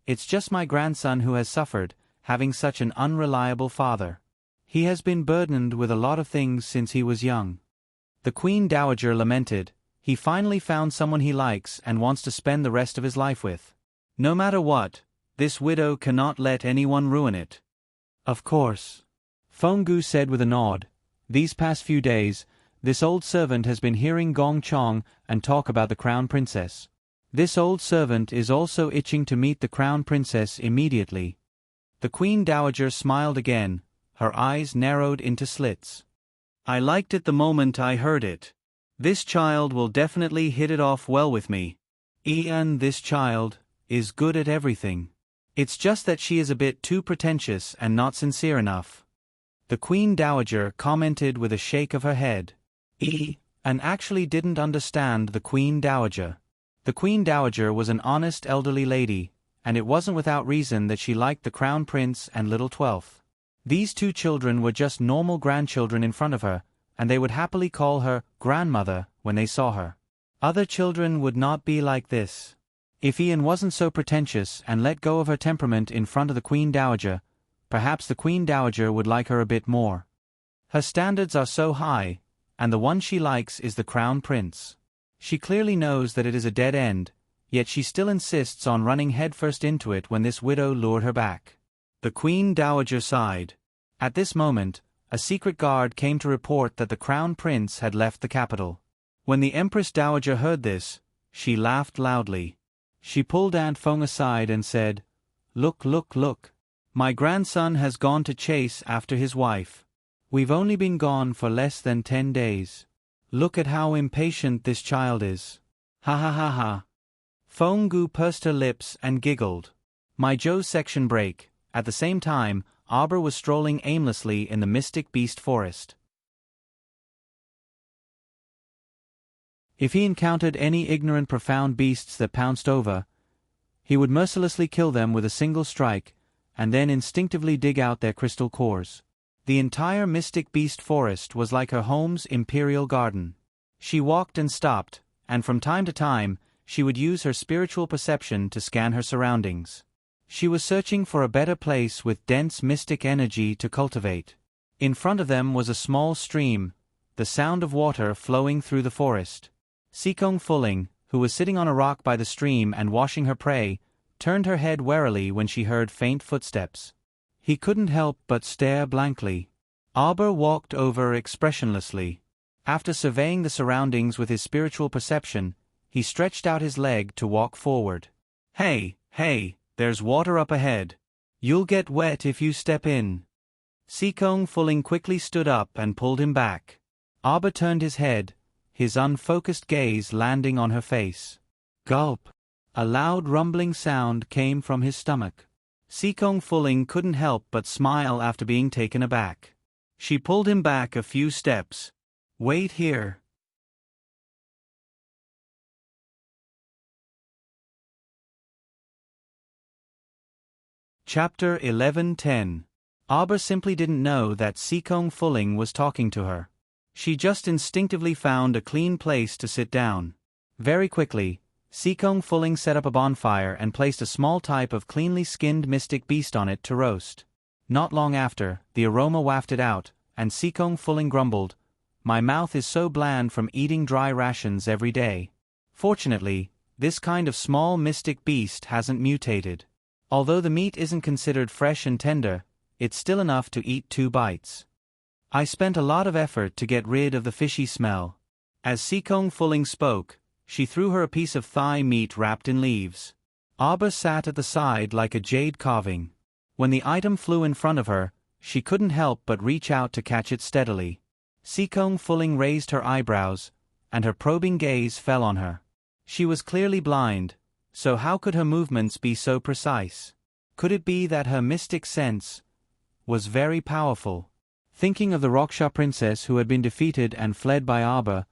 It's just my grandson who has suffered, having such an unreliable father. He has been burdened with a lot of things since he was young. The Queen Dowager lamented, he finally found someone he likes and wants to spend the rest of his life with. No matter what, this widow cannot let anyone ruin it. Of course. Feng-gu said with a nod. These past few days, this old servant has been hearing Gong Chong and talk about the crown princess. This old servant is also itching to meet the crown princess immediately. The Queen Dowager smiled again, her eyes narrowed into slits. I liked it the moment I heard it. This child will definitely hit it off well with me. Ian, this child, is good at everything. It's just that she is a bit too pretentious and not sincere enough. The Queen Dowager commented with a shake of her head. Ian actually didn't understand the Queen Dowager. The Queen Dowager was an honest elderly lady, and it wasn't without reason that she liked the Crown Prince and Little Twelfth. These two children were just normal grandchildren in front of her, and they would happily call her grandmother when they saw her. Other children would not be like this. If Ian wasn't so pretentious and let go of her temperament in front of the Queen Dowager, perhaps the Queen Dowager would like her a bit more. Her standards are so high, and the one she likes is the Crown Prince. She clearly knows that it is a dead end, yet she still insists on running headfirst into it when this widow lured her back. The Queen Dowager sighed. At this moment, a secret guard came to report that the Crown Prince had left the capital. When the Empress Dowager heard this, she laughed loudly. She pulled Aunt Feng aside and said, "Look, look, look. My grandson has gone to chase after his wife. We've only been gone for less than 10 days. Look at how impatient this child is. Ha ha ha ha." Feng-gu pursed her lips and giggled. My Joe's section break. At the same time, Arbor was strolling aimlessly in the mystic beast forest. If he encountered any ignorant profound beasts that pounced over, He would mercilessly kill them with a single strike, and then instinctively dig out their crystal cores. The entire mystic beast forest was like her home's imperial garden. She walked and stopped, and from time to time, she would use her spiritual perception to scan her surroundings. She was searching for a better place with dense mystic energy to cultivate. In front of them was a small stream, the sound of water flowing through the forest. Sikong Fuling, who was sitting on a rock by the stream and washing her prey, turned her head warily when she heard faint footsteps. He couldn't help but stare blankly. Arbor walked over expressionlessly. After surveying the surroundings with his spiritual perception, he stretched out his leg to walk forward. Hey, there's water up ahead. You'll get wet if you step in. Sikong Fuling quickly stood up and pulled him back. Arbor turned his head, his unfocused gaze landing on her face. Gulp! A loud rumbling sound came from his stomach. Sikong Fuling couldn't help but smile after being taken aback. She pulled him back a few steps. Wait here. Chapter 11:10. Arbor simply didn't know that Sikong Fuling was talking to her. She just instinctively found a clean place to sit down. Very quickly, Sikong Fuling set up a bonfire and placed a small type of cleanly skinned mystic beast on it to roast. Not long after, the aroma wafted out, and Sikong Fuling grumbled, "My mouth is so bland from eating dry rations every day." Fortunately, this kind of small mystic beast hasn't mutated. Although the meat isn't considered fresh and tender, it's still enough to eat 2 bites. I spent a lot of effort to get rid of the fishy smell. As Sikong Fuling spoke, she threw her a piece of thigh meat wrapped in leaves. Arbor sat at the side like a jade carving. When the item flew in front of her, she couldn't help but reach out to catch it steadily. Sikong Fuling raised her eyebrows, and her probing gaze fell on her. She was clearly blind, so how could her movements be so precise? Could it be that her mystic sense was very powerful? Thinking of the Raksha princess who had been defeated and fled by Arbor,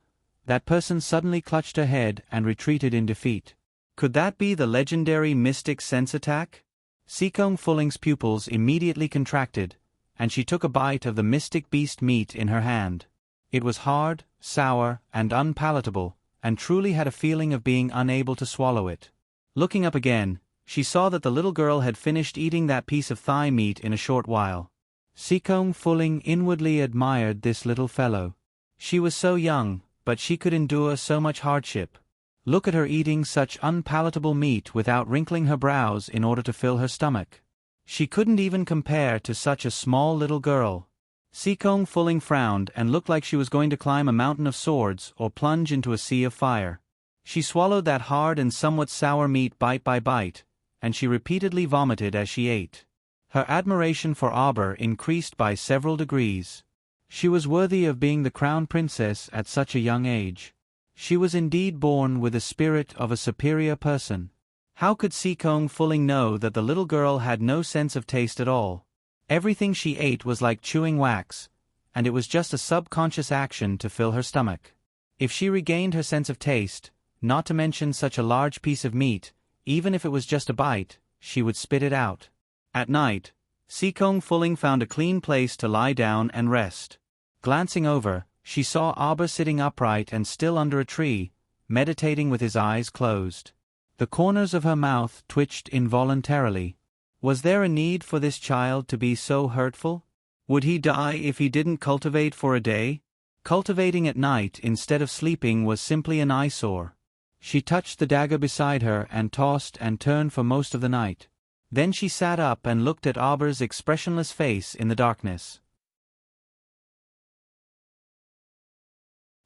that person suddenly clutched her head and retreated in defeat. Could that be the legendary mystic sense attack? Sikong Fuling's pupils immediately contracted, and she took a bite of the mystic beast meat in her hand. It was hard, sour, and unpalatable, and truly had a feeling of being unable to swallow it. Looking up again, she saw that the little girl had finished eating that piece of thigh meat in a short while. Sikong Fuling inwardly admired this little fellow. She was so young, but she could endure so much hardship. Look at her eating such unpalatable meat without wrinkling her brows in order to fill her stomach. She couldn't even compare to such a small little girl. Sikong Fuling frowned and looked like she was going to climb a mountain of swords or plunge into a sea of fire. She swallowed that hard and somewhat sour meat bite by bite, and she repeatedly vomited as she ate. Her admiration for Arbor increased by several degrees. She was worthy of being the crown princess at such a young age. She was indeed born with the spirit of a superior person. How could Sikong Fuling know that the little girl had no sense of taste at all? Everything she ate was like chewing wax, and it was just a subconscious action to fill her stomach. If she regained her sense of taste, not to mention such a large piece of meat, even if it was just a bite, she would spit it out. At night, Sikong Fuling found a clean place to lie down and rest. Glancing over, she saw Arbor sitting upright and still under a tree, meditating with his eyes closed. The corners of her mouth twitched involuntarily. Was there a need for this child to be so hurtful? Would he die if he didn't cultivate for a day? Cultivating at night instead of sleeping was simply an eyesore. She touched the dagger beside her and tossed and turned for most of the night. Then she sat up and looked at Arbor's expressionless face in the darkness.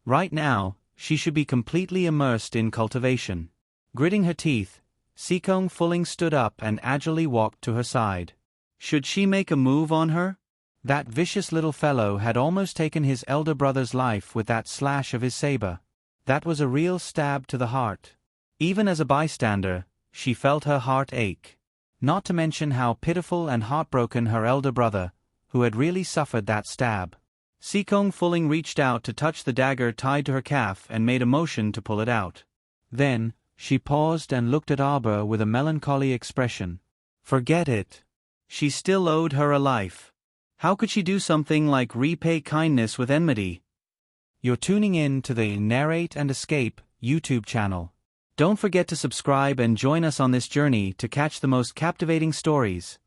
Right now, she should be completely immersed in cultivation. Gritting her teeth, Sikong Fuling stood up and agilely walked to her side. Should she make a move on her? That vicious little fellow had almost taken his elder brother's life with that slash of his saber. That was a real stab to the heart. Even as a bystander, she felt her heart ache. Not to mention how pitiful and heartbroken her elder brother, who had really suffered that stab. Sikong Fuling reached out to touch the dagger tied to her calf and made a motion to pull it out. Then, She paused and looked at Arbor with a melancholy expression. Forget it. She still owed her a life. How could she do something like repay kindness with enmity? You're tuning in to the Narrate and Escape YouTube channel. Don't forget to subscribe and join us on this journey to catch the most captivating stories.